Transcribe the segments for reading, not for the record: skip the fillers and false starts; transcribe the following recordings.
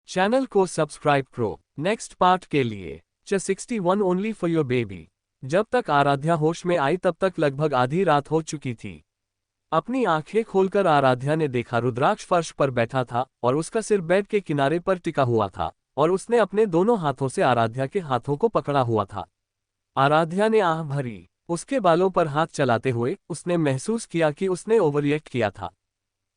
Channel को subscribe करो next part के लिए। 61 ओनली फॉर योर बेबी। जब तक आराध्या होश में आई तब तक लगभग आधी रात हो चुकी थी। अपनी आंखें खोलकर आराध्या ने देखा रुद्राक्ष फर्श पर बैठा था और उसका सिर बेड के किनारे पर टिका हुआ था और उसने अपने दोनों हाथों से आराध्या के हाथों को पकड़ा हुआ था। आराध्या ने आह भरी। उसके बालों पर हाथ चलाते हुए उसने महसूस किया कि उसने ओवररिएक्ट किया था।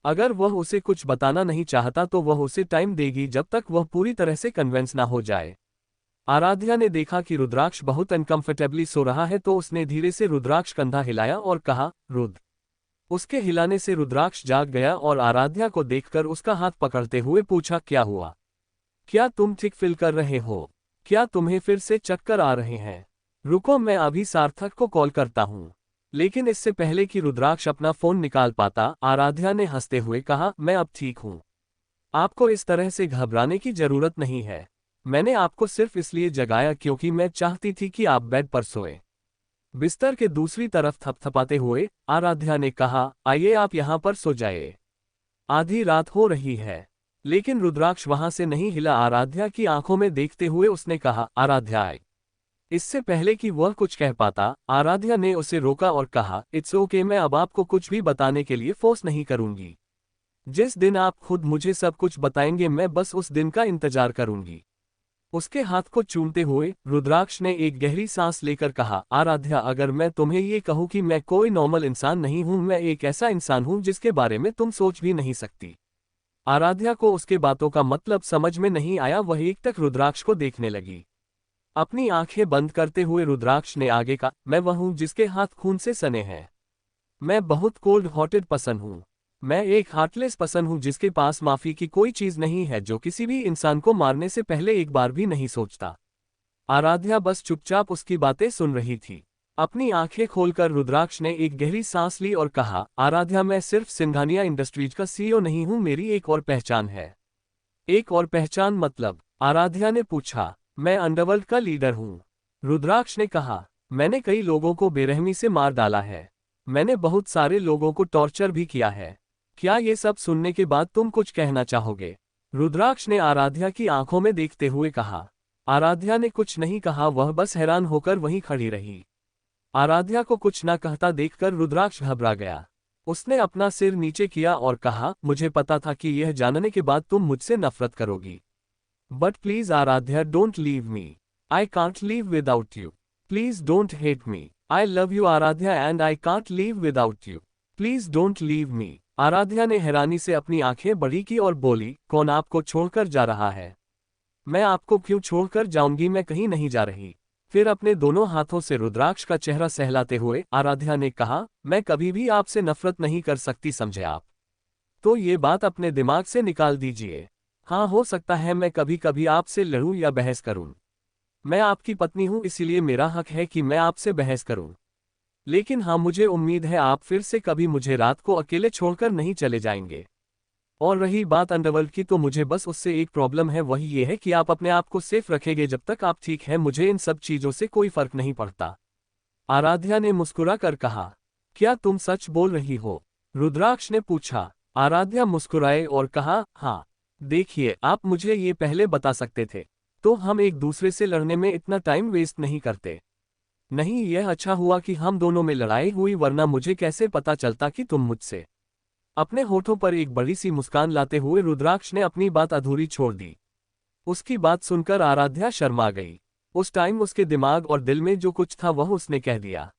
अगर वह उसे कुछ बताना नहीं चाहता तो वह उसे टाइम देगी जब तक वह पूरी तरह से कन्विंस ना हो जाए। आराध्या ने देखा कि रुद्राक्ष बहुत अनकंफर्टेबली सो रहा है तो उसने धीरे से रुद्राक्ष कंधा हिलाया और कहा, रुद्र। उसके हिलाने से रुद्राक्ष जाग गया और आराध्या को देखकर उसका हाथ पकड़ते हुए पूछा, क्या हुआ? क्या तुम ठीक फील कर रहे हो? क्या तुम्हें फिर से चक्कर आ रहे हैं? रुको, मैं अभी सार्थक को कॉल करता हूं। लेकिन इससे पहले कि रुद्राक्ष अपना फोन निकाल पाता, आराध्या ने हंसते हुए कहा, मैं अब ठीक हूं। आपको इस तरह से घबराने की जरूरत नहीं है। मैंने आपको सिर्फ इसलिए जगाया क्योंकि मैं चाहती थी कि आप बेड पर सोएं। बिस्तर के दूसरी तरफ थपथपाते हुए आराध्या ने कहा, आइए आप यहां पर सो जाइए। आधी रात हो रही है। लेकिन रुद्राक्ष वहां से नहीं हिला। आराध्या की आंखों में देखते हुए उसने कहा, आराध्या आए। इससे पहले कि वह कुछ कह पाता, आराध्या ने उसे रोका और कहा, इट्स ओके, मैं अब आपको कुछ भी बताने के लिए फोर्स नहीं करूंगी। जिस दिन आप खुद मुझे सब कुछ बताएंगे मैं बस उस दिन का इंतजार करूंगी। उसके हाथ को चूमते हुए रुद्राक्ष ने एक गहरी सांस लेकर कहा, आराध्या, अगर मैं तुम्हें ये कहूं कि मैं कोई नॉर्मल इंसान नहीं हूं, मैं एक ऐसा इंसान हूं जिसके बारे में तुम सोच भी नहीं सकती। आराध्या को उसके बातों का मतलब समझ में नहीं आया। वह एकटक रुद्राक्ष को देखने लगी। अपनी आंखें बंद करते हुए रुद्राक्ष ने आगे कहा, मैं वह हूं जिसके हाथ खून से सने हैं। मैं बहुत कोल्ड हार्टेड पर्सन हूं। मैं एक हार्टलेस पर्सन हूं जिसके पास माफी की कोई चीज नहीं है, जो किसी भी इंसान को मारने से पहले एक बार भी नहीं सोचता। आराध्या बस चुपचाप उसकी बातें सुन रही थी। अपनी आंखें खोलकर रुद्राक्ष ने एक गहरी सांस ली और कहा, आराध्या, मैं सिर्फ सिंघानिया इंडस्ट्रीज का सीईओ नहीं हूं, मेरी एक और पहचान है। एक और पहचान मतलब? आराध्या ने पूछा। मैं अंडरवर्ल्ड का लीडर हूं। रुद्राक्ष ने कहा, मैंने कई लोगों को बेरहमी से मार डाला है। मैंने बहुत सारे लोगों को टॉर्चर भी किया है। क्या ये सब सुनने के बाद तुम कुछ कहना चाहोगे? रुद्राक्ष ने आराध्या की आंखों में देखते हुए कहा। आराध्या ने कुछ नहीं कहा, वह बस हैरान होकर वहीं खड़ी रही। आराध्या को कुछ न कहता देखकर रुद्राक्ष घबरा गया। उसने अपना सिर नीचे किया और कहा, मुझे पता था कि यह जानने के बाद तुम मुझसे नफरत करोगी। But please Aaradhya, don't leave me. I can't leave without you. Please don't hate me. I love you Aaradhya and I can't leave without you. Please don't leave me. Aaradhya ने हैरानी से अपनी आंखें बड़ी की और बोली, कौन आपको छोड़कर जा रहा है? मैं आपको क्यों छोड़कर जाऊंगी? मैं कहीं नहीं जा रही। फिर अपने दोनों हाथों से रुद्राक्ष का चेहरा सहलाते हुए आराध्या ने कहा, मैं कभी भी आपसे नफरत नहीं कर सकती, समझे आप? तो ये बात अपने दिमाग से निकाल दीजिए। हाँ, हो सकता है मैं कभी कभी आपसे लड़ूं या बहस करूं। मैं आपकी पत्नी हूं, इसीलिए मेरा हक है कि मैं आपसे बहस करूं। लेकिन हाँ, मुझे उम्मीद है आप फिर से कभी मुझे रात को अकेले छोड़कर नहीं चले जाएंगे। और रही बात अंडरवर्ल्ड की, तो मुझे बस उससे एक प्रॉब्लम है, वही ये है कि आप अपने आप को सेफ रखेंगे जब तक आप ठीक हैं। मुझे इन सब चीजों से कोई फर्क नहीं पड़ता। आराध्या ने मुस्कुरा कर कहा। क्या तुम सच बोल रही हो? रुद्राक्ष ने पूछा। आराध्या मुस्कुराए और कहा, हाँ। देखिए, आप मुझे ये पहले बता सकते थे तो हम एक दूसरे से लड़ने में इतना टाइम वेस्ट नहीं करते। नहीं, यह अच्छा हुआ कि हम दोनों में लड़ाई हुई, वरना मुझे कैसे पता चलता कि तुम मुझसे। अपने होठों पर एक बड़ी सी मुस्कान लाते हुए रुद्राक्ष ने अपनी बात अधूरी छोड़ दी। उसकी बात सुनकर आराध्या शर्मा गई। उस टाइम उसके दिमाग और दिल में जो कुछ था वह उसने कह दिया।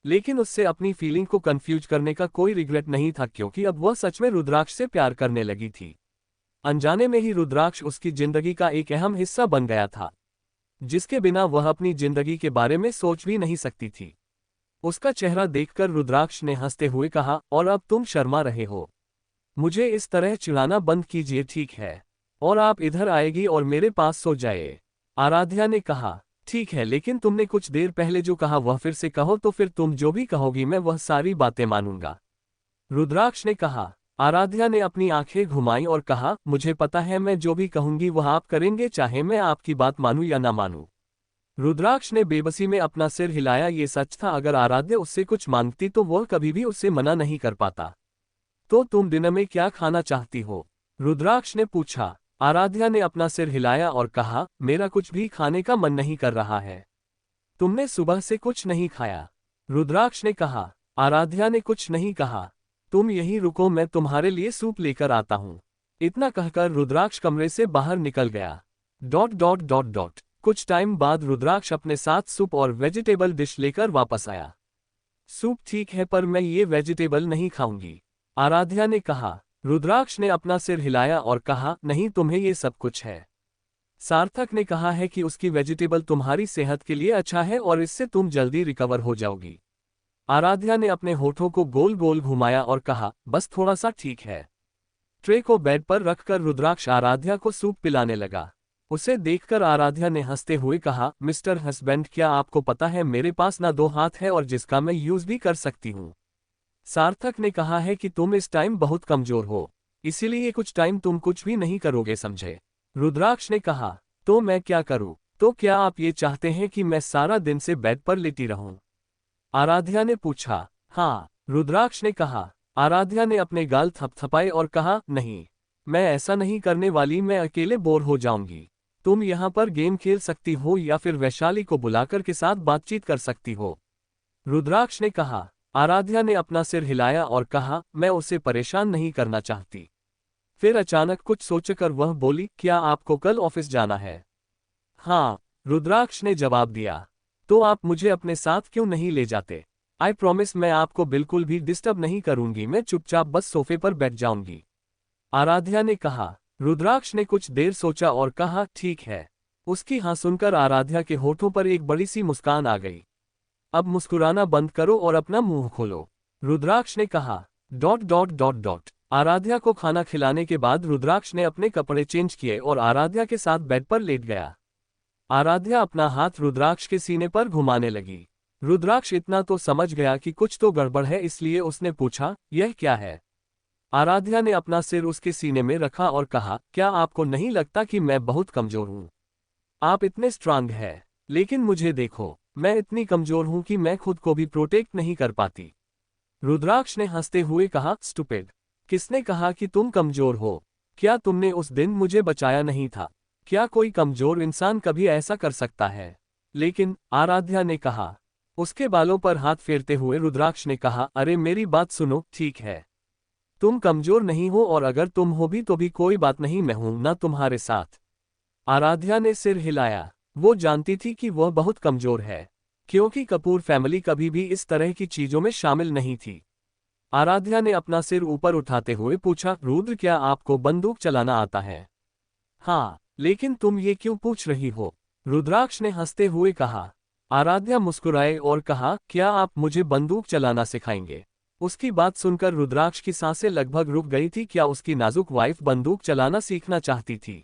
लेकिन उससे अपनी फीलिंग को कंफ्यूज करने का कोई रिग्रेट नहीं था, क्योंकि अब वह सच में रुद्राक्ष से प्यार करने लगी थी। अनजाने में ही रुद्राक्ष उसकी जिंदगी का एक अहम हिस्सा बन गया था, जिसके बिना वह अपनी जिंदगी के बारे में सोच भी नहीं सकती थी। उसका चेहरा देखकर रुद्राक्ष ने हंसते हुए कहा, और अब तुम शर्मा रहे हो? मुझे इस तरह चिढ़ाना बंद कीजिए, ठीक है? और आप इधर आएगी और मेरे पास सो जाए। आराध्या ने कहा, ठीक है, लेकिन तुमने कुछ देर पहले जो कहा वह फिर से कहो, तो फिर तुम जो भी कहोगी मैं वह सारी बातें मानूंगा। रुद्राक्ष ने कहा। आराध्या ने अपनी आंखें घुमाई और कहा, मुझे पता है, मैं जो भी कहूंगी वह आप करेंगे, चाहे मैं आपकी बात मानूं या ना मानूं। रुद्राक्ष ने बेबसी में अपना सिर हिलाया। ये सच था, अगर आराध्या उससे कुछ मांगती तो वह कभी भी उससे मना नहीं कर पाता। तो तुम डिनर में क्या खाना चाहती हो? रुद्राक्ष ने पूछा। आराध्या ने अपना सिर हिलाया और कहा, मेरा कुछ भी खाने का मन नहीं कर रहा है। तुमने सुबह से कुछ नहीं खाया। रुद्राक्ष ने कहा। आराध्या ने कुछ नहीं कहा। तुम यहीं रुको, मैं तुम्हारे लिए सूप लेकर आता हूं। इतना कहकर रुद्राक्ष कमरे से बाहर निकल गया। कुछ टाइम बाद रुद्राक्ष अपने साथ सूप और वेजिटेबल डिश लेकर वापस आया। सूप ठीक है, पर मैं ये वेजिटेबल नहीं खाऊंगी, आराध्या ने कहा। रुद्राक्ष ने अपना सिर हिलाया और कहा, नहीं, तुम्हें ये सब कुछ है। सार्थक ने कहा है कि उसकी वेजिटेबल तुम्हारी सेहत के लिए अच्छा है और इससे तुम जल्दी रिकवर हो जाओगी। आराध्या ने अपने होठों को गोल गोल घुमाया और कहा, बस थोड़ा सा ठीक है। ट्रे को बेड पर रखकर रुद्राक्ष आराध्या को सूप पिलाने लगा। उसे देखकर आराध्या ने हंसते हुए कहा, मिस्टर हस्बैंड, क्या आपको पता है मेरे पास ना 2 हाथ है और जिसका मैं यूज भी कर सकती हूँ। सार्थक ने कहा है कि तुम इस टाइम बहुत कमजोर हो, इसीलिए कुछ टाइम तुम कुछ भी नहीं करोगे, समझे। रुद्राक्ष ने कहा, तो मैं क्या करूं? तो क्या आप ये चाहते हैं कि मैं सारा दिन से बेड पर लेटी रहूं? आराध्या ने पूछा। हाँ, रुद्राक्ष ने कहा। आराध्या ने अपने गाल थपथपाए और कहा, नहीं, मैं ऐसा नहीं करने वाली, मैं अकेले बोर हो जाऊंगी। तुम यहाँ पर गेम खेल सकती हो या फिर वैशाली को बुलाकर के साथ बातचीत कर सकती हो, रुद्राक्ष ने कहा। आराध्या ने अपना सिर हिलाया और कहा, मैं उसे परेशान नहीं करना चाहती। फिर अचानक कुछ सोचकर वह बोली, क्या आपको कल ऑफिस जाना है? हाँ, रुद्राक्ष ने जवाब दिया। तो आप मुझे अपने साथ क्यों नहीं ले जाते? आई प्रॉमिस, मैं आपको बिल्कुल भी डिस्टर्ब नहीं करूंगी, मैं चुपचाप बस सोफे पर बैठ जाऊंगी, आराध्या ने कहा। रुद्राक्ष ने कुछ देर सोचा और कहा, ठीक है। उसकी हाँ सुनकर आराध्या के होठों पर एक बड़ी सी मुस्कान आ गई। अब मुस्कुराना बंद करो और अपना मुंह खोलो, रुद्राक्ष ने कहा। आराध्या को खाना खिलाने के बाद रुद्राक्ष ने अपने कपड़े चेंज किए और आराध्या के साथ बेड पर लेट गया। आराध्या अपना हाथ रुद्राक्ष के सीने पर घुमाने लगी। रुद्राक्ष इतना तो समझ गया कि कुछ तो गड़बड़ है, इसलिए उसने पूछा, यह क्या है? आराध्या ने अपना सिर उसके सीने में रखा और कहा, क्या आपको नहीं लगता कि मैं बहुत कमजोर हूं? आप इतने स्ट्रांग हैं, लेकिन मुझे देखो, मैं इतनी कमजोर हूं कि मैं खुद को भी प्रोटेक्ट नहीं कर पाती। रुद्राक्ष ने हंसते हुए कहा, स्टूपिड, किसने कहा कि तुम कमजोर हो? क्या तुमने उस दिन मुझे बचाया नहीं था? क्या कोई कमजोर इंसान कभी ऐसा कर सकता है? लेकिन, आराध्या ने कहा। उसके बालों पर हाथ फेरते हुए रुद्राक्ष ने कहा, अरे मेरी बात सुनो, ठीक है, तुम कमजोर नहीं हो और अगर तुम हो भी तो भी कोई बात नहीं, मैं हूं ना तुम्हारे साथ। आराध्या ने सिर हिलाया। वो जानती थी कि वह बहुत कमजोर है, क्योंकि कपूर फैमिली कभी भी इस तरह की चीजों में शामिल नहीं थी। आराध्या ने अपना सिर ऊपर उठाते हुए पूछा, रुद्र, क्या आपको बंदूक चलाना आता है? हाँ, लेकिन तुम ये क्यों पूछ रही हो? रुद्राक्ष ने हंसते हुए कहा। आराध्या मुस्कुराए और कहा, क्या आप मुझे बंदूक चलाना सिखाएंगे? उसकी बात सुनकर रुद्राक्ष की सांसें लगभग रुक गई थी। क्या उसकी नाजुक वाइफ बंदूक चलाना सीखना चाहती थी?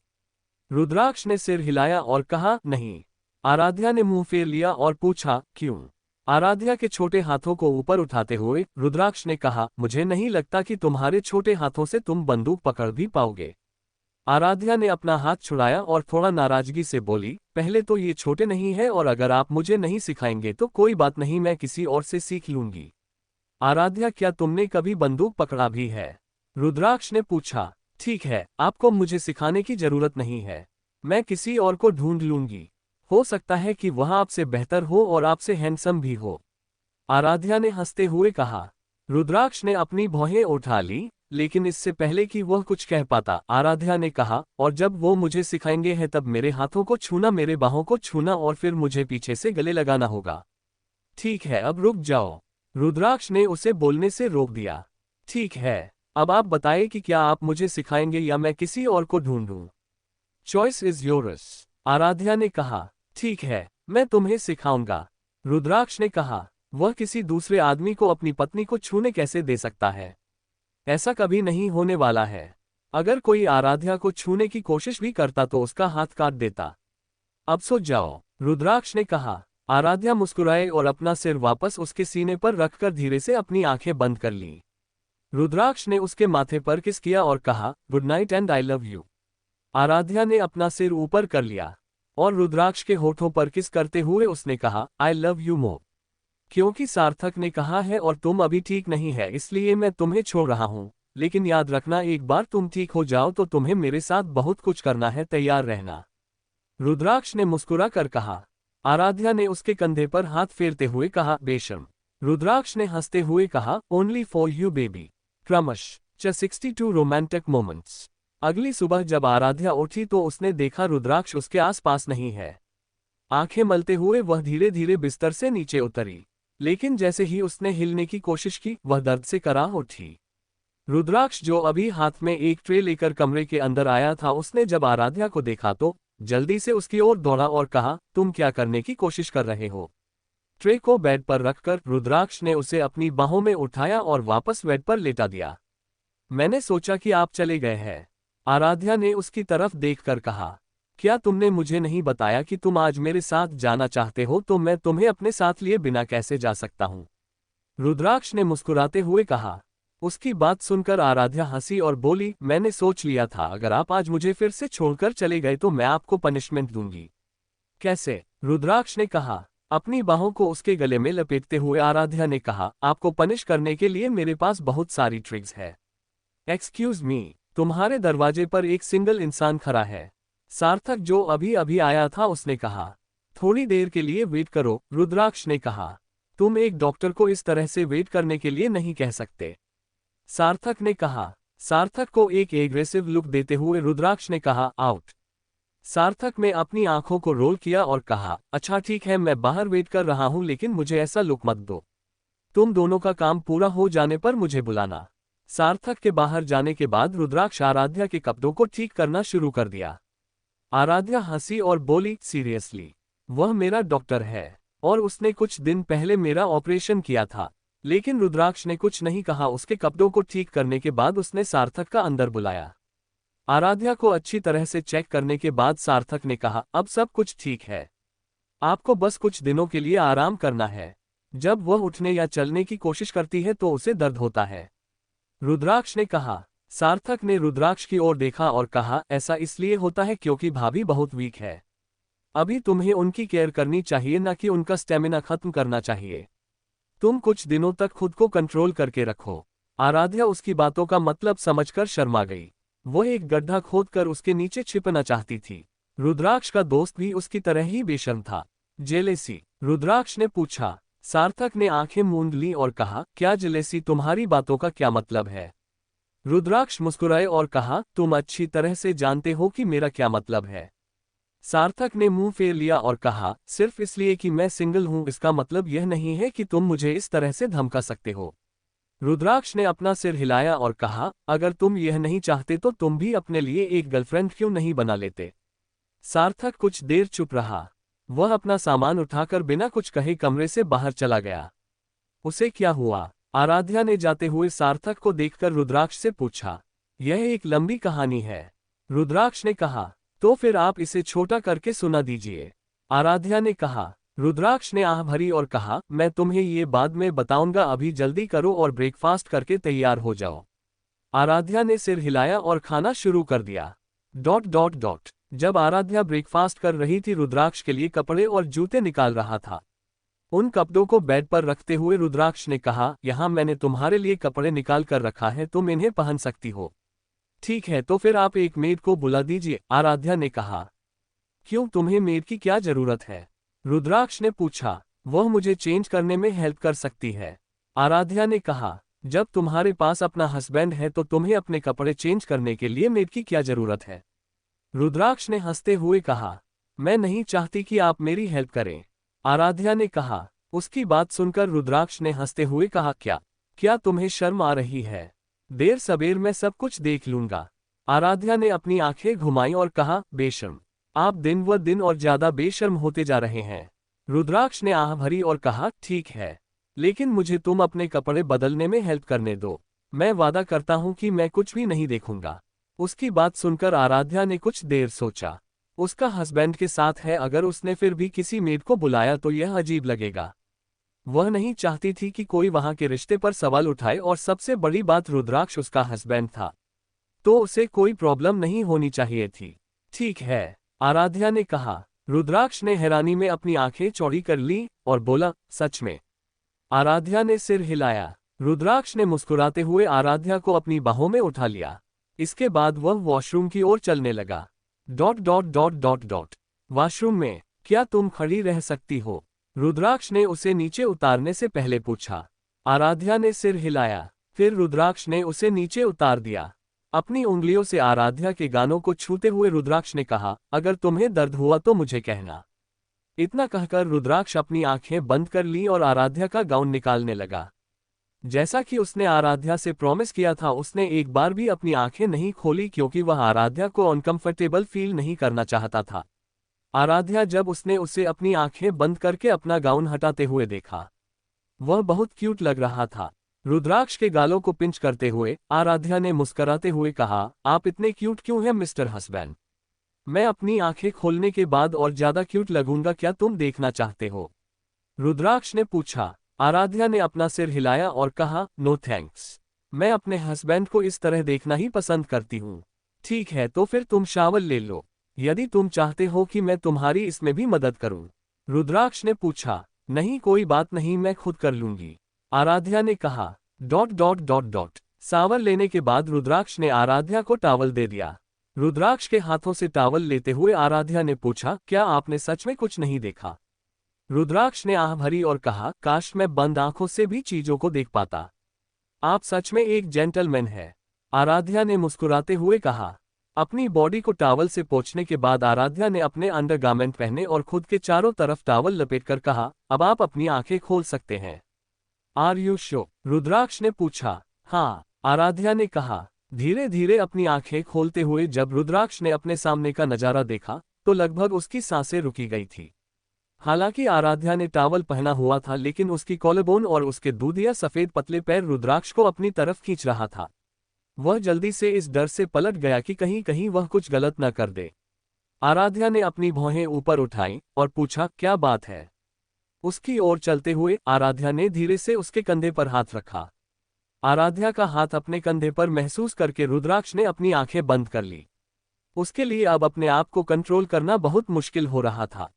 रुद्राक्ष ने सिर हिलाया और कहा, नहीं। आराध्या ने मुंह फेर लिया और पूछा, क्यों? आराध्या के छोटे हाथों को ऊपर उठाते हुए रुद्राक्ष ने कहा, मुझे नहीं लगता कि तुम्हारे छोटे हाथों से तुम बंदूक पकड़ भी पाओगे। आराध्या ने अपना हाथ छुड़ाया और थोड़ा नाराजगी से बोली, पहले तो ये छोटे नहीं है और अगर आप मुझे नहीं सिखाएंगे तो कोई बात नहीं, मैं किसी और से सीख लूंगी। आराध्या, क्या तुमने कभी बंदूक पकड़ा भी है? रुद्राक्ष ने पूछा। ठीक है, आपको मुझे सिखाने की जरूरत नहीं है, मैं किसी और को ढूंढ लूंगी। हो सकता है कि वह आपसे बेहतर हो और आपसे हैंडसम भी हो, आराध्या ने हंसते हुए कहा। रुद्राक्ष ने अपनी भौहें उठा ली, लेकिन इससे पहले कि वह कुछ कह पाता, आराध्या ने कहा, और जब वो मुझे सिखाएंगे है तब मेरे हाथों को छूना, मेरे बाहों को छूना और फिर मुझे पीछे से गले लगाना होगा। ठीक है, अब रुक जाओ, रुद्राक्ष ने उसे बोलने से रोक दिया। ठीक है, अब आप बताएं कि क्या आप मुझे सिखाएंगे या मैं किसी और को ढूंढूं? चॉइस इज योर्स, आराध्या ने कहा। ठीक है, मैं तुम्हें सिखाऊंगा, रुद्राक्ष ने कहा। वह किसी दूसरे आदमी को अपनी पत्नी को छूने कैसे दे सकता है? ऐसा कभी नहीं होने वाला है। अगर कोई आराध्या को छूने की कोशिश भी करता तो उसका हाथ काट देता। अब सो जाओ, रुद्राक्ष ने कहा। आराध्या मुस्कुराए और अपना सिर वापस उसके सीने पर रखकर धीरे से अपनी आंखें बंद कर लीं। रुद्राक्ष ने उसके माथे पर किस किया और कहा, good night and I love you. Aaradhya ने अपना सिर ऊपर कर लिया और रुद्राक्ष के होठों पर किस करते हुए उसने कहा, आई लव यू मोर। क्योंकि सार्थक ने कहा है और तुम अभी ठीक नहीं है, इसलिए मैं तुम्हें छोड़ रहा हूं, लेकिन याद रखना एक बार तुम ठीक हो जाओ तो तुम्हें मेरे साथ बहुत कुछ करना है, तैयार रहना। रुद्राक्ष ने मुस्कुरा कर कहा। आराध्या ने उसके कंधे पर हाथ फेरते हुए कहा, बेशर्म। रुद्राक्ष ने हंसते हुए कहा, ओनली फॉर यू बेबी। क्रमश 62 रोमांटिक मोमेंट्स। अगली सुबह जब आराध्या उठी तो उसने देखा रुद्राक्ष उसके आसपास नहीं है। आंखें मलते हुए वह धीरे धीरे बिस्तर से नीचे उतरी, लेकिन जैसे ही उसने हिलने की कोशिश की वह दर्द से कराह उठी। रुद्राक्ष जो अभी हाथ में एक ट्रे लेकर कमरे के अंदर आया था, उसने जब आराध्या को देखा तो जल्दी से उसकी ओर दौड़ा और कहा, तुम क्या करने की कोशिश कर रहे हो? ट्रे को बेड पर रखकर रुद्राक्ष ने उसे अपनी बाहों में उठाया और वापस बेड पर लेटा दिया। मैंने सोचा कि आप चले गए हैं, आराध्या ने उसकी तरफ देखकर कहा। क्या तुमने मुझे नहीं बताया कि तुम आज मेरे साथ जाना चाहते हो? तो मैं तुम्हें अपने साथ लिए बिना कैसे जा सकता हूं? रुद्राक्ष ने मुस्कुराते हुए कहा। उसकी बात सुनकर आराध्या हंसी और बोली, मैंने सोच लिया था अगर आप आज मुझे फिर से छोड़कर चले गए तो मैं आपको पनिशमेंट दूंगी। कैसे? रुद्राक्ष ने कहा। अपनी बाहों को उसके गले में लपेटते हुए आराध्या ने कहा, आपको पनिश करने के लिए मेरे पास बहुत सारी ट्रिक्स है। एक्सक्यूज मी, तुम्हारे दरवाजे पर एक सिंगल इंसान खड़ा है। सार्थक जो अभी अभी आया था उसने कहा। थोड़ी देर के लिए वेट करो, रुद्राक्ष ने कहा। तुम एक डॉक्टर को इस तरह से वेट करने के लिए नहीं कह सकते, सार्थक ने कहा। सार्थक को एक एग्रेसिव लुक देते हुए रुद्राक्ष ने कहा, आउट। सार्थक ने अपनी आंखों को रोल किया और कहा, अच्छा ठीक है, मैं बाहर वेट कर रहा हूं, लेकिन मुझे ऐसा लुक मत दो। तुम दोनों का काम पूरा हो जाने पर मुझे बुलाना। सार्थक के बाहर जाने के बाद रुद्राक्ष आराध्या के कपड़ों को ठीक करना शुरू कर दिया। आराध्या हंसी और बोली, सीरियसली? वह मेरा डॉक्टर है और उसने कुछ दिन पहले मेरा ऑपरेशन किया था। लेकिन रुद्राक्ष ने कुछ नहीं कहा। उसके कपड़ों को ठीक करने के बाद उसने सार्थक का अंदर बुलाया। आराध्या को अच्छी तरह से चेक करने के बाद सार्थक ने कहा, अब सब कुछ ठीक है, आपको बस कुछ दिनों के लिए आराम करना है। जब वह उठने या चलने की कोशिश करती है तो उसे दर्द होता है, रुद्राक्ष ने कहा। सार्थक ने रुद्राक्ष की ओर देखा और कहा, ऐसा इसलिए होता है क्योंकि भाभी बहुत वीक है। अभी तुम्हें उनकी केयर करनी चाहिए, न कि उनका स्टेमिना खत्म करना चाहिए। तुम कुछ दिनों तक खुद को कंट्रोल करके रखो। आराध्या उसकी बातों का मतलब समझकर शर्मा गई। वह एक गड्ढा खोदकर उसके नीचे छिपना चाहती थी। रुद्राक्ष का दोस्त भी उसकी तरह ही बेशर्म था। जेलेसी? रुद्राक्ष ने पूछा। सार्थक ने आंखें मूंद ली और कहा, क्या जेलेसी? तुम्हारी बातों का क्या मतलब है? रुद्राक्ष मुस्कुराए और कहा, तुम अच्छी तरह से जानते हो कि मेरा क्या मतलब है। सार्थक ने मुंह फेर लिया और कहा, सिर्फ इसलिए कि मैं सिंगल हूं इसका मतलब यह नहीं है कि तुम मुझे इस तरह से धमका सकते हो। रुद्राक्ष ने अपना सिर हिलाया और कहा, अगर तुम यह नहीं चाहते तो तुम भी अपने लिए एक गर्लफ्रेंड क्यों नहीं बना लेते? सार्थक कुछ देर चुप रहा। वह अपना सामान उठाकर बिना कुछ कहे कमरे से बाहर चला गया। उसे क्या हुआ? आराध्या ने जाते हुए सार्थक को देखकर रुद्राक्ष से पूछा। यह एक लंबी कहानी है, रुद्राक्ष ने कहा। तो फिर आप इसे छोटा करके सुना दीजिए, आराध्या ने कहा। रुद्राक्ष ने आह भरी और कहा, मैं तुम्हें ये बाद में बताऊंगा, अभी जल्दी करो और ब्रेकफास्ट करके तैयार हो जाओ। आराध्या ने सिर हिलाया और खाना शुरू कर दिया। ... जब आराध्या ब्रेकफास्ट कर रही थी, रुद्राक्ष के लिए कपड़े और जूते निकाल रहा था। उन कपड़ों को बेड पर रखते हुए रुद्राक्ष ने कहा, यहाँ मैंने तुम्हारे लिए कपड़े निकाल कर रखा है, तुम इन्हें पहन सकती हो। ठीक है, तो फिर आप एक मेड को बुला दीजिए, आराध्या ने कहा। क्यों, तुम्हें मेड की क्या जरूरत है? रुद्राक्ष ने पूछा। वह मुझे चेंज करने में हेल्प कर सकती है, आराध्या ने कहा। जब तुम्हारे पास अपना हस्बैंड है तो तुम्हें अपने कपड़े चेंज करने के लिए मेड की क्या जरूरत है? रुद्राक्ष ने हंसते हुए कहा। मैं नहीं चाहती कि आप मेरी हेल्प करें, आराध्या ने कहा। उसकी बात सुनकर रुद्राक्ष ने हंसते हुए कहा, क्या तुम्हें शर्म आ रही है? देर सबेर मैं सब कुछ देख लूंगा। आराध्या ने अपनी आंखें घुमाई और कहा, बेशर्म, आप दिन व दिन और ज्यादा बेशर्म होते जा रहे हैं। रुद्राक्ष ने आह भरी और कहा, ठीक है, लेकिन मुझे तुम अपने कपड़े बदलने में हेल्प करने दो। मैं वादा करता हूं कि मैं कुछ भी नहीं देखूंगा। उसकी बात सुनकर आराध्या ने कुछ देर सोचा। उसका हस्बैंड के साथ है, अगर उसने फिर भी किसी मेड को बुलाया तो यह अजीब लगेगा। वह नहीं चाहती थी कि कोई वहां के रिश्ते पर सवाल उठाए, और सबसे बड़ी बात, रुद्राक्ष उसका हस्बैंड था, तो उसे कोई प्रॉब्लम नहीं होनी चाहिए थी। ठीक है, आराध्या ने कहा। रुद्राक्ष ने हैरानी में अपनी आंखें चौड़ी कर ली और बोला, सच में? आराध्या ने सिर हिलाया। रुद्राक्ष ने मुस्कुराते हुए आराध्या को अपनी बाहों में उठा लिया। इसके बाद वह वॉशरूम की ओर चलने लगा। वॉशरूम में क्या तुम खड़ी रह सकती हो? रुद्राक्ष ने उसे नीचे उतारने से पहले पूछा। आराध्या ने सिर हिलाया। फिर रुद्राक्ष ने उसे नीचे उतार दिया। अपनी उंगलियों से आराध्या के गानों को छूते हुए रुद्राक्ष ने कहा, अगर तुम्हें दर्द हुआ तो मुझे कहना। इतना कहकर रुद्राक्ष अपनी आंखें बंद कर ली और आराध्या का गाउन निकालने लगा। जैसा कि उसने आराध्या से प्रॉमिस किया था, उसने एक बार भी अपनी आंखें नहीं खोली क्योंकि वह आराध्या को अनकंफर्टेबल फील नहीं करना चाहता था। आराध्या जब उसने उसे अपनी आंखें बंद करके अपना गाउन हटाते हुए देखा, वह बहुत क्यूट लग रहा था। रुद्राक्ष के गालों को पिंच करते हुए आराध्या ने मुस्कुराते हुए कहा, आप इतने क्यूट क्यों हैं मिस्टर हस्बैंड? मैं अपनी आंखें खोलने के बाद और ज्यादा क्यूट लगूंगा, क्या तुम देखना चाहते हो? रुद्राक्ष ने पूछा। आराध्या ने अपना सिर हिलाया और कहा, नो थैंक्स, मैं अपने हस्बैंड को इस तरह देखना ही पसंद करती हूँ। ठीक है, तो फिर तुम शावर ले लो, यदि तुम चाहते हो कि मैं तुम्हारी इसमें भी मदद करूं। रुद्राक्ष ने पूछा। नहीं, कोई बात नहीं, मैं खुद कर लूंगी, आराध्या ने कहा। शावर लेने के बाद रुद्राक्ष ने आराध्या को टॉवल दे दिया। रुद्राक्ष के हाथों से टॉवल लेते हुए आराध्या ने पूछा, क्या आपने सच में कुछ नहीं देखा? रुद्राक्ष ने आह भरी और कहा, काश मैं बंद आंखों से भी चीजों को देख पाता। आप सच में एक जेंटलमैन है, आराध्या ने मुस्कुराते हुए कहा। अपनी बॉडी को टॉवल से पोंछने के बाद आराध्या ने अपने अंडरगारमेंट पहने और खुद के चारों तरफ टॉवल लपेटकर कहा, अब आप अपनी आंखें खोल सकते हैं। Are you sure? रुद्राक्ष ने पूछा। हाँ, आराध्या ने कहा, धीरे धीरे अपनी आंखें खोलते हुए। जब रुद्राक्ष ने अपने सामने का नजारा देखा तो लगभग उसकी सांसें रुकी गई थी। हालांकि आराध्या ने टॉवल पहना हुआ था, लेकिन उसकी कॉलरबोन और उसके दूधिया सफेद पतले पैर रुद्राक्ष को अपनी तरफ खींच रहा था। वह जल्दी से इस डर से पलट गया कि कहीं कहीं वह कुछ गलत न कर दे। आराध्या ने अपनी भौहें ऊपर उठाई और पूछा, क्या बात है? उसकी ओर चलते हुए आराध्या ने धीरे से उसके कंधे पर हाथ रखा। आराध्या का हाथ अपने कंधे पर महसूस करके रुद्राक्ष ने अपनी आंखें बंद कर ली। उसके लिए अब अपने आप को कंट्रोल करना बहुत मुश्किल हो रहा था,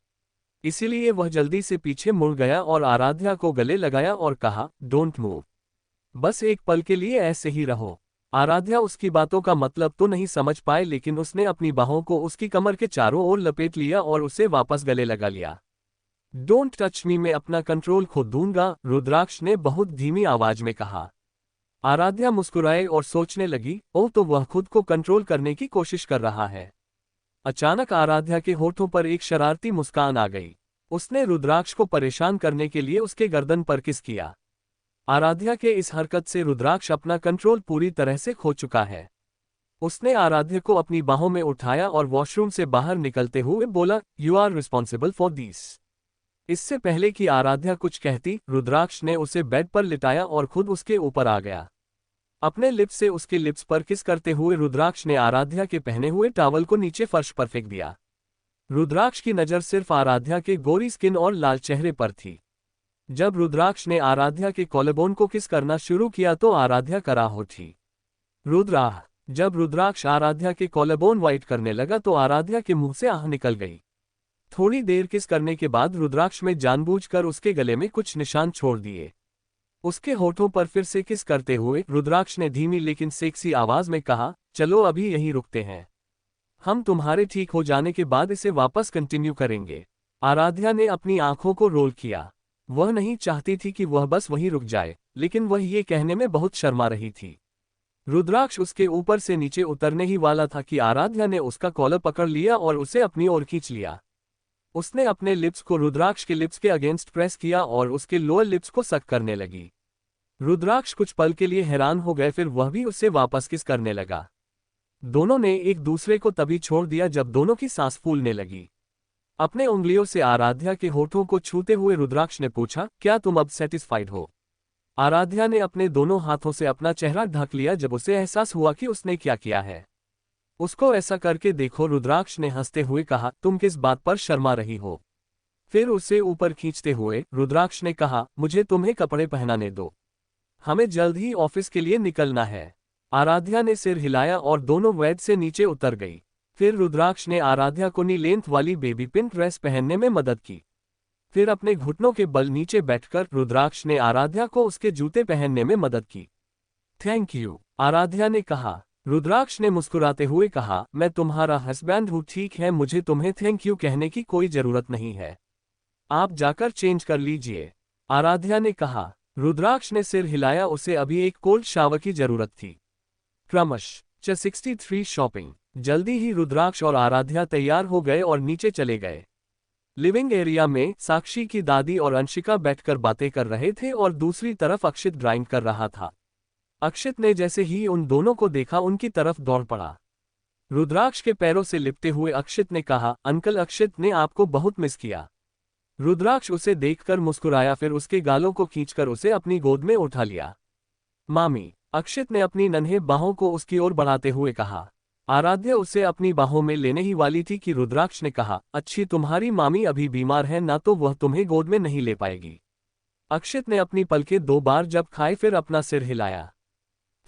इसीलिए वह जल्दी से पीछे मुड़ गया और आराध्या को गले लगाया और कहा, डोंट मूव, बस एक पल के लिए ऐसे ही रहो। आराध्या उसकी बातों का मतलब तो नहीं समझ पाए, लेकिन उसने अपनी बाहों को उसकी कमर के चारों ओर लपेट लिया और उसे वापस गले लगा लिया। डोंट टच मी, मैं अपना कंट्रोल खो दूंगा, रुद्राक्ष ने बहुत धीमी आवाज में कहा। आराध्या मुस्कुराए और सोचने लगी, ओह, तो वह खुद को कंट्रोल करने की कोशिश कर रहा है। अचानक आराध्या के होठों पर एक शरारती मुस्कान आ गई। उसने रुद्राक्ष को परेशान करने के लिए उसके गर्दन पर किस किया। आराध्या के इस हरकत से रुद्राक्ष अपना कंट्रोल पूरी तरह से खो चुका है। उसने आराध्या को अपनी बाहों में उठाया और वॉशरूम से बाहर निकलते हुए बोला, you are responsible for this. इससे पहले कि आराध्या कुछ कहती, रुद्राक्ष ने उसे बेड पर लिटाया और खुद उसके ऊपर आ गया। अपने लिप्स से उसके लिप्स पर किस करते हुए रुद्राक्ष ने आराध्या के पहने हुए टॉवल को नीचे फर्श पर फेंक दिया। रुद्राक्ष की नज़र सिर्फ आराध्या के गोरी स्किन और लाल चेहरे पर थी। जब रुद्राक्ष ने आराध्या के कॉलरबोन को किस करना शुरू किया तो आराध्या कराह उठी। जब रुद्राक्ष आराध्या के कॉलरबोन वाइट करने लगा तो आराध्या के मुंह से आह निकल गई। थोड़ी देर किस करने के बाद रुद्राक्ष में जानबूझकर उसके गले में कुछ निशान छोड़ दिए। उसके होठों पर फिर से किस करते हुए रुद्राक्ष ने धीमी लेकिन सेक्सी आवाज में कहा, चलो अभी यहीं रुकते हैं, हम तुम्हारे ठीक हो जाने के बाद इसे वापस कंटिन्यू करेंगे। आराध्या ने अपनी आंखों को रोल किया। वह नहीं चाहती थी कि वह बस वहीं रुक जाए, लेकिन वह ये कहने में बहुत शर्मा रही थी। रुद्राक्ष उसके ऊपर से नीचे उतरने ही वाला था कि आराध्या ने उसका कॉलर पकड़ लिया और उसे अपनी ओर खींच लिया। उसने अपने लिप्स को रुद्राक्ष के लिप्स के अगेंस्ट प्रेस किया और उसके लोअर लिप्स को सक करने लगी। रुद्राक्ष कुछ पल के लिए हैरान हो गए, फिर वह भी उससे वापस किस करने लगा। दोनों ने एक दूसरे को तभी छोड़ दिया जब दोनों की सांस फूलने लगी। अपने उंगलियों से आराध्या के होठों को छूते हुए रुद्राक्ष ने पूछा, क्या तुम अब सेटिस्फाइड हो? आराध्या ने अपने दोनों हाथों से अपना चेहरा ढक लिया जब उसे एहसास हुआ कि उसने क्या किया है। उसको ऐसा करके देखो, रुद्राक्ष ने हंसते हुए कहा, तुम किस बात पर शर्मा रही हो? फिर उसे ऊपर खींचते हुए रुद्राक्ष ने कहा, मुझे तुम्हें कपड़े पहनाने दो, हमें जल्द ही ऑफिस के लिए निकलना है। आराध्या ने सिर हिलाया और दोनों बेड से नीचे उतर गई। फिर रुद्राक्ष ने आराध्या को नी लेंथ वाली बेबी पिंक ड्रेस पहनने में मदद की। फिर अपने घुटनों के बल नीचे बैठकर रुद्राक्ष ने आराध्या को उसके जूते पहनने में मदद की। थैंक यू, आराध्या ने कहा। रुद्राक्ष ने मुस्कुराते हुए कहा, मैं तुम्हारा हस्बैंड हूँ, ठीक है, मुझे तुम्हें थैंक यू कहने की कोई जरूरत नहीं है। आप जाकर चेंज कर लीजिए, आराध्या ने कहा। रुद्राक्ष ने सिर हिलाया, उसे अभी एक कोल्ड शावर की जरूरत थी। क्रमशः 63 शॉपिंग। जल्दी ही रुद्राक्ष और आराध्या तैयार हो गए और नीचे चले गए। लिविंग एरिया में साक्षी की दादी और अंशिका बैठकर बातें कर रहे थे और दूसरी तरफ अक्षित ड्राइंग कर रहा था। अक्षित ने जैसे ही उन दोनों को देखा उनकी तरफ दौड़ पड़ा। रुद्राक्ष के पैरों से लिपटे हुए अक्षित ने कहा, अंकल, अक्षित ने आपको बहुत मिस किया। रुद्राक्ष उसे देखकर मुस्कुराया, फिर उसके गालों को खींचकर उसे अपनी गोद में उठा लिया। मामी, अक्षित ने अपनी नन्हे बाहों को उसकी ओर बढ़ाते हुए कहा। आराध्या उसे अपनी बाहों में लेने ही वाली थी कि रुद्राक्ष ने कहा, अच्छी, तुम्हारी मामी अभी बीमार है ना, तो वह तुम्हें गोद में नहीं ले पाएगी। अक्षित ने अपनी पलकें 2 बार जब खाए फिर अपना सिर हिलाया।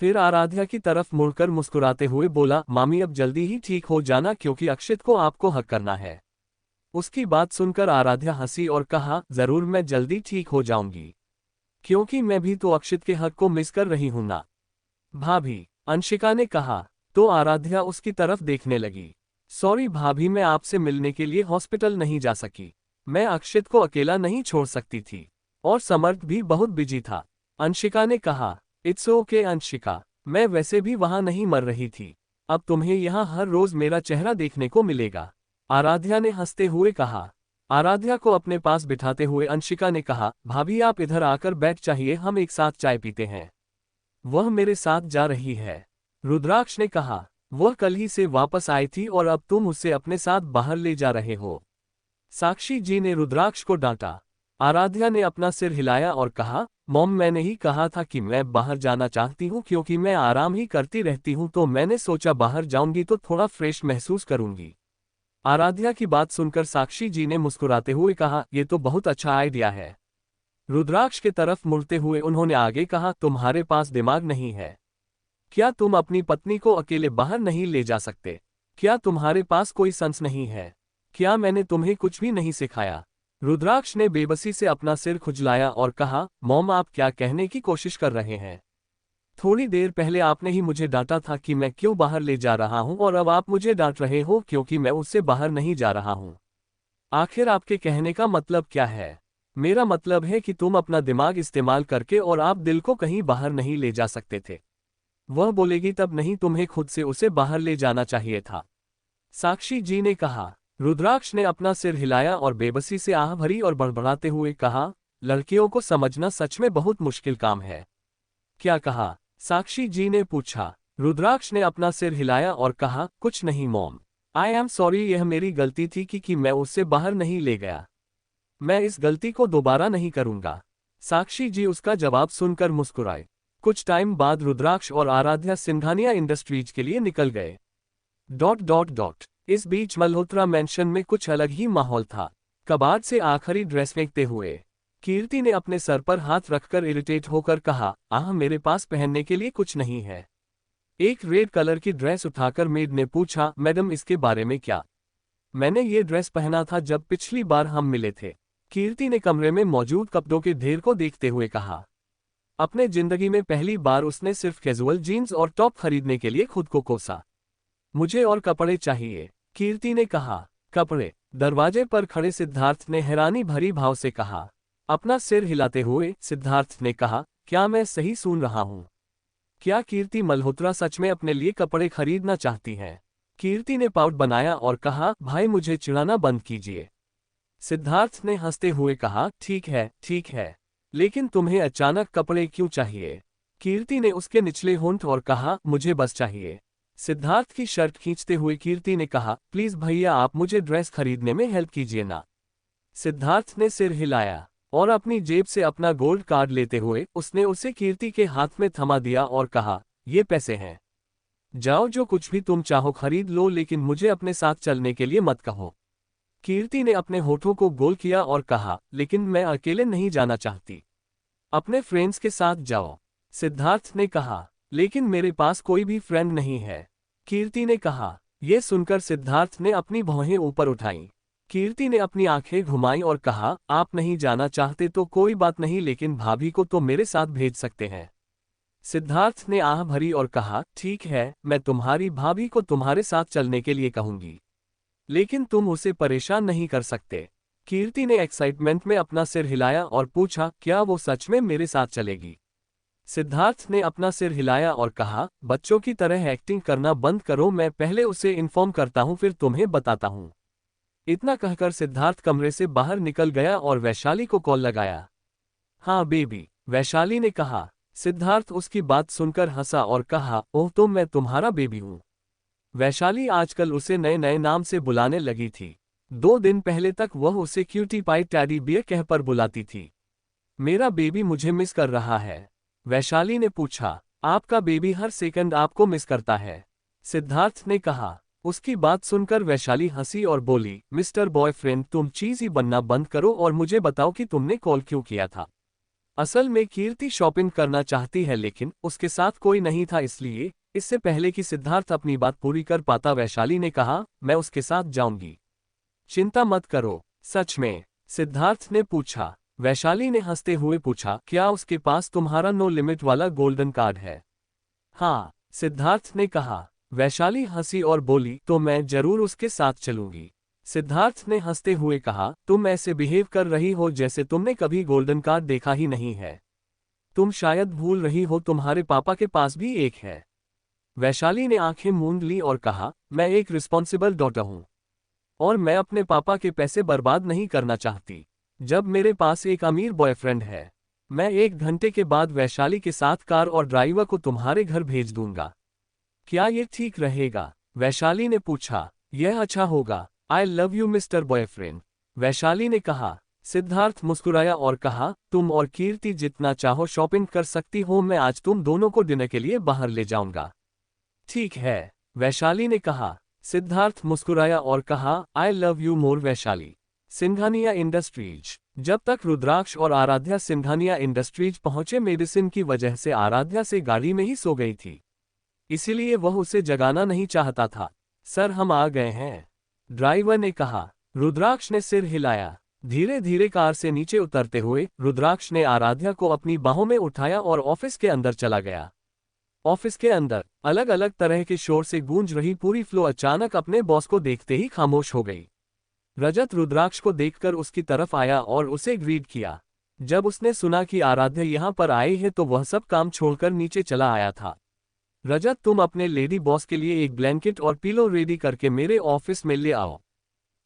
फिर आराध्या की तरफ मुड़कर मुस्कुराते हुए बोला, मामी अब जल्दी ही ठीक हो जाना क्योंकि अक्षित को आपको हक करना है। उसकी बात सुनकर आराध्या हंसी और कहा, जरूर, मैं जल्दी ठीक हो जाऊंगी, क्योंकि मैं भी तो अक्षित के हक को मिस कर रही हूं ना। भाभी, अंशिका ने कहा। तो आराध्या उसकी तरफ देखने लगी। सॉरी भाभी, मैं आपसे मिलने के लिए हॉस्पिटल नहीं जा सकी। मैं अक्षित को अकेला नहीं छोड़ सकती थी और समर्थ भी बहुत बिजी था। अंशिका ने कहा। इट्स ओके अंशिका, मैं वैसे भी वहां नहीं मर रही थी। अब तुम्हें यहाँ हर रोज मेरा चेहरा देखने को मिलेगा, आराध्या ने हंसते हुए कहा। आराध्या को अपने पास बिठाते हुए अंशिका ने कहा, भाभी आप इधर आकर बैठ जाइए, हम एक साथ चाय पीते हैं। वह मेरे साथ जा रही है, रुद्राक्ष ने कहा। वह कल ही से वापस आई थी और अब तुम उसे अपने साथ बाहर ले जा रहे हो। साक्षी जी ने रुद्राक्ष को डांटा। आराध्या ने अपना सिर हिलाया और कहा, मॉम, मैंने ही कहा था कि मैं बाहर जाना चाहती हूँ क्योंकि मैं आराम ही करती रहती हूँ, तो मैंने सोचा बाहर जाऊंगी तो थोड़ा फ्रेश महसूस करूंगी। आराध्या की बात सुनकर साक्षी जी ने मुस्कुराते हुए कहा, यह तो बहुत अच्छा आइडिया है। रुद्राक्ष के तरफ मुड़ते हुए उन्होंने आगे कहा, तुम्हारे पास दिमाग नहीं है क्या? तुम अपनी पत्नी को अकेले बाहर नहीं ले जा सकते? क्या तुम्हारे पास कोई सेंस नहीं है? क्या मैंने तुम्हें कुछ भी नहीं सिखाया? रुद्राक्ष ने बेबसी से अपना सिर खुजलाया और कहा, मॉम, आप क्या कहने की कोशिश कर रहे हैं? थोड़ी देर पहले आपने ही मुझे डांटा था कि मैं क्यों बाहर ले जा रहा हूं और अब आप मुझे डांट रहे हो क्योंकि मैं उससे बाहर नहीं जा रहा हूं। आखिर आपके कहने का मतलब क्या है? मेरा मतलब है कि तुम अपना दिमाग इस्तेमाल करके और आप दिल को कहीं बाहर नहीं ले जा सकते थे। वह बोलेगी तब नहीं, तुम्हें खुद से उसे बाहर ले जाना चाहिए था, साक्षी जी ने कहा। रुद्राक्ष ने अपना सिर हिलाया और बेबसी से आह भरी और बड़बड़ाते हुए कहा, लड़कियों को समझना सच में बहुत मुश्किल काम है। क्या कहा? साक्षी जी ने पूछा। रुद्राक्ष ने अपना सिर हिलाया और कहा, कुछ नहीं मॉम, आई एम सॉरी, यह मेरी गलती थी कि मैं उससे बाहर नहीं ले गया। मैं इस गलती को दोबारा नहीं करूंगा। साक्षी जी उसका जवाब सुनकर मुस्कुराए। कुछ टाइम बाद रुद्राक्ष और आराध्या सिंघानिया इंडस्ट्रीज के लिए निकल गए। ... इस बीच मल्होत्रा मैंशन में कुछ अलग ही माहौल था। कबाड़ से आखिरी ड्रेस फेंकते हुए कीर्ति ने अपने सर पर हाथ रखकर इरिटेट होकर कहा, आह, मेरे पास पहनने के लिए कुछ नहीं है। एक रेड कलर की ड्रेस उठाकर मेड ने पूछा, मैडम इसके बारे में क्या? मैंने ये ड्रेस पहना था जब पिछली बार हम मिले थे। कीर्ति ने कमरे में मौजूद कपड़ों के ढेर को देखते हुए कहा। अपने जिंदगी में पहली बार उसने सिर्फ कैजुअल जीन्स और टॉप खरीदने के लिए खुद को कोसा। मुझे और कपड़े चाहिए, कीर्ति ने कहा। कपड़े? दरवाजे पर खड़े सिद्धार्थ ने हैरानी भरी भाव से कहा। अपना सिर हिलाते हुए सिद्धार्थ ने कहा, क्या मैं सही सुन रहा हूं? क्या कीर्ति मल्होत्रा सच में अपने लिए कपड़े खरीदना चाहती है? कीर्ति ने पाउट बनाया और कहा, भाई मुझे चिढ़ाना बंद कीजिए। सिद्धार्थ ने हंसते हुए कहा, ठीक है, लेकिन तुम्हें अचानक कपड़े क्यों चाहिए? कीर्ति ने उसके निचले होंठ और कहा, मुझे बस चाहिए। सिद्धार्थ की शर्ट खींचते हुए कीर्ति ने कहा, प्लीज भैया आप मुझे ड्रेस खरीदने में हेल्प कीजिए ना। सिद्धार्थ ने सिर हिलाया और अपनी जेब से अपना गोल्ड कार्ड लेते हुए उसने उसे कीर्ति के हाथ में थमा दिया और कहा, ये पैसे हैं, जाओ जो कुछ भी तुम चाहो खरीद लो, लेकिन मुझे अपने साथ चलने के लिए मत कहो। कीर्ति ने अपने होठों को गोल किया और कहा, लेकिन मैं अकेले नहीं जाना चाहती, अपने फ्रेंड्स के साथ जाओ। सिद्धार्थ ने कहा, लेकिन मेरे पास कोई भी फ्रेंड नहीं है, कीर्ति ने कहा। यह सुनकर सिद्धार्थ ने अपनी भौहें ऊपर उठाईं। कीर्ति ने अपनी आंखें घुमाई और कहा, आप नहीं जाना चाहते तो कोई बात नहीं, लेकिन भाभी को तो मेरे साथ भेज सकते हैं। सिद्धार्थ ने आह भरी और कहा, ठीक है, मैं तुम्हारी भाभी को तुम्हारे साथ चलने के लिए कहूंगी, लेकिन तुम उसे परेशान नहीं कर सकते। कीर्ति ने एक्साइटमेंट में अपना सिर हिलाया और पूछा, क्या वो सच में मेरे साथ चलेगी? सिद्धार्थ ने अपना सिर हिलाया और कहा, बच्चों की तरह एक्टिंग करना बंद करो, मैं पहले उसे इन्फॉर्म करता हूं फिर तुम्हें बताता हूं। इतना कहकर सिद्धार्थ कमरे से बाहर निकल गया और वैशाली को कॉल लगाया। हाँ बेबी, वैशाली ने कहा। सिद्धार्थ उसकी बात सुनकर हंसा और कहा, ओह तो मैं तुम्हारा बेबी हूं। वैशाली आजकल उसे नए नए नाम से बुलाने लगी थी। 2 दिन पहले तक वह उसे क्यूटी पाई टैडी बियर कह पर बुलाती थी। मेरा बेबी मुझे मिस कर रहा है? वैशाली ने पूछा। आपका बेबी हर सेकंड आपको मिस करता है, सिद्धार्थ ने कहा। उसकी बात सुनकर वैशाली हंसी और बोली, मिस्टर बॉयफ्रेंड तुम चीज ही बनना बंद करो और मुझे बताओ कि तुमने कॉल क्यों किया था। असल में कीर्ति शॉपिंग करना चाहती है लेकिन उसके साथ कोई नहीं था, इसलिए। इससे पहले कि सिद्धार्थ अपनी बात पूरी कर पाता वैशाली ने कहा, मैं उसके साथ जाऊंगी, चिंता मत करो। सच में? सिद्धार्थ ने पूछा। वैशाली ने हंसते हुए पूछा, क्या उसके पास तुम्हारा नो लिमिट वाला गोल्डन कार्ड है? हाँ, सिद्धार्थ ने कहा। वैशाली हंसी और बोली, तो मैं जरूर उसके साथ चलूंगी। सिद्धार्थ ने हंसते हुए कहा, तुम ऐसे बिहेव कर रही हो जैसे तुमने कभी गोल्डन कार्ड देखा ही नहीं है। तुम शायद भूल रही हो तुम्हारे पापा के पास भी एक है। वैशाली ने आंखें मूंद ली और कहा, मैं एक रिस्पॉन्सिबल डॉटर हूं और मैं अपने पापा के पैसे बर्बाद नहीं करना चाहती। जब मेरे पास एक अमीर बॉयफ्रेंड है, मैं 1 घंटे के बाद वैशाली के साथ कार और ड्राइवर को तुम्हारे घर भेज दूंगा। क्या ये ठीक रहेगा? वैशाली ने पूछा। यह अच्छा होगा। आई love you mister boyfriend, Vaishali ने कहा। सिद्धार्थ मुस्कुराया और कहा, तुम और कीर्ति जितना चाहो शॉपिंग कर सकती हो, मैं आज तुम दोनों को डिनर के लिए बाहर ले जाऊंगा। ठीक है, वैशाली ने कहा। सिद्धार्थ मुस्कुराया और कहा, आई love you more Vaishali. Singhania industries. जब तक रुद्राक्ष और आराध्या सिंघानिया इंडस्ट्रीज पहुंचे, मेडिसिन की वजह से आराध्या से गाड़ी में ही सो गई थी, इसीलिए वह उसे जगाना नहीं चाहता था। सर हम आ गए हैं, ड्राइवर ने कहा। रुद्राक्ष ने सिर हिलाया। धीरे धीरे कार से नीचे उतरते हुए रुद्राक्ष ने आराध्या को अपनी बाहों में उठाया और ऑफिस के अंदर चला गया। ऑफिस के अंदर अलग अलग तरह के शोर से गूंज रही पूरी फ्लो अचानक अपने बॉस को देखते ही खामोश हो गई। रजत रुद्राक्ष को देखकर उसकी तरफ आया और उसे ग्रीट किया। जब उसने सुना कि आराध्या यहाँ पर आई है तो वह सब काम छोड़कर नीचे चला आया था। रजत तुम अपने लेडी बॉस के लिए एक ब्लैंकेट और पिलो रेडी करके मेरे ऑफिस में ले आओ।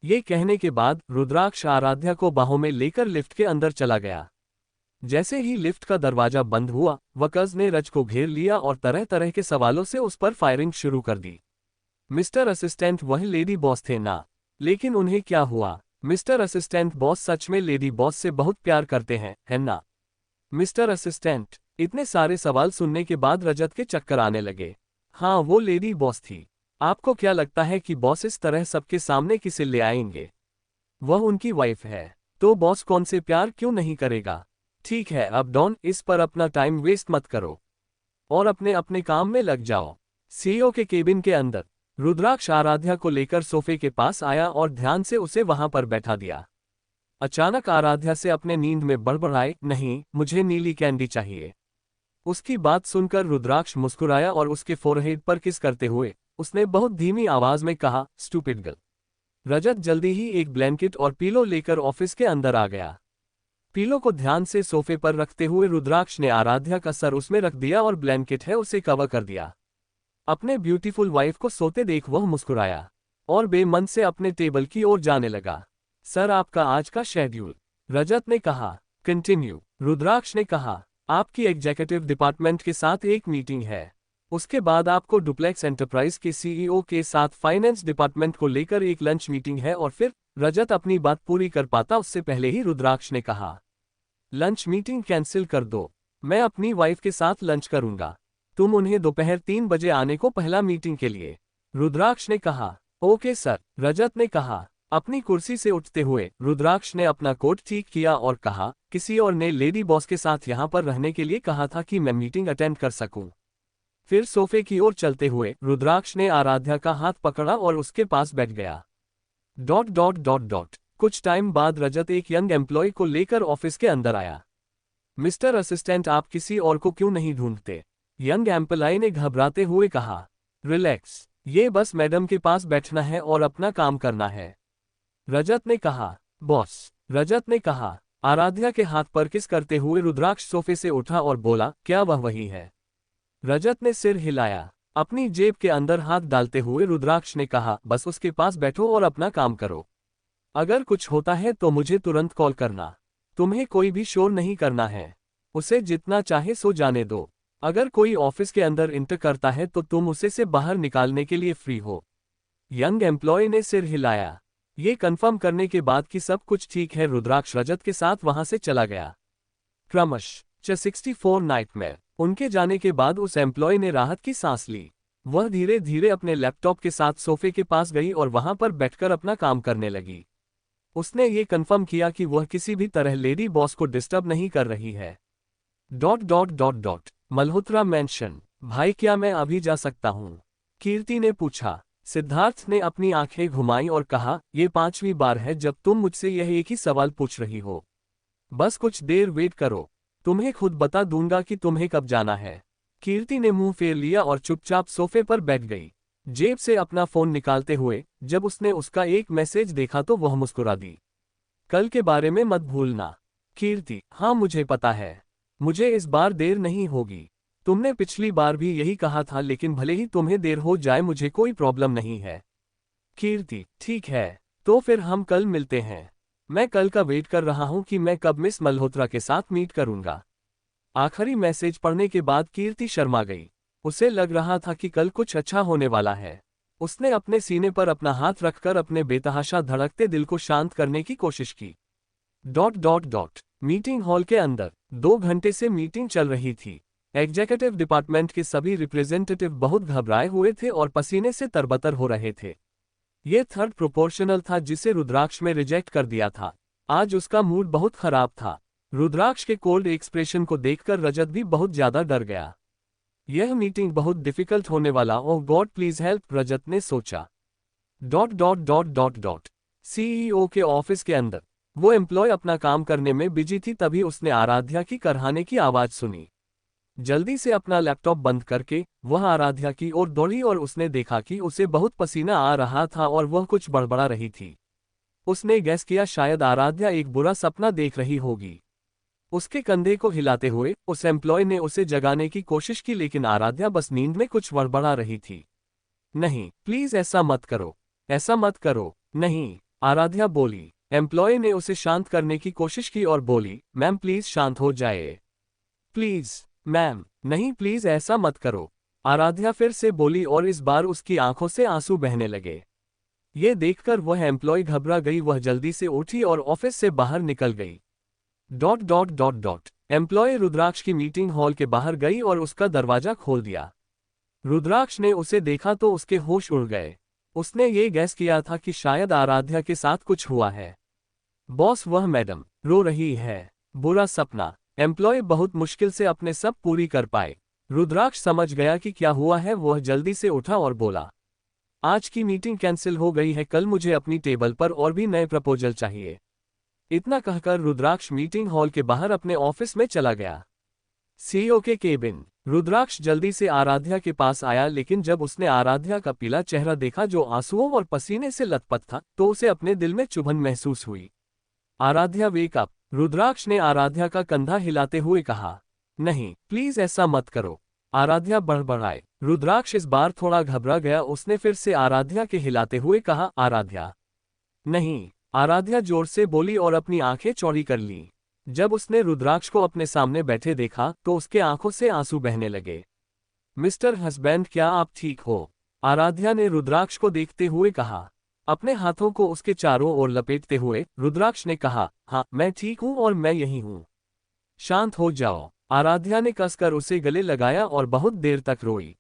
ये कहने के बाद रुद्राक्ष आराध्या को बाहों में लेकर लिफ्ट के अंदर चला गया। जैसे ही लिफ्ट का दरवाजा बंद हुआ, वकज ने रज को घेर लिया और तरह तरह के सवालों से उस पर फायरिंग शुरू कर दी। मिस्टर असिस्टेंट वह लेडी बॉस थे ना? लेकिन उन्हें क्या हुआ? मिस्टर असिस्टेंट बॉस सच में लेडी बॉस से बहुत प्यार करते हैं, है ना? मिस्टर असिस्टेंट, इतने सारे सवाल सुनने के बाद रजत के चक्कर आने लगे। हाँ वो लेडी बॉस थी। आपको क्या लगता है कि बॉस इस तरह सबके सामने किसे ले आएंगे? वह उनकी वाइफ है, तो बॉस कौन से प्यार क्यों नहीं करेगा? ठीक है अब डॉन इस पर अपना टाइम वेस्ट मत करो और अपने अपने काम में लग जाओ। सीईओ के केबिन के अंदर रुद्राक्ष आराध्या को लेकर सोफे के पास आया और ध्यान से उसे वहां पर बैठा दिया। अचानक आराध्या से अपने नींद में बड़बड़ाए, नहीं मुझे नीली कैंडी चाहिए। उसकी बात सुनकर रुद्राक्ष मुस्कुराया और उसके फोरहेड पर किस करते हुए उसने बहुत धीमी आवाज में कहा, स्टूपिड गर्ल। रजत जल्दी ही एक ब्लैंकेट और पीलो लेकर ऑफिस के अंदर आ गया। पीलो को ध्यान से सोफे पर रखते हुए रुद्राक्ष ने आराध्या का सर उसमें रख दिया और ब्लैंकेट है उसे कवर कर दिया। अपने ब्यूटीफुल वाइफ को सोते देख वह मुस्कुराया और बेमन से अपने टेबल की ओर जाने लगा। सर आपका आज का शेड्यूल, रजत ने कहा। कंटिन्यू, रुद्राक्ष ने कहा। आपकी एग्जीक्यूटिव डिपार्टमेंट के साथ एक मीटिंग है, उसके बाद आपको डुप्लेक्स एंटरप्राइज के सीईओ के साथ फाइनेंस डिपार्टमेंट को लेकर एक लंच मीटिंग है और फिर रजत अपनी बात पूरी कर पाता उससे पहले ही रुद्राक्ष ने कहा, लंच मीटिंग कैंसिल कर दो, मैं अपनी वाइफ के साथ लंच करूंगा, तुम उन्हें दोपहर 3 बजे आने को पहला मीटिंग के लिए। रुद्राक्ष ने कहा। ओके सर, रजत ने कहा। अपनी कुर्सी से उठते हुए रुद्राक्ष ने अपना कोट ठीक किया और कहा, किसी और ने लेडी बॉस के साथ यहाँ पर रहने के लिए कहा था कि मैं मीटिंग अटेंड कर सकूं। फिर सोफे की ओर चलते हुए रुद्राक्ष ने आराध्या का हाथ पकड़ा और उसके पास बैठ गया। कुछ टाइम बाद रजत एक यंग एम्प्लॉय को लेकर ऑफिस के अंदर आया। मिस्टर असिस्टेंट, आप किसी और को क्यों नहीं ढूंढते? यंग एम्प्लॉय ने घबराते हुए कहा। रिलैक्स, ये बस मैडम के पास बैठना है और अपना काम करना है, रजत ने कहा। बॉस, रजत ने कहा। आराध्या के हाथ पर किस करते हुए रुद्राक्ष सोफे से उठा और बोला, क्या वह वही है? रजत ने सिर हिलाया। अपनी जेब के अंदर हाथ डालते हुए रुद्राक्ष ने कहा, बस उसके पास बैठो और अपना काम करो। अगर कुछ होता है तो मुझे तुरंत कॉल करना। तुम्हें कोई भी शोर नहीं करना है। उसे जितना चाहे सो जाने दो। अगर कोई ऑफिस के अंदर इंटर करता है तो तुम उसे से बाहर निकालने के लिए फ्री हो। यंग एम्प्लॉय ने सिर हिलाया। ये कंफर्म करने के बाद कि सब कुछ ठीक है, रुद्राक्ष रजत के साथ वहां से चला गया। क्रमशः 64 नाइटमेयर। उनके जाने के बाद उस एम्प्लॉय ने राहत की सांस ली। वह धीरे धीरे अपने लैपटॉप के साथ सोफे के पास गई और वहां पर बैठकर अपना काम करने लगी। उसने ये कंफर्म किया कि वह किसी भी तरह लेडी बॉस को डिस्टर्ब नहीं कर रही है। मल्होत्रा मैंशन। भाई, क्या मैं अभी जा सकता हूँ? कीर्ति ने पूछा। सिद्धार्थ ने अपनी आंखें घुमाई और कहा, यह 5वीं बार है जब तुम मुझसे यह एक ही सवाल पूछ रही हो। बस कुछ देर वेट करो, तुम्हें खुद बता दूंगा कि तुम्हें कब जाना है। कीर्ति ने मुंह फेर लिया और चुपचाप सोफे पर बैठ गई, जेब से अपना फोन निकालते हुए। जब उसने उसका एक मैसेज देखा तो वह मुस्कुरा दी। कल के बारे में मत भूलना। कीर्ति, हाँ मुझे पता है, मुझे इस बार देर नहीं होगी। तुमने पिछली बार भी यही कहा था, लेकिन भले ही तुम्हें देर हो जाए मुझे कोई प्रॉब्लम नहीं है। कीर्ति, ठीक है, तो फिर हम कल मिलते हैं। मैं कल का वेट कर रहा हूं कि मैं कब मिस मल्होत्रा के साथ मीट करूंगा। आखिरी मैसेज पढ़ने के बाद कीर्ति शर्मा गई। उसे लग रहा था कि कल कुछ अच्छा होने वाला है। उसने अपने सीने पर अपना हाथ रखकर अपने बेतहाशा धड़कते दिल को शांत करने की कोशिश की। मीटिंग हॉल के अंदर 2 घंटे से मीटिंग चल रही थी। एग्जीक्यूटिव डिपार्टमेंट के सभी रिप्रेजेंटेटिव बहुत घबराए हुए थे और पसीने से तरबतर हो रहे थे। ये थर्ड प्रोपोर्शनल था जिसे रुद्राक्ष में रिजेक्ट कर दिया था। आज उसका मूड बहुत खराब था। रुद्राक्ष के कोल्ड एक्सप्रेशन को देखकर रजत भी बहुत ज्यादा डर गया। यह मीटिंग बहुत डिफिकल्ट होने वाला। ओह गॉड प्लीज हेल्प, रजत ने सोचा। सीईओ के ऑफिस के अंदर वो एम्प्लॉय अपना काम करने में बिजी थी, तभी उसने आराध्या की करहाने की आवाज सुनी। जल्दी से अपना लैपटॉप बंद करके वह आराध्या की ओर दौड़ी और उसने देखा कि उसे बहुत पसीना आ रहा था और वह कुछ बड़बड़ा रही थी। उसने गैस किया शायद आराध्या एक बुरा सपना देख रही होगी। उसके कंधे को हिलाते हुए उस एम्प्लॉय ने उसे जगाने की कोशिश की, लेकिन आराध्या बस नींद में कुछ बड़बड़ा रही थी। नहीं, प्लीज ऐसा मत करो, ऐसा मत करो। नहीं, आराध्या बोली। एम्प्लॉय ने उसे शांत करने की कोशिश की और बोली, मैम प्लीज शांत हो जाए। प्लीज मैम, नहीं प्लीज ऐसा मत करो। आराध्या फिर से बोली और इस बार उसकी आंखों से आंसू बहने लगे। ये देखकर वह एम्प्लॉय घबरा गई। वह जल्दी से उठी और ऑफिस से बाहर निकल गई। एम्प्लॉय रुद्राक्ष की मीटिंग हॉल के बाहर गई और उसका दरवाजा खोल दिया। रुद्राक्ष ने उसे देखा तो उसके होश उड़ गए। उसने ये गैस किया था कि शायद आराध्या के साथ कुछ हुआ है। बॉस, वह मैडम रो रही है। बुरा सपना। एम्प्लॉय बहुत मुश्किल से अपने सब पूरी कर पाए। रुद्राक्ष समझ गया कि क्या हुआ है। वह जल्दी से उठा और बोला, आज की मीटिंग कैंसिल हो गई है, कल मुझे अपनी टेबल पर और भी नए प्रपोजल चाहिए। इतना कहकर रुद्राक्ष मीटिंग हॉल के बाहर अपने ऑफिस में चला गया। सीईओ के केबिन। रुद्राक्ष जल्दी से आराध्या के पास आया, लेकिन जब उसने आराध्या का पीला चेहरा देखा जो आंसुओं और पसीने से लथपथ था, तो उसे अपने दिल में चुभन महसूस हुई। Aaradhya wake up. रुद्राक्ष ने आराध्या का कंधा हिलाते हुए कहा। नहीं, प्लीज ऐसा मत करो। आराध्या बड़बड़ाए। रुद्राक्ष इस बार थोड़ा घबरा गया। उसने फिर से आराध्या के हिलाते हुए कहा, आराध्या। नहीं, आराध्या जोर से बोली और अपनी आंखें चौड़ी कर लीं। जब उसने रुद्राक्ष को अपने सामने बैठे देखा तो उसके आंखों से आंसू बहने लगे। मिस्टर हस्बैंड, क्या आप ठीक हो? आराध्या ने रुद्राक्ष को देखते हुए कहा। अपने हाथों को उसके चारों ओर लपेटते हुए रुद्राक्ष ने कहा, हाँ मैं ठीक हूं और मैं यही हूं। शांत हो जाओ। आराध्या ने कसकर उसे गले लगाया और बहुत देर तक रोई।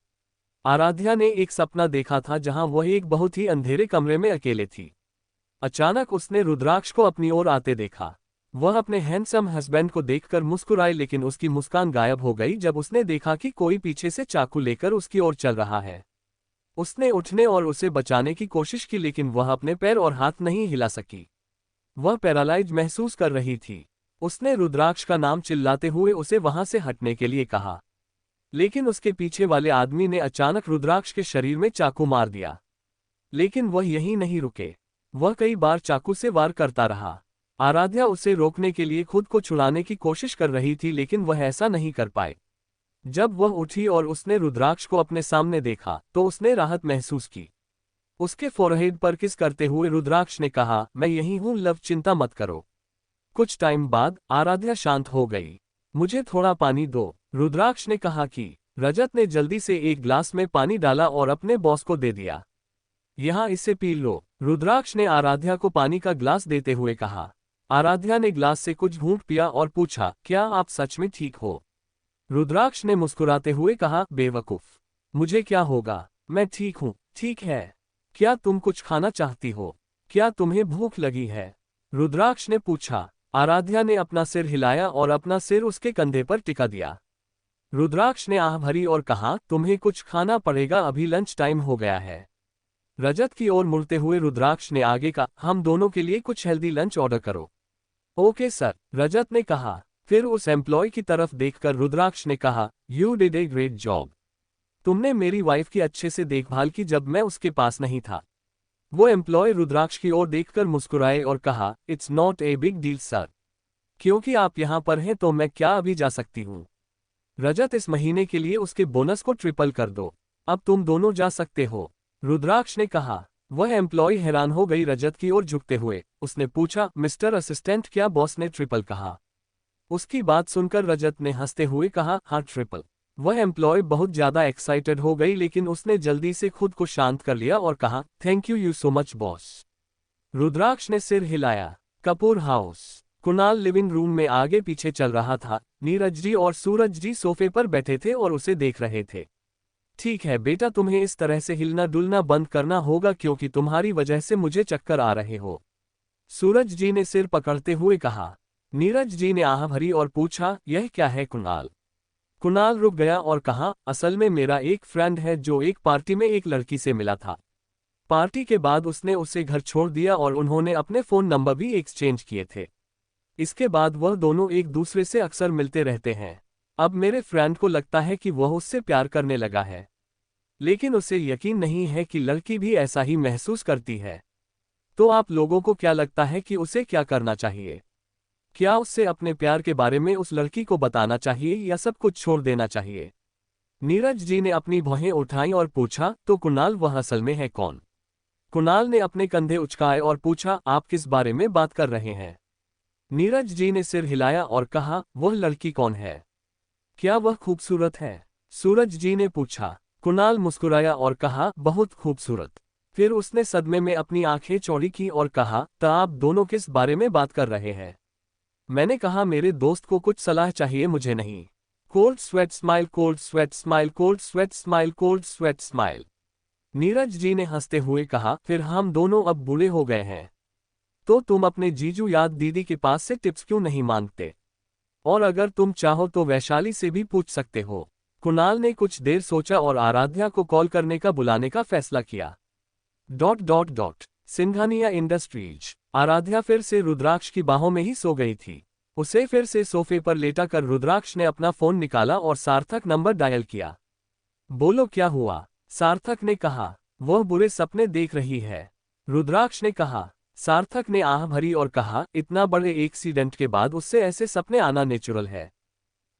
आराध्या ने एक सपना देखा था जहां वह एक बहुत ही अंधेरे कमरे में अकेले थी। अचानक उसने रुद्राक्ष को अपनी ओर आते देखा। वह अपने हैंडसम हस्बैंड को देखकर मुस्कुराई, लेकिन उसकी मुस्कान गायब हो गई जब उसने देखा कि कोई पीछे से चाकू लेकर उसकी ओर चल रहा है। उसने उठने और उसे बचाने की कोशिश की लेकिन वह अपने पैर और हाथ नहीं हिला सकी। वह पैरालाइज महसूस कर रही थी। उसने रुद्राक्ष का नाम चिल्लाते हुए उसे वहां से हटने के लिए कहा, लेकिन उसके पीछे वाले आदमी ने अचानक रुद्राक्ष के शरीर में चाकू मार दिया। लेकिन वह यहीं नहीं रुके। वह कई बार चाकू से वार करता रहा। आराध्या उसे रोकने के लिए खुद को छुड़ाने की कोशिश कर रही थी लेकिन वह ऐसा नहीं कर पाए। जब वह उठी और उसने रुद्राक्ष को अपने सामने देखा तो उसने राहत महसूस की। उसके फोरहेड पर किस करते हुए रुद्राक्ष ने कहा, मैं यहीं हूं लव, चिंता मत करो। कुछ टाइम बाद आराध्या शांत हो गई। मुझे थोड़ा पानी दो, रुद्राक्ष ने कहा कि रजत ने जल्दी से एक ग्लास में पानी डाला और अपने बॉस को दे दिया। यहाँ इसे पी लो, रुद्राक्ष ने आराध्या को पानी का ग्लास देते हुए कहा। आराध्या ने ग्लास से कुछ घूंट पिया और पूछा, क्या आप सच में ठीक हो? रुद्राक्ष ने मुस्कुराते हुए कहा, बेवकूफ, मुझे क्या होगा, मैं ठीक हूँ। ठीक है, क्या तुम कुछ खाना चाहती हो? क्या तुम्हें भूख लगी है? रुद्राक्ष ने पूछा। आराध्या ने अपना सिर हिलाया और अपना सिर उसके कंधे पर टिका दिया। रुद्राक्ष ने आह भरी और कहा, तुम्हें कुछ खाना पड़ेगा, अभी लंच टाइम हो गया है। रजत की ओर मुड़ते हुए रुद्राक्ष ने आगे कहा, हम दोनों के लिए कुछ हेल्दी लंच ऑर्डर करो। ओके सर, रजत ने कहा। फिर उस एम्प्लॉय की तरफ देखकर रुद्राक्ष ने कहा, you did a great job. तुमने मेरी वाइफ की अच्छे से देखभाल की जब मैं उसके पास नहीं था। वो एम्प्लॉय रुद्राक्ष की ओर देखकर मुस्कुराए और कहा, it's not a big deal sir. क्योंकि आप यहाँ पर हैं तो मैं क्या अभी जा सकती हूँ? रजत, इस महीने के लिए उसके बोनस को ट्रिपल कर दो। अब तुम दोनों जा सकते हो, रुद्राक्ष ने कहा। वह एम्प्लॉय हैरान हो गई रजत की ओर झुकते हुए। उसने पूछा, मिस्टर असिस्टेंट, क्या बॉस ने ट्रिपल कहा? उसकी बात सुनकर रजत ने हंसते हुए कहा, हाँ ट्रिपल। वह एम्प्लॉय बहुत ज्यादा एक्साइटेड हो गई लेकिन उसने जल्दी से खुद को शांत कर लिया और कहा, thank you so much boss. Rudraksh ने सिर हिलाया। Kapoor house. Kunal living room में आगे पीछे चल रहा था। नीरज जी और सूरज जी सोफे पर बैठे थे और उसे देख रहे थे। ठीक है बेटा, तुम्हें इस तरह से हिलना डुलना बंद करना होगा क्योंकि तुम्हारी वजह से मुझे चक्कर आ रहे हो, सूरज जी ने सिर पकड़ते हुए कहा। नीरज जी ने आह भरी और पूछा, यह क्या है कुणाल? कुणाल रुक गया और कहा, असल में मेरा एक फ्रेंड है जो एक पार्टी में एक लड़की से मिला था। पार्टी के बाद उसने उसे घर छोड़ दिया और उन्होंने अपने फोन नंबर भी एक्सचेंज किए थे। इसके बाद वह दोनों एक दूसरे से अक्सर मिलते रहते हैं। अब मेरे फ्रेंड को लगता है कि वह उससे प्यार करने लगा है, लेकिन उसे यकीन नहीं है कि लड़की भी ऐसा ही महसूस करती है। तो आप लोगों को क्या लगता है कि उसे क्या करना चाहिए? क्या उससे अपने प्यार के बारे में उस लड़की को बताना चाहिए या सब कुछ छोड़ देना चाहिए? नीरज जी ने अपनी भौहें उठाई और पूछा, तो कुणाल वह असल में है कौन? कुणाल ने अपने कंधे उचकाए और पूछा, आप किस बारे में बात कर रहे हैं? नीरज जी ने सिर हिलाया और कहा, वह लड़की कौन है? क्या वह खूबसूरत है? सूरज जी ने पूछा। कुणाल मुस्कुराया और कहा, बहुत खूबसूरत। फिर उसने सदमे में अपनी आंखें चौड़ी की और कहा, तो आप दोनों किस बारे में बात कर रहे हैं? मैंने कहा, मेरे दोस्त को कुछ सलाह चाहिए, मुझे नहीं। Cold sweat smile, cold sweat smile, cold sweat smile, cold sweat smile. Neeraj ji ने हंसते हुए कहा, फिर हम दोनों अब बूढ़े हो गए हैं तो तुम अपने जीजू याद दीदी के पास से टिप्स क्यों नहीं मांगते? और अगर तुम चाहो तो वैशाली से भी पूछ सकते हो। कुणाल ने कुछ देर सोचा और आराध्या को कॉल करने का बुलाने का फैसला किया। ... सिंघानिया इंडस्ट्रीज। आराध्या फिर से रुद्राक्ष की बाहों में ही सो गई थी। उसे फिर से सोफे पर लेटाकर रुद्राक्ष ने अपना फोन निकाला और सार्थक नंबर डायल किया। बोलो क्या हुआ? सार्थक ने कहा। वह बुरे सपने देख रही है, रुद्राक्ष ने कहा। सार्थक ने आह भरी और कहा, इतना बड़े एक्सीडेंट के बाद उससे ऐसे सपने आना नेचुरल है।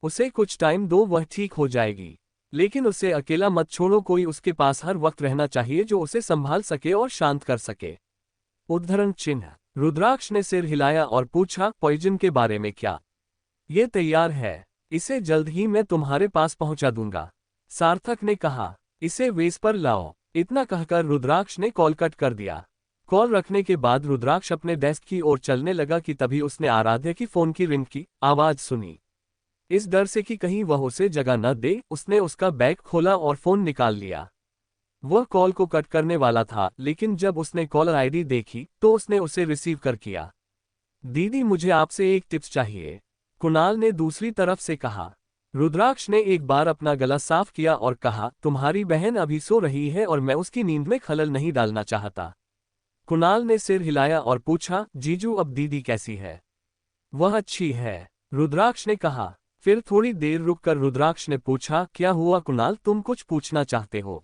उसे कुछ टाइम दो, वह ठीक हो जाएगी। लेकिन उसे अकेला मत छोड़ो, कोई उसके पास हर वक्त रहना चाहिए जो उसे संभाल सके और शांत कर सके। उद्धरण चिन्ह। रुद्राक्ष ने सिर हिलाया और पूछा, पॉइजन के बारे में क्या? ये तैयार है, इसे जल्द ही मैं तुम्हारे पास पहुंचा दूंगा, सार्थक ने कहा। इसे वेस पर लाओ। इतना कहकर रुद्राक्ष ने कॉल कट कर दिया। कॉल रखने के बाद रुद्राक्ष अपने डेस्क की ओर चलने लगा कि तभी उसने आराध्या की फोन की रिंग की आवाज सुनी। इस डर से कि कहीं वह उसे जगह न दे, उसने उसका बैग खोला और फोन निकाल लिया। वह कॉल को कट करने वाला था, लेकिन जब उसने कॉलर आईडी देखी तो उसने उसे रिसीव कर किया। दीदी, मुझे आपसे एक टिप्स चाहिए, कुणाल ने दूसरी तरफ से कहा। रुद्राक्ष ने एक बार अपना गला साफ किया और कहा, तुम्हारी बहन अभी सो रही है और मैं उसकी नींद में खलल नहीं डालना चाहता। कुणाल ने सिर हिलाया और पूछा, जीजू अब दीदी कैसी है? वह अच्छी है, रुद्राक्ष ने कहा। फिर थोड़ी देर रुककर रुद्राक्ष ने पूछा, क्या हुआ कुणाल, तुम कुछ पूछना चाहते हो?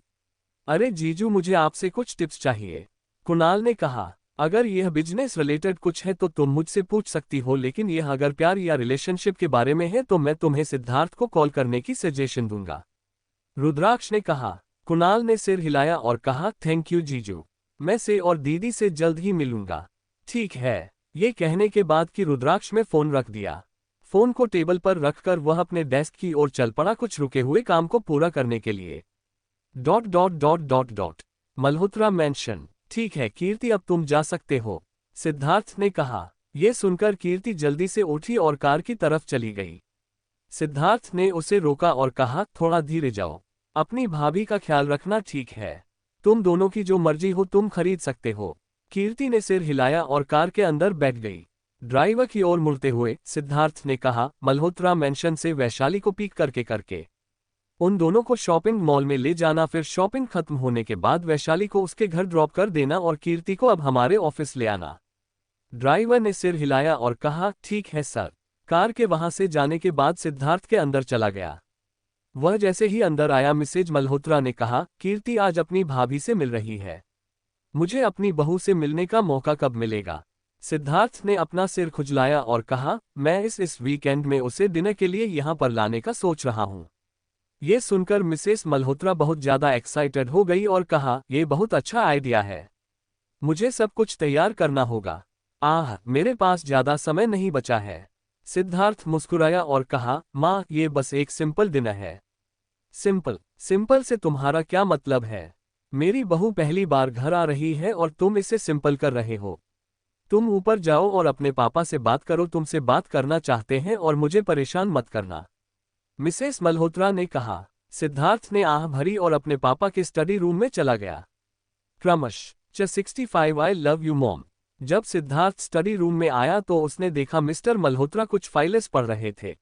अरे जीजू, मुझे आपसे कुछ टिप्स चाहिए, कुणाल ने कहा। अगर यह बिजनेस रिलेटेड कुछ है तो तुम मुझसे पूछ सकती हो, लेकिन यह अगर प्यार या रिलेशनशिप के बारे में है तो मैं तुम्हें सिद्धार्थ को कॉल करने की सजेशन दूंगा, रुद्राक्ष ने कहा। कुणाल ने सिर हिलाया और कहा, थैंक यू जीजू, मैं से और दीदी से जल्द ही मिलूंगा। ठीक है, ये कहने के बाद कि रुद्राक्ष ने फोन रख दिया। फोन को टेबल पर रखकर वह अपने डेस्क की ओर चल पड़ा, कुछ रुके हुए काम को पूरा करने के लिए। मल्होत्रा मैंशन। ठीक है कीर्ति, अब तुम जा सकते हो, सिद्धार्थ ने कहा। यह सुनकर कीर्ति जल्दी से उठी और कार की तरफ चली गई। सिद्धार्थ ने उसे रोका और कहा, थोड़ा धीरे जाओ, अपनी भाभी का ख्याल रखना, ठीक है? तुम दोनों की जो मर्जी हो तुम खरीद सकते हो। कीर्ति ने सिर हिलाया और कार के अंदर बैठ गई। ड्राइवर की ओर मुड़ते हुए सिद्धार्थ ने कहा, मल्होत्रा मैंशन से वैशाली को पिक करके उन दोनों को शॉपिंग मॉल में ले जाना, फिर शॉपिंग खत्म होने के बाद वैशाली को उसके घर ड्रॉप कर देना और कीर्ति को अब हमारे ऑफिस ले आना। ड्राइवर ने सिर हिलाया और कहा, ठीक है सर। कार के वहां से जाने के बाद सिद्धार्थ के अंदर चला गया। वह जैसे ही अंदर आया, मिसेज मल्होत्रा ने कहा, कीर्ति आज अपनी भाभी से मिल रही है, मुझे अपनी बहू से मिलने का मौका कब मिलेगा? सिद्धार्थ ने अपना सिर खुजलाया और कहा, मैं इस वीकेंड में उसे डिनर के लिए यहां पर लाने का सोच रहा हूं। ये सुनकर मिसेस मल्होत्रा बहुत ज्यादा एक्साइटेड हो गई और कहा, यह बहुत अच्छा आइडिया है, मुझे सब कुछ तैयार करना होगा। मेरे पास ज्यादा समय नहीं बचा है। सिद्धार्थ मुस्कुराया और कहा, माँ ये बस एक सिंपल डिनर है। सिंपल से तुम्हारा क्या मतलब है? मेरी बहू पहली बार घर आ रही है और तुम इसे सिंपल कर रहे हो। तुम ऊपर जाओ और अपने पापा से बात करो, तुमसे बात करना चाहते हैं और मुझे परेशान मत करना, मिसेस मल्होत्रा ने कहा। सिद्धार्थ ने आह भरी और अपने पापा के स्टडी रूम में चला गया। क्रमश 65 आई लव यू मॉम। जब सिद्धार्थ स्टडी रूम में आया तो उसने देखा मिस्टर मल्होत्रा कुछ फाइल्स पढ़ रहे थे।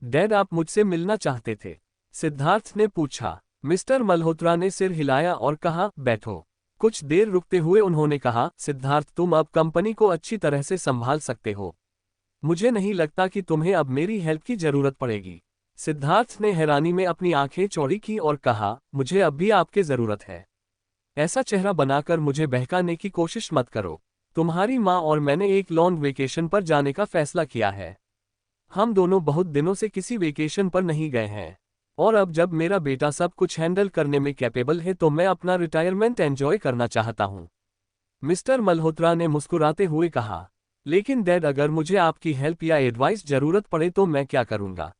डैड आप मुझसे मिलना चाहते थे? सिद्धार्थ ने पूछा। मिस्टर मल्होत्रा ने सिर हिलाया और कहा, बैठो। कुछ देर रुकते हुए उन्होंने कहा, सिद्धार्थ तुम अब कंपनी को अच्छी तरह से संभाल सकते हो, मुझे नहीं लगता कि तुम्हें अब मेरी हेल्प की जरूरत पड़ेगी। सिद्धार्थ ने हैरानी में अपनी आंखें चौड़ी की और कहा, मुझे अब भी आपकी जरूरत है। ऐसा चेहरा बनाकर मुझे बहकाने की कोशिश मत करो। तुम्हारी माँ और मैंने एक लॉन्ग वेकेशन पर जाने का फैसला किया है। हम दोनों बहुत दिनों से किसी वेकेशन पर नहीं गए हैं और अब जब मेरा बेटा सब कुछ हैंडल करने में कैपेबल है तो मैं अपना रिटायरमेंट एंजॉय करना चाहता हूँ, मिस्टर मल्होत्रा ने मुस्कुराते हुए कहा। लेकिन डैड अगर मुझे आपकी हेल्प या एडवाइस जरूरत पड़े तो मैं क्या करूँगा?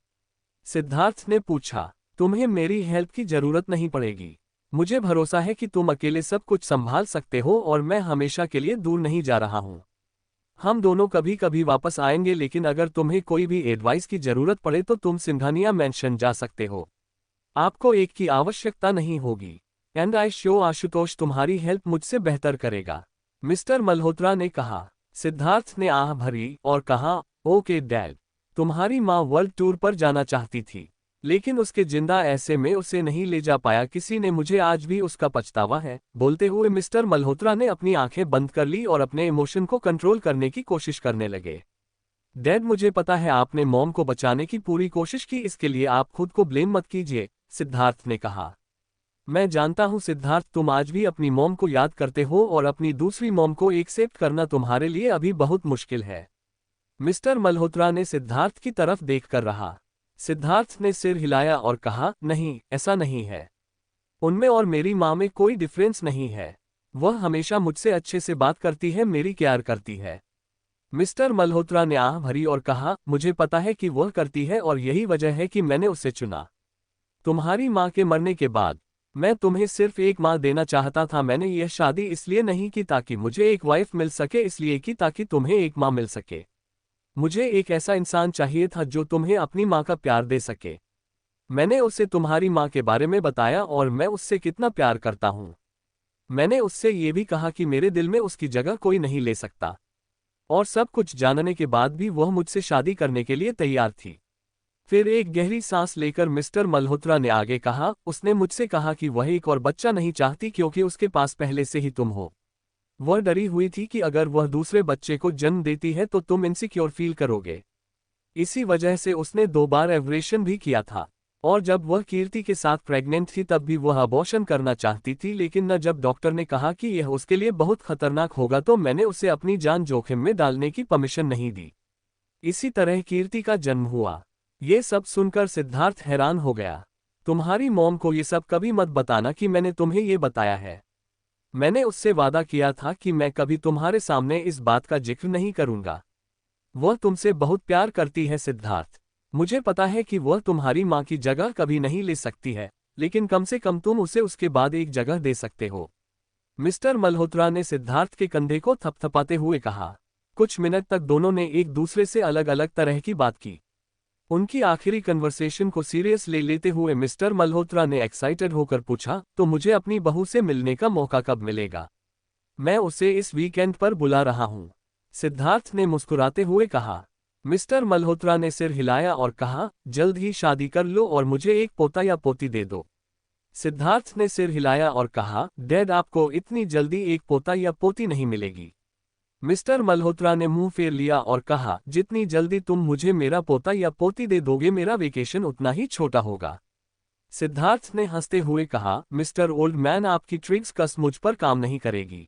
सिद्धार्थ ने पूछा। तुम्हें मेरी हेल्प की जरूरत नहीं पड़ेगी, मुझे भरोसा है कि तुम अकेले सब कुछ संभाल सकते हो और मैं हमेशा के लिए दूर नहीं जा रहा हूँ। हम दोनों कभी कभी वापस आएंगे, लेकिन अगर तुम्हें कोई भी एडवाइस की जरूरत पड़े तो तुम सिंघानिया मैंशन जा सकते हो, आपको एक की आवश्यकता नहीं होगी। एंड आई श्योर आशुतोष तुम्हारी हेल्प मुझसे बेहतर करेगा, मिस्टर मल्होत्रा ने कहा। सिद्धार्थ ने आह भरी और कहा, ओके डैड। तुम्हारी माँ वर्ल्ड टूर पर जाना चाहती थी, लेकिन उसके जिंदा ऐसे में उसे नहीं ले जा पाया किसी ने, मुझे आज भी उसका पछतावा है। बोलते हुए मिस्टर मल्होत्रा ने अपनी आंखें बंद कर ली और अपने इमोशन को कंट्रोल करने की कोशिश करने लगे। डैड मुझे पता है आपने मॉम को बचाने की पूरी कोशिश की, इसके लिए आप खुद को ब्लेम मत कीजिए, सिद्धार्थ ने कहा। मैं जानता हूं सिद्धार्थ, तुम आज भी अपनी मॉम को याद करते हो और अपनी दूसरी मॉम को एक्सेप्ट करना तुम्हारे लिए अभी बहुत मुश्किल है। मिस्टर मल्होत्रा ने सिद्धार्थ की तरफ देखकर रहा। सिद्धार्थ ने सिर हिलाया और कहा, नहीं ऐसा नहीं है, उनमें और मेरी माँ में कोई डिफरेंस नहीं है। वह हमेशा मुझसे अच्छे से बात करती है, मेरी केयर करती है। मिस्टर मल्होत्रा ने आह भरी और कहा, मुझे पता है कि वह करती है और यही वजह है कि मैंने उसे चुना। तुम्हारी माँ के मरने के बाद मैं तुम्हें सिर्फ एक माँ देना चाहता था। मैंने यह शादी इसलिए नहीं की ताकि मुझे एक वाइफ मिल सके, इसलिए की ताकि तुम्हें एक माँ मिल सके। मुझे एक ऐसा इंसान चाहिए था जो तुम्हें अपनी माँ का प्यार दे सके। मैंने उसे तुम्हारी माँ के बारे में बताया और मैं उससे कितना प्यार करता हूँ। मैंने उससे ये भी कहा कि मेरे दिल में उसकी जगह कोई नहीं ले सकता, और सब कुछ जानने के बाद भी वह मुझसे शादी करने के लिए तैयार थी। फिर एक गहरी सांस लेकर मिस्टर मल्होत्रा ने आगे कहा, उसने मुझसे कहा कि वह एक और बच्चा नहीं चाहती क्योंकि उसके पास पहले से ही तुम हो। वह डरी हुई थी कि अगर वह दूसरे बच्चे को जन्म देती है तो तुम इनसिक्योर फील करोगे। इसी वजह से उसने 2 बार एवरेशन भी किया था। और जब वह कीर्ति के साथ प्रेग्नेंट थी तब भी वह अबॉर्शन करना चाहती थी, लेकिन न जब डॉक्टर ने कहा कि यह उसके लिए बहुत खतरनाक होगा तो मैंने उसे अपनी जान जोखिम में डालने की परमिशन नहीं दी। इसी तरह कीर्ति का जन्म हुआ। ये सब सुनकर सिद्धार्थ हैरान हो गया। तुम्हारी मॉम को ये सब कभी मत बताना कि मैंने तुम्हें ये बताया है। मैंने उससे वादा किया था कि मैं कभी तुम्हारे सामने इस बात का जिक्र नहीं करूंगा। वह तुमसे बहुत प्यार करती है सिद्धार्थ। मुझे पता है कि वह तुम्हारी माँ की जगह कभी नहीं ले सकती है, लेकिन कम से कम तुम उसे उसके बाद एक जगह दे सकते हो। मिस्टर मल्होत्रा ने सिद्धार्थ के कंधे को थपथपाते हुए कहा। कुछ मिनट तक दोनों ने एक दूसरे से अलग अलग तरह की बात की। उनकी आखिरी कन्वर्सेशन को सीरियस ले लेते हुए मिस्टर मल्होत्रा ने एक्साइटेड होकर पूछा, तो मुझे अपनी बहू से मिलने का मौका कब मिलेगा? मैं उसे इस वीकेंड पर बुला रहा हूँ, सिद्धार्थ ने मुस्कुराते हुए कहा। मिस्टर मल्होत्रा ने सिर हिलाया और कहा, जल्द ही शादी कर लो और मुझे एक पोता या पोती दे दो। सिद्धार्थ ने सिर हिलाया और कहा, डैड आपको इतनी जल्दी एक पोता या पोती नहीं मिलेगी। मिस्टर मल्होत्रा ने मुंह फेर लिया और कहा, जितनी जल्दी तुम मुझे मेरा पोता या पोती दे दोगे मेरा वेकेशन उतना ही छोटा होगा। सिद्धार्थ ने हंसते हुए कहा, मिस्टर ओल्ड मैन आपकी ट्रिक्स कस मुझ पर काम नहीं करेगी।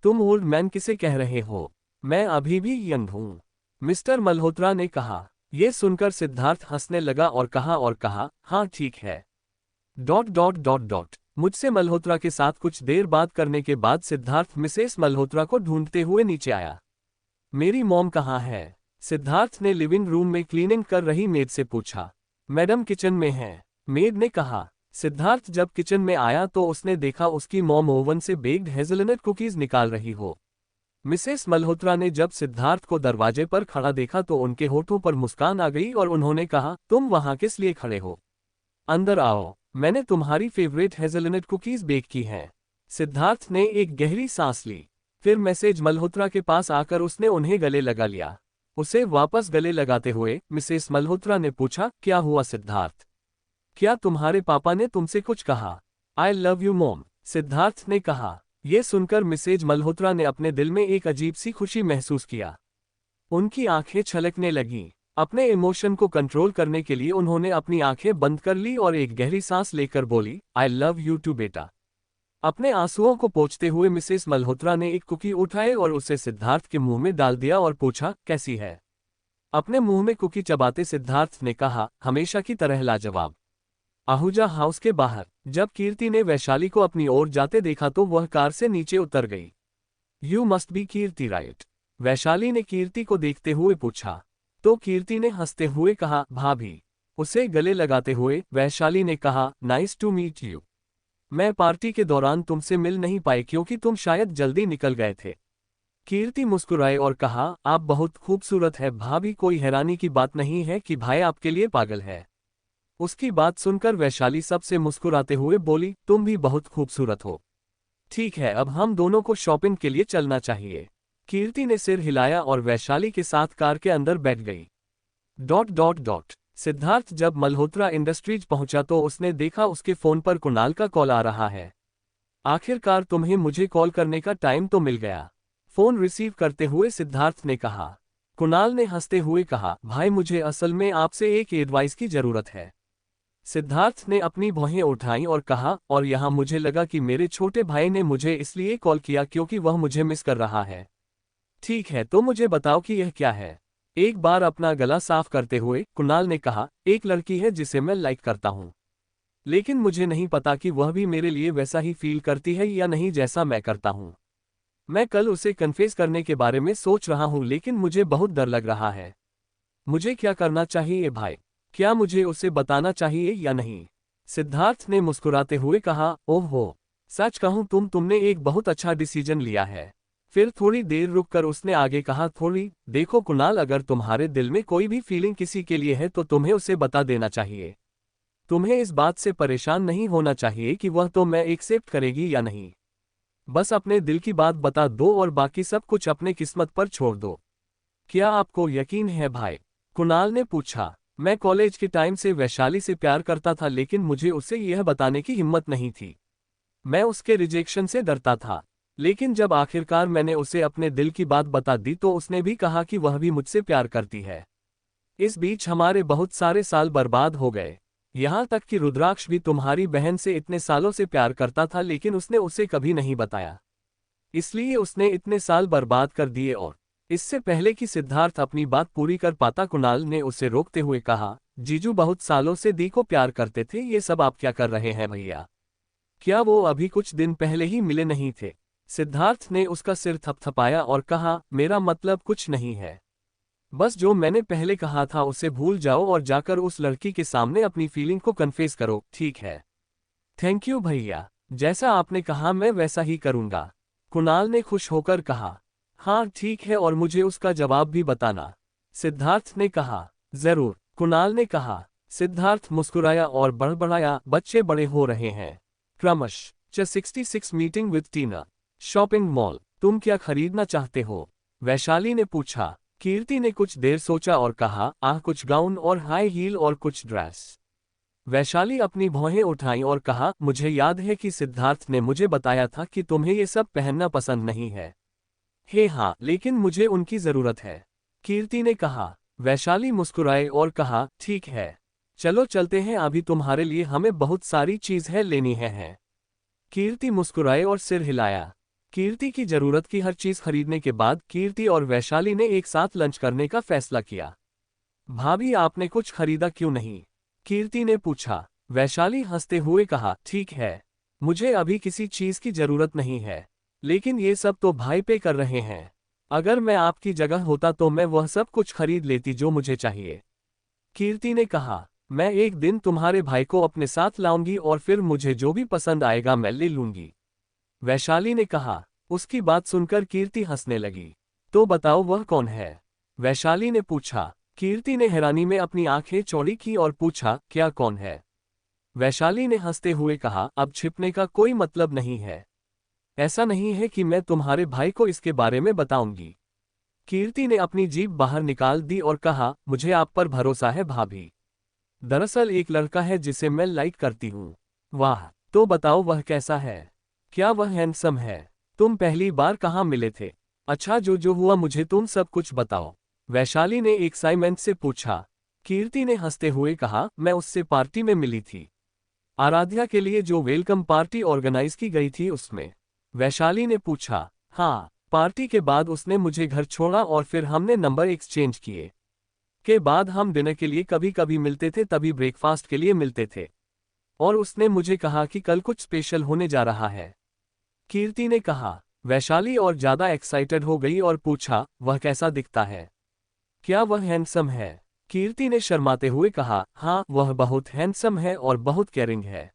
तुम ओल्ड मैन किसे कह रहे हो? मैं अभी भी यंग हूं, मिस्टर मल्होत्रा ने कहा। यह सुनकर सिद्धार्थ हंसने लगा और कहा, हाँ ठीक है। ... मुझसे मल्होत्रा के साथ कुछ देर बात करने के बाद सिद्धार्थ मिसेस मल्होत्रा को ढूंढते हुए नीचे आया। मेरी मॉम कहाँ है? सिद्धार्थ ने लिविंग रूम में क्लीनिंग कर रही मेड से पूछा। मैडम किचन में है, मेड ने कहा। सिद्धार्थ जब किचन में आया तो उसने देखा उसकी मॉम ओवन से बेक्ड हेज़लनट कुकीज निकाल रही हो। मिसेस मल्होत्रा ने जब सिद्धार्थ को दरवाजे पर खड़ा देखा तो उनके होठों पर मुस्कान आ गई और उन्होंने कहा, तुम वहां किस लिए खड़े हो? अंदर आओ, मैंने तुम्हारी फेवरेट हेज़लनट कुकीज बेक की हैं। सिद्धार्थ ने एक गहरी सांस ली। फिर मिसेज मल्होत्रा के पास आकर उसने उन्हें गले लगा लिया। उसे वापस गले लगाते हुए मिसेस मल्होत्रा ने पूछा, क्या हुआ सिद्धार्थ? क्या तुम्हारे पापा ने तुमसे कुछ कहा? आई लव यू मॉम, सिद्धार्थ ने कहा। यह सुनकर मिसेज मल्होत्रा ने अपने दिल में एक अजीब सी खुशी महसूस किया। उनकी आंखें छलकने लगीं। अपने इमोशन को कंट्रोल करने के लिए उन्होंने अपनी आंखें बंद कर ली और एक गहरी सांस लेकर बोली, आई लव यू टू बेटा। अपने आंसुओं को पोंछते हुए मिसेस मल्होत्रा ने एक कुकी उठाए और उसे सिद्धार्थ के मुंह में डाल दिया और पूछा, कैसी है? अपने मुंह में कुकी चबाते सिद्धार्थ ने कहा, हमेशा की तरह लाजवाब। आहूजा हाउस के बाहर जब कीर्ति ने वैशाली को अपनी ओर जाते देखा तो वह कार से नीचे उतर गई। You must be Kirti right? Vaishali ने कीर्ति को देखते हुए पूछा। तो कीर्ति ने हंसते हुए कहा, भाभी। उसे गले लगाते हुए वैशाली ने कहा, नाइस टू मीट यू। मैं पार्टी के दौरान तुमसे मिल नहीं पाई क्योंकि तुम शायद जल्दी निकल गए थे। कीर्ति मुस्कुराए और कहा, आप बहुत खूबसूरत है भाभी, कोई हैरानी की बात नहीं है कि भाई आपके लिए पागल है। उसकी बात सुनकर वैशाली सबसे मुस्कुराते हुए बोली, तुम भी बहुत खूबसूरत हो। ठीक है, अब हम दोनों को शॉपिंग के लिए चलना चाहिए। कीर्ति ने सिर हिलाया और वैशाली के साथ कार के अंदर बैठ गई। ... सिद्धार्थ जब मल्होत्रा इंडस्ट्रीज पहुंचा तो उसने देखा उसके फोन पर कुणाल का कॉल आ रहा है। आखिरकार तुम्हें मुझे कॉल करने का टाइम तो मिल गया, फोन रिसीव करते हुए सिद्धार्थ ने कहा। कुणाल ने हंसते हुए कहा, भाई मुझे असल में आपसे एक एडवाइस की जरूरत है। सिद्धार्थ ने अपनी भौहें उठाईं और कहा, और यहाँ मुझे लगा कि मेरे छोटे भाई ने मुझे इसलिए कॉल किया क्योंकि वह मुझे मिस कर रहा है। ठीक है, तो मुझे बताओ कि यह क्या है? एक बार अपना गला साफ करते हुए कुणाल ने कहा, एक लड़की है जिसे मैं लाइक करता हूँ, लेकिन मुझे नहीं पता कि वह भी मेरे लिए वैसा ही फील करती है या नहीं जैसा मैं करता हूँ। मैं कल उसे कन्फेस करने के बारे में सोच रहा हूँ लेकिन मुझे बहुत डर लग रहा है। मुझे क्या करना चाहिए भाई? क्या मुझे उसे बताना चाहिए या नहीं? सिद्धार्थ ने मुस्कुराते हुए कहा, ओह सच कहूँ तुमने एक बहुत अच्छा डिसीजन लिया है। फिर थोड़ी देर रुककर उसने आगे कहा, थोड़ी देखो कुणाल, अगर तुम्हारे दिल में कोई भी फीलिंग किसी के लिए है तो तुम्हें उसे बता देना चाहिए। तुम्हें इस बात से परेशान नहीं होना चाहिए कि वह तो मैं एक्सेप्ट करेगी या नहीं। बस अपने दिल की बात बता दो और बाकी सब कुछ अपने किस्मत पर छोड़ दो। क्या आपको यकीन है भाई? कुणाल ने पूछा। मैं कॉलेज के टाइम से वैशाली से प्यार करता था, लेकिन मुझे उसे यह बताने की हिम्मत नहीं थी। मैं उसके रिजेक्शन से डरता था। लेकिन जब आखिरकार मैंने उसे अपने दिल की बात बता दी तो उसने भी कहा कि वह भी मुझसे प्यार करती है। इस बीच हमारे बहुत सारे साल बर्बाद हो गए। यहाँ तक कि रुद्राक्ष भी तुम्हारी बहन से इतने सालों से प्यार करता था, लेकिन उसने उसे कभी नहीं बताया। इसलिए उसने इतने साल बर्बाद कर दिए। और इससे पहले कि सिद्धार्थ अपनी बात पूरी कर पाता, कुणाल ने उसे रोकते हुए कहा, जीजू बहुत सालों से दी को प्यार करते थे, ये सब आप क्या कर रहे हैं भैया? क्या वो अभी कुछ दिन पहले ही मिले नहीं थे? सिद्धार्थ ने उसका सिर थपथपाया और कहा, मेरा मतलब कुछ नहीं है। बस जो मैंने पहले कहा था उसे भूल जाओ और जाकर उस लड़की के सामने अपनी फीलिंग को कन्फेस करो, ठीक है? थैंक यू भैया, जैसा आपने कहा मैं वैसा ही करूंगा। कुणाल ने खुश होकर कहा। हाँ ठीक है, और मुझे उसका जवाब भी बताना, सिद्धार्थ ने कहा। जरूर, कुणाल ने कहा। सिद्धार्थ मुस्कुराया और बड़बड़ाया, बच्चे बड़े हो रहे हैं। क्रमश 66 meeting with Tina. Shopping mall, तुम क्या खरीदना चाहते हो? वैशाली ने पूछा। कीर्ति ने कुछ देर सोचा और कहा, कुछ गाउन और हाई हील और कुछ ड्रेस। वैशाली अपनी भौहें उठाई और कहा, मुझे याद है कि सिद्धार्थ ने मुझे बताया था कि तुम्हें ये सब पहनना पसंद नहीं है। हे हाँ, लेकिन मुझे उनकी जरूरत है, कीर्ति ने कहा। वैशाली मुस्कुराए और कहा, ठीक है, चलो चलते हैं, अभी तुम्हारे लिए हमें बहुत सारी चीजें लेनी है। कीर्ति मुस्कुराए और सिर हिलाया। कीर्ति की जरूरत की हर चीज खरीदने के बाद कीर्ति और वैशाली ने एक साथ लंच करने का फैसला किया। भाभी आपने कुछ खरीदा क्यों नहीं? कीर्ति ने पूछा। वैशाली हंसते हुए कहा, ठीक है, मुझे अभी किसी चीज की जरूरत नहीं है, लेकिन ये सब तो भाई पे कर रहे हैं। अगर मैं आपकी जगह होता तो मैं वह सब कुछ खरीद लेती जो मुझे चाहिए। कीर्ति ने कहा, मैं एक दिन तुम्हारे भाई को अपने साथ लाऊंगी और फिर मुझे जो भी पसंद आएगा मैं ले लूंगी। वैशाली ने कहा। उसकी बात सुनकर कीर्ति हंसने लगी। तो बताओ वह कौन है? वैशाली ने पूछा। कीर्ति ने हैरानी में अपनी आंखें चौड़ी की और पूछा, क्या कौन है? वैशाली ने हंसते हुए कहा, अब छिपने का कोई मतलब नहीं है। ऐसा नहीं है कि मैं तुम्हारे भाई को इसके बारे में बताऊंगी। कीर्ति ने अपनी जीभ बाहर निकाल दी और कहा, मुझे आप पर भरोसा है भाभी। दरअसल एक लड़का है जिसे मैं लाइक करती हूँ। वाह, तो बताओ वह कैसा है? क्या वह हैंडसम है? तुम पहली बार कहाँ मिले थे? अच्छा, जो हुआ मुझे तुम सब कुछ बताओ, वैशाली ने एक्साइटमेंट से पूछा। कीर्ति ने हंसते हुए कहा, मैं उससे पार्टी में मिली थी, आराध्या के लिए जो वेलकम पार्टी ऑर्गेनाइज की गई थी उसमें। वैशाली ने पूछा। हाँ, पार्टी के बाद उसने मुझे घर छोड़ा और फिर हमने नंबर एक्सचेंज किए। के बाद हम डिनर के लिए कभी कभी मिलते थे, तभी ब्रेकफास्ट के लिए मिलते थे। और उसने मुझे कहा कि कल कुछ स्पेशल होने जा रहा है। कीर्ति ने कहा। वैशाली और ज्यादा एक्साइटेड हो गई और पूछा, वह कैसा दिखता है? क्या वह हैंडसम है? कीर्ति ने शर्माते हुए कहा, हाँ वह बहुत हैंडसम है और बहुत केयरिंग है।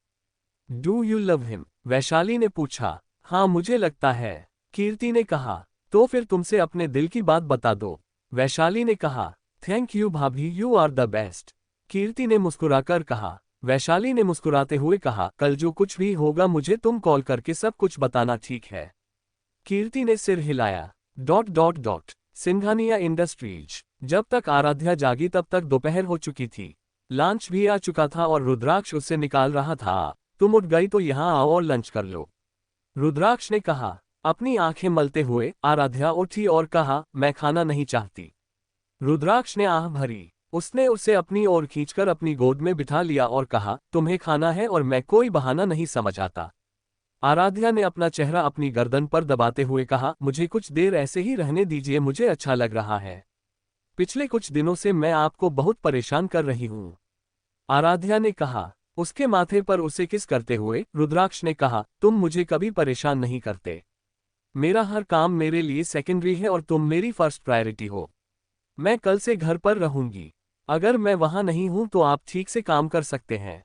Do you love him? Vaishali ने पूछा। हाँ मुझे लगता है, कीर्ति ने कहा। तो फिर तुमसे अपने दिल की बात बता दो, वैशाली ने कहा। थैंक यू भाभी, यू आर द बेस्ट, कीर्ति ने मुस्कुराकर कहा। वैशाली ने मुस्कुराते हुए कहा, कल जो कुछ भी होगा मुझे तुम कॉल करके सब कुछ बताना, ठीक है? कीर्ति ने सिर हिलाया। सिंघानिया इंडस्ट्रीज। जब तक आराध्या जागी तब तक दोपहर हो चुकी थी। लंच भी आ चुका था और रुद्राक्ष उससे निकाल रहा था। तुम उठ गई तो यहाँ आओ और लंच कर लो, रुद्राक्ष ने कहा। अपनी आंखें मलते हुए आराध्या उठी और कहा, मैं खाना नहीं चाहती। रुद्राक्ष ने आह भरी। उसने उसे अपनी ओर खींचकर अपनी गोद में बिठा लिया और कहा, तुम्हें खाना है और मैं कोई बहाना नहीं समझ आता। आराध्या ने अपना चेहरा अपनी गर्दन पर दबाते हुए कहा, मुझे कुछ देर ऐसे ही रहने दीजिए, मुझे अच्छा लग रहा है। पिछले कुछ दिनों से मैं आपको बहुत परेशान कर रही हूँ, आराध्या ने कहा। उसके माथे पर उसे किस करते हुए रुद्राक्ष ने कहा, तुम मुझे कभी परेशान नहीं करते। मेरा हर काम मेरे लिए सेकेंडरी है और तुम मेरी फर्स्ट प्रायोरिटी हो। मैं कल से घर पर रहूंगी। अगर मैं वहां नहीं हूं तो आप ठीक से काम कर सकते हैं,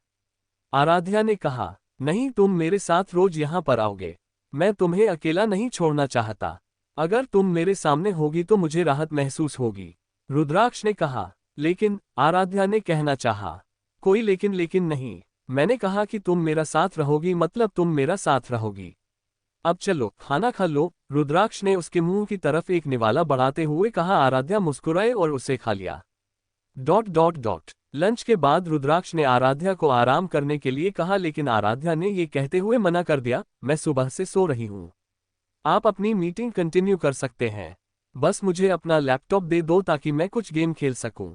आराध्या ने कहा। नहीं, तुम मेरे साथ रोज यहाँ पर आओगे। मैं तुम्हें अकेला नहीं छोड़ना चाहता। अगर तुम मेरे सामने होगी तो मुझे राहत महसूस होगी, रुद्राक्ष ने कहा। लेकिन, आराध्या ने कहना चाहा। कोई लेकिन लेकिन नहीं, मैंने कहा कि तुम मेरा साथ रहोगी, मतलब तुम मेरा साथ रहोगी। अब चलो खाना खा लो, रुद्राक्ष ने उसके मुंह की तरफ एक निवाला बढ़ाते हुए कहा। आराध्या मुस्कुराए और उसे खा लिया। लंच के बाद रुद्राक्ष ने आराध्या को आराम करने के लिए कहा, लेकिन आराध्या ने ये कहते हुए मना कर दिया, मैं सुबह से सो रही हूँ। आप अपनी मीटिंग कंटिन्यू कर सकते हैं, बस मुझे अपना लैपटॉप दे दो ताकि मैं कुछ गेम खेल सकूं।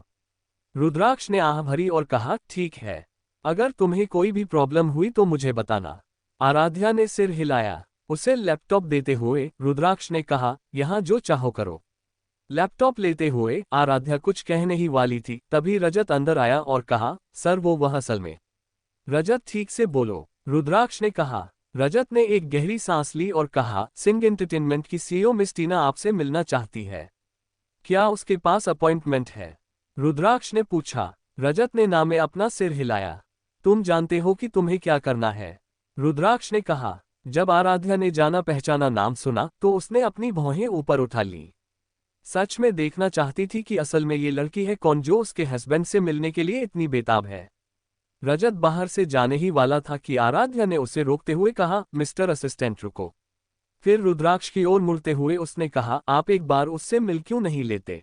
रुद्राक्ष ने आह भरी और कहा, ठीक है, अगर तुम्हें कोई भी प्रॉब्लम हुई तो मुझे बताना। आराध्या ने सिर हिलाया। उसे लैपटॉप देते हुए रुद्राक्ष ने कहा, यहाँ जो चाहो करो। लैपटॉप लेते हुए आराध्या कुछ कहने ही वाली थी, तभी रजत अंदर आया और कहा, सर वह असल में। रजत ठीक से बोलो, रुद्राक्ष ने कहा। रजत ने एक गहरी सांस ली और कहा, सिंह एंटरटेनमेंट की सीईओ मिस टीना आपसे मिलना चाहती है। क्या उसके पास अपॉइंटमेंट है? रुद्राक्ष ने पूछा। रजत ने ना में अपना सिर हिलाया। तुम जानते हो कि तुम्हें क्या करना है, रुद्राक्ष ने कहा। जब आराध्या ने जाना पहचाना नाम सुना तो उसने अपनी भौहें ऊपर उठा ली। सच में देखना चाहती थी कि असल में ये लड़की है कौन जो उसके हस्बैंड से मिलने के लिए इतनी बेताब है। रजत बाहर से जाने ही वाला था कि आराध्या ने उसे रोकते हुए कहा, मिस्टर असिस्टेंट रुको। फिर रुद्राक्ष की ओर मुड़ते हुए उसने कहा, आप एक बार उससे मिल क्यों नहीं लेते?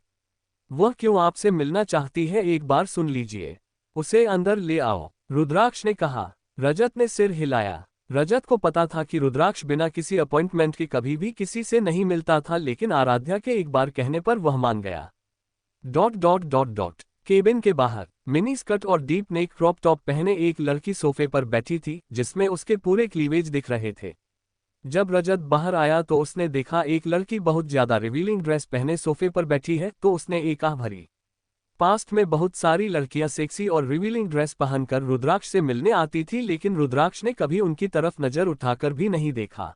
वह क्यों आपसे मिलना चाहती है एक बार सुन लीजिए। उसे अंदर ले आओ, रुद्राक्ष ने कहा। रजत ने सिर हिलाया। रजत को पता था कि रुद्राक्ष बिना किसी अपॉइंटमेंट के कभी भी किसी से नहीं मिलता था, लेकिन आराध्या के एक बार कहने पर वह मान गया। केबिन के बाहर मिनी स्कर्ट और डीप नेक क्रॉप टॉप पहने एक लड़की सोफे पर बैठी थी, जिसमें उसके पूरे क्लीवेज दिख रहे थे। जब रजत बाहर आया तो उसने देखा एक लड़की बहुत ज्यादा रिवीलिंग ड्रेस पहने सोफे पर बैठी है, तो उसने एक आह भरी। पास्ट में बहुत सारी लड़कियां सेक्सी और रिवीलिंग ड्रेस पहनकर रुद्राक्ष से मिलने आती थी, लेकिन रुद्राक्ष ने कभी उनकी तरफ नजर उठाकर भी नहीं देखा।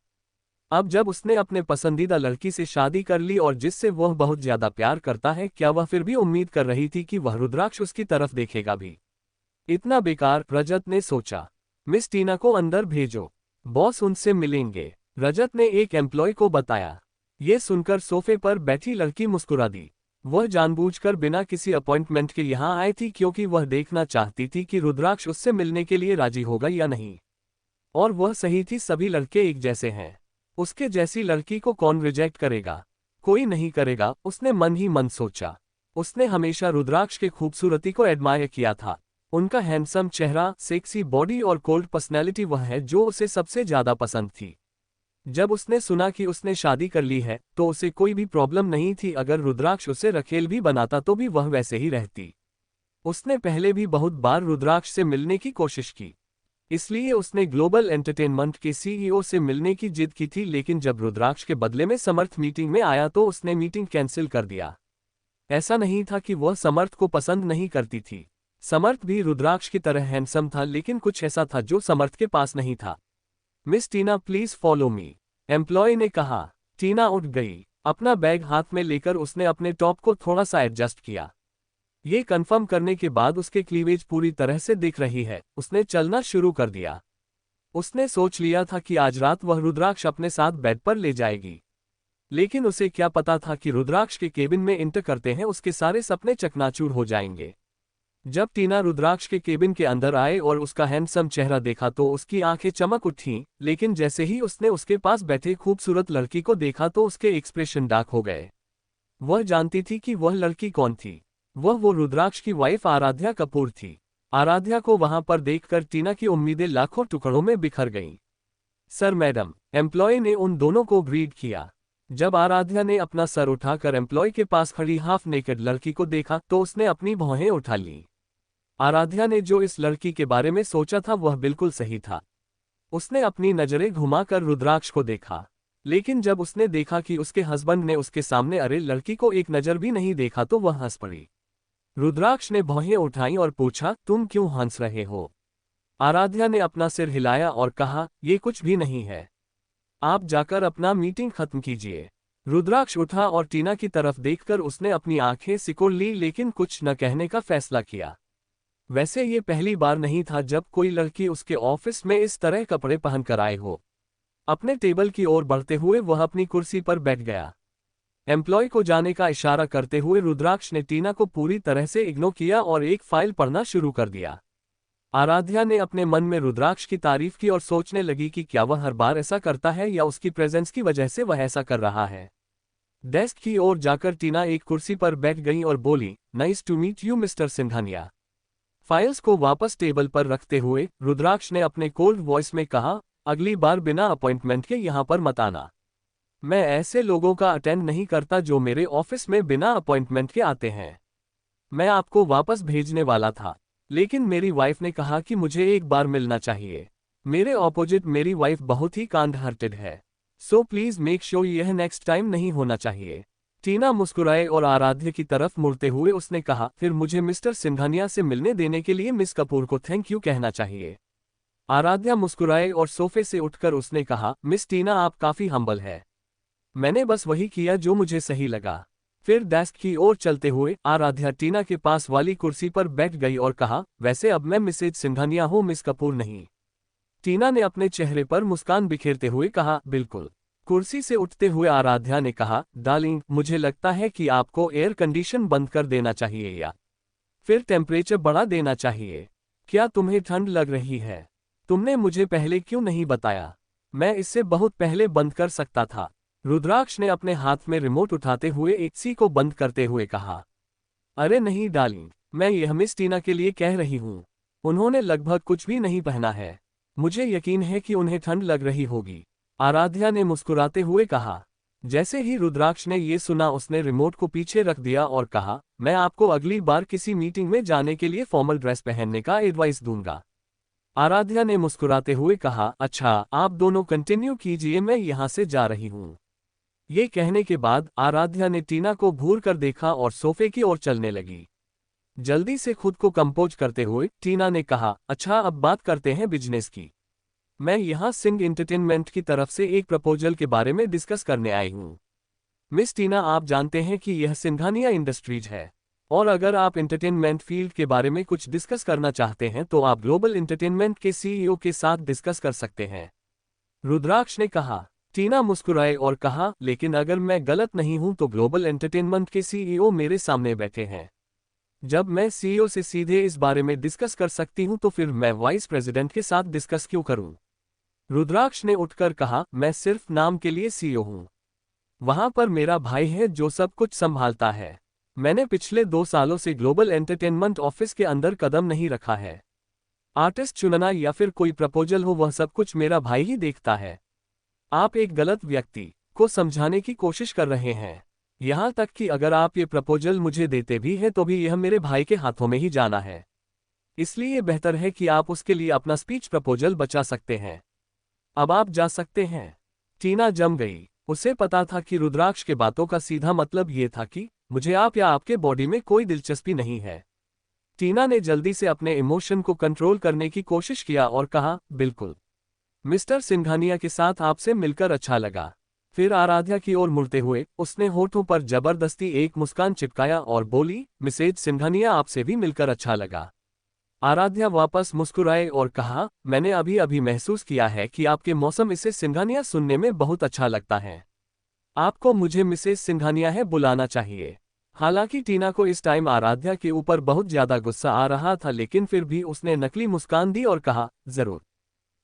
अब जब उसने अपने पसंदीदा लड़की से शादी कर ली और जिससे वह बहुत ज्यादा प्यार करता है, क्या वह फिर भी उम्मीद कर रही थी कि वह रुद्राक्ष उसकी तरफ देखेगा भी? इतना बेकार, रजत ने सोचा। मिस टीना को अंदर भेजो, बॉस उनसे मिलेंगे, रजत ने एक एम्प्लॉय को बताया। ये सुनकर सोफे पर बैठी लड़की मुस्कुरा दी। वह जानबूझकर बिना किसी अपॉइंटमेंट के यहाँ आई थी, क्योंकि वह देखना चाहती थी कि रुद्राक्ष उससे मिलने के लिए राजी होगा या नहीं। और वह सही थी, सभी लड़के एक जैसे हैं। उसके जैसी लड़की को कौन रिजेक्ट करेगा? कोई नहीं करेगा, उसने मन ही मन सोचा। उसने हमेशा रुद्राक्ष के खूबसूरती को एडमायर किया था। उनका हैंडसम चेहरा, सेक्सी बॉडी और कोल्ड पर्सनैलिटी वह है जो उसे सबसे ज्यादा पसंद थी। जब उसने सुना कि उसने शादी कर ली है तो उसे कोई भी प्रॉब्लम नहीं थी। अगर रुद्राक्ष उसे रखेल भी बनाता तो भी वह वैसे ही रहती। उसने पहले भी बहुत बार रुद्राक्ष से मिलने की कोशिश की, इसलिए उसने ग्लोबल एंटरटेनमेंट के सीईओ से मिलने की जिद की थी, लेकिन जब रुद्राक्ष के बदले में समर्थ मीटिंग में आया तो उसने मीटिंग कैंसिल कर दिया। ऐसा नहीं था कि वह समर्थ को पसंद नहीं करती थी। समर्थ भी रुद्राक्ष की तरह हैंडसम था, लेकिन कुछ ऐसा था जो समर्थ के पास नहीं था। Miss Tina please follow me, employee ने कहा। टीना उठ गई। अपना बैग हाथ में लेकर उसने अपने टॉप को थोड़ा सा एडजस्ट किया। ये कंफर्म करने के बाद उसके क्लीवेज पूरी तरह से दिख रही है, उसने चलना शुरू कर दिया। उसने सोच लिया था कि आज रात वह रुद्राक्ष अपने साथ बेड पर ले जाएगी, लेकिन उसे क्या पता था कि रुद्राक्ष के केबिन में इंटर करते हैं उसके सारे सपने चकनाचूर हो जाएंगे। जब टीना रुद्राक्ष के केबिन के अंदर आए और उसका हैंडसम चेहरा देखा तो उसकी आंखें चमक उठीं, लेकिन जैसे ही उसने उसके पास बैठे खूबसूरत लड़की को देखा तो उसके एक्सप्रेशन डार्क हो गए। वह जानती थी कि वह लड़की कौन थी। वो रुद्राक्ष की वाइफ आराध्या कपूर थी। आराध्या को वहां पर देखकर टीना की उम्मीदें लाखों टुकड़ों में बिखर गईं। सर मैडम, एम्प्लॉय ने उन दोनों को ग्रीट किया। जब आराध्या ने अपना सर उठाकर एम्प्लॉय के पास खड़ी हाफ नेकेड लड़की को देखा तो उसने अपनी भौहें उठा ली। आराध्या ने जो इस लड़की के बारे में सोचा था वह बिल्कुल सही था। उसने अपनी नजरें घुमाकर रुद्राक्ष को देखा, लेकिन जब उसने देखा कि उसके हस्बैंड ने उसके सामने अरे लड़की को एक नजर भी नहीं देखा तो वह हंस पड़ी। रुद्राक्ष ने भौहें उठाईं और पूछा, तुम क्यों हंस रहे हो? आराध्या ने अपना सिर हिलाया और कहा, ये कुछ भी नहीं है, आप जाकर अपना मीटिंग खत्म कीजिए। रुद्राक्ष उठा और टीना की तरफ देखकर उसने अपनी आंखें सिकोड़ ली, लेकिन कुछ न कहने का फैसला किया। वैसे ये पहली बार नहीं था जब कोई लड़की उसके ऑफिस में इस तरह कपड़े पहनकर आए हो। अपने टेबल की ओर बढ़ते हुए वह अपनी कुर्सी पर बैठ गया। एम्प्लॉय को जाने का इशारा करते हुए रुद्राक्ष ने टीना को पूरी तरह से इग्नोर किया और एक फाइल पढ़ना शुरू कर दिया। आराध्या ने अपने मन में रुद्राक्ष की तारीफ की और सोचने लगी कि क्या वह हर बार ऐसा करता है या उसकी प्रेजेंस की वजह से वह ऐसा कर रहा है। डेस्क की ओर जाकर टीना एक कुर्सी पर बैठ गई और बोली, nice to meet you mister Singhania. Files को वापस टेबल पर रखते हुए रुद्राक्ष ने अपने कोल्ड वॉइस में कहा, अगली बार बिना अपॉइंटमेंट के यहाँ पर मत आना। मैं ऐसे लोगों का अटेंड नहीं करता जो मेरे ऑफिस में बिना अपॉइंटमेंट के आते हैं। मैं आपको वापस भेजने वाला था, लेकिन मेरी वाइफ ने कहा कि मुझे एक बार मिलना चाहिए। मेरे ऑपोजिट मेरी वाइफ बहुत ही काइंड हार्टेड है, सो प्लीज मेक श्योर यह नेक्स्ट टाइम नहीं होना चाहिए। टीना मुस्कुराए और आराध्य की तरफ मुड़ते हुए उसने कहा, फिर मुझे मिस्टर सिंघानिया से मिलने देने के लिए मिस कपूर को थैंक यू कहना चाहिए। आराध्या मुस्कुराए और सोफे से उठकर उसने कहा, मिस टीना आप काफी हम्बल है। मैंने बस वही किया जो मुझे सही लगा। फिर डेस्क की ओर चलते हुए आराध्या टीना के पास वाली कुर्सी पर बैठ गई और कहा, वैसे अब मैं मिसेज सिंघानिया हूँ, मिस कपूर नहीं। टीना ने अपने चेहरे पर मुस्कान बिखेरते हुए कहा, बिल्कुल। कुर्सी से उठते हुए आराध्या ने कहा, डार्लिंग मुझे लगता है कि आपको एयर कंडीशन बंद कर देना चाहिए या फिर टेम्परेचर बढ़ा देना चाहिए। क्या तुम्हें ठंड लग रही है? तुमने मुझे पहले क्यों नहीं बताया? मैं इससे बहुत पहले बंद कर सकता था। रुद्राक्ष ने अपने हाथ में रिमोट उठाते हुए एसी को बंद करते हुए कहा, अरे नहीं डार्लिंग, मैं यह मिस टीना के लिए कह रही हूँ। उन्होंने लगभग कुछ भी नहीं पहना है। मुझे यकीन है कि उन्हें ठंड लग रही होगी। आराध्या ने मुस्कुराते हुए कहा। जैसे ही रुद्राक्ष ने ये सुना उसने रिमोट को पीछे रख दिया और कहा, मैं आपको अगली बार किसी मीटिंग में जाने के लिए फॉर्मल ड्रेस पहनने का एडवाइस दूंगा। आराध्या ने मुस्कुराते हुए कहा, अच्छा आप दोनों कंटिन्यू कीजिए, मैं यहाँ से जा रही हूँ। ये कहने के बाद आराध्या ने टीना को घूर कर देखा और सोफे की ओर चलने लगी। जल्दी से खुद को कंपोज करते हुए टीना ने कहा, अच्छा अब बात करते हैं बिजनेस की। मैं यहाँ सिंह एंटरटेनमेंट की तरफ से एक प्रपोजल के बारे में डिस्कस करने आई हूँ। मिस टीना आप जानते हैं कि यह सिंघानिया इंडस्ट्रीज है, और अगर आप एंटरटेनमेंट फील्ड के बारे में कुछ डिस्कस करना चाहते हैं तो आप ग्लोबल एंटरटेनमेंट के सीईओ के साथ डिस्कस कर सकते हैं। रुद्राक्ष ने कहा। टीना मुस्कुराए और कहा, लेकिन अगर मैं गलत नहीं हूं तो ग्लोबल एंटरटेनमेंट के सीईओ मेरे सामने बैठे हैं। जब मैं सीईओ से सीधे इस बारे में डिस्कस कर सकती हूं तो फिर मैं वाइस प्रेसिडेंट के साथ डिस्कस क्यों करूं? रुद्राक्ष ने उठकर कहा, मैं सिर्फ नाम के लिए सीईओ हूं। वहां पर मेरा भाई है जो सब कुछ संभालता है। मैंने पिछले 2 सालों से ग्लोबल एंटरटेनमेंट ऑफिस के अंदर कदम नहीं रखा है। आर्टिस्ट चुनना या फिर कोई प्रपोजल हो, वह सब कुछ मेरा भाई ही देखता है। आप एक गलत व्यक्ति को समझाने की कोशिश कर रहे हैं। यहाँ तक कि अगर आप ये प्रपोजल मुझे देते भी हैं तो भी यह मेरे भाई के हाथों में ही जाना है। इसलिए बेहतर है कि आप उसके लिए अपना स्पीच प्रपोजल बचा सकते हैं। अब आप जा सकते हैं। टीना जम गई। उसे पता था कि रुद्राक्ष के बातों का सीधा मतलब ये था कि मुझे आप या आपके बॉडी में कोई दिलचस्पी नहीं है। टीना ने जल्दी से अपने इमोशन को कंट्रोल करने की कोशिश किया और कहा, बिल्कुल मिस्टर सिंघानिया के साथ आपसे मिलकर अच्छा लगा। फिर आराध्या की ओर मुड़ते हुए उसने होठों पर जबरदस्ती एक मुस्कान चिपकाया और बोली, मिसेज सिंघानिया आपसे भी मिलकर अच्छा लगा। आराध्या वापस मुस्कुराए और कहा, मैंने अभी अभी महसूस किया है कि आपके मौसम इसे सिंघानिया सुनने में बहुत अच्छा लगता है। आपको मुझे मिसेज सिंघानिया है बुलाना चाहिए। हालांकि टीना को इस टाइम आराध्या के ऊपर बहुत ज्यादा गुस्सा आ रहा था, लेकिन फिर भी उसने नकली मुस्कान दी और कहा, जरूर।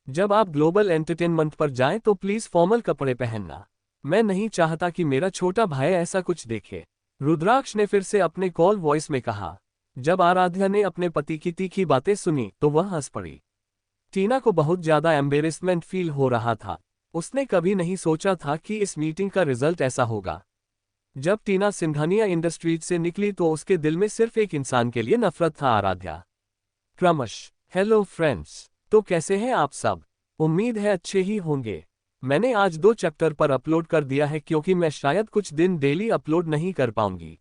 जब आप ग्लोबल एंटरटेनमेंट पर जाएं तो प्लीज फॉर्मल कपड़े पहनना। मैं नहीं चाहता कि मेरा छोटा भाई ऐसा कुछ देखे। रुद्राक्ष ने फिर से अपने कॉल वॉइस में कहा। जब आराध्या ने अपने पति की तीखी बातें सुनी तो वह हंस पड़ी। टीना को बहुत ज्यादा एम्बेरसमेंट फील हो रहा था। उसने कभी नहीं सोचा था कि इस मीटिंग का रिजल्ट ऐसा होगा। जब टीना सिंघानिया इंडस्ट्रीज से निकली तो उसके दिल में सिर्फ एक इंसान के लिए नफरत था, आराध्या। क्रमश। हेलो फ्रेंड्स, तो कैसे हैं आप सब? उम्मीद है अच्छे ही होंगे। मैंने आज 2 चैप्टर पर अपलोड कर दिया है क्योंकि मैं शायद कुछ दिन डेली अपलोड नहीं कर पाऊंगी,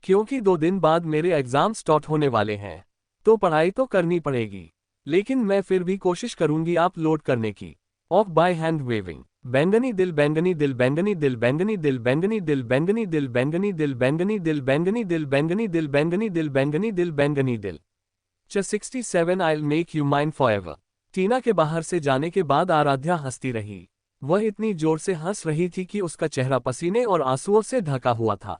क्योंकि 2 दिन बाद मेरे एग्जाम स्टार्ट होने वाले हैं, तो पढ़ाई तो करनी पड़ेगी। लेकिन मैं फिर भी कोशिश करूंगी अपलोड करने की। Off bye hand waving. बैंगनी दिल बैंगनी दिल बैंगनी दिल बैंगनी दिल बैंगनी दिल बैंगनी दिल बैंगनी दिल बैंगनी दिल बैंगनी दिल बैंगनी दिल बैंगनी दिल बैंगनी दिल बैंगनी दिल। 67 I'll make you mine forever। टीना के बाहर से जाने के बाद आराध्या हंसती रही। वह इतनी जोर से हंस रही थी कि उसका चेहरा पसीने और आंसुओं से ढका हुआ था।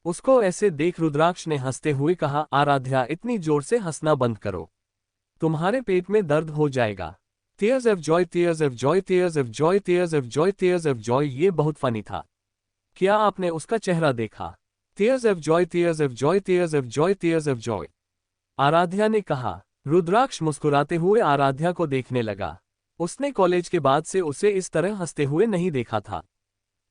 उसको ऐसे देख रुद्राक्ष ने हंसते हुए कहा, आराध्या इतनी जोर से हंसना बंद करो, तुम्हारे पेट में दर्द हो जाएगा। Tears of joy, tears of joy, tears of joy, tears of joy, tears of joy। ये बहुत फनी था। क्या आपने उसका चेहरा देखा? Tears of joy, tears of joy, tears of joy, tears of joy। Aaradhya ने कहा। रुद्राक्ष मुस्कुराते हुए आराध्या को देखने लगा। उसने कॉलेज के बाद से उसे इस तरह हंसते हुए नहीं देखा था।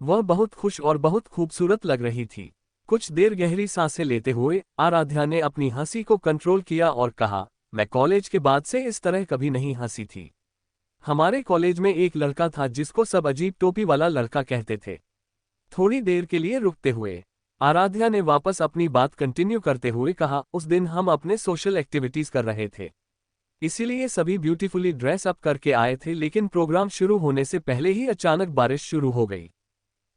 वह बहुत खुश और बहुत खूबसूरत लग रही थी। कुछ देर गहरी सांसें लेते हुए आराध्या ने अपनी हंसी को कंट्रोल किया और कहा, मैं कॉलेज के बाद से इस तरह कभी नहीं हंसी थी। हमारे कॉलेज में एक लड़का था जिसको सब अजीब टोपी वाला लड़का कहते थे। थोड़ी देर के लिए रुकते हुए आराध्या ने वापस अपनी बात कंटिन्यू करते हुए कहा, उस दिन हम अपने सोशल एक्टिविटीज कर रहे थे, इसीलिए सभी ब्यूटीफुली ड्रेस अप करके आए थे, लेकिन प्रोग्राम शुरू होने से पहले ही अचानक बारिश शुरू हो गई।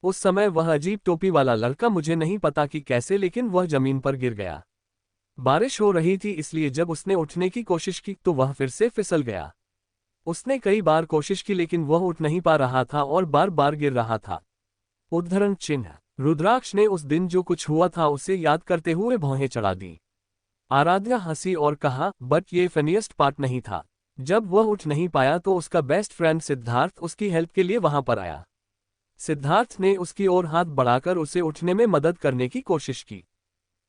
उस समय वह अजीब टोपी वाला लड़का, मुझे नहीं पता कि कैसे, लेकिन वह जमीन पर गिर गया। बारिश हो रही थी, इसलिए जब उसने उठने की कोशिश की तो वह फिर से फिसल गया। उसने कई बार कोशिश की लेकिन वह उठ नहीं पा रहा था और बार बार गिर रहा था। उद्धरण चिन्ह। रुद्राक्ष ने उस दिन जो कुछ हुआ था उसे याद करते हुए भौहें चढ़ा दी। आराध्या हंसी और कहा, बट ये फनीएस्ट पार्ट नहीं था। जब वह उठ नहीं पाया तो उसका बेस्ट फ्रेंड सिद्धार्थ उसकी हेल्प के लिए वहां पर आया। सिद्धार्थ ने उसकी ओर हाथ बढ़ाकर उसे उठने में मदद करने की कोशिश की,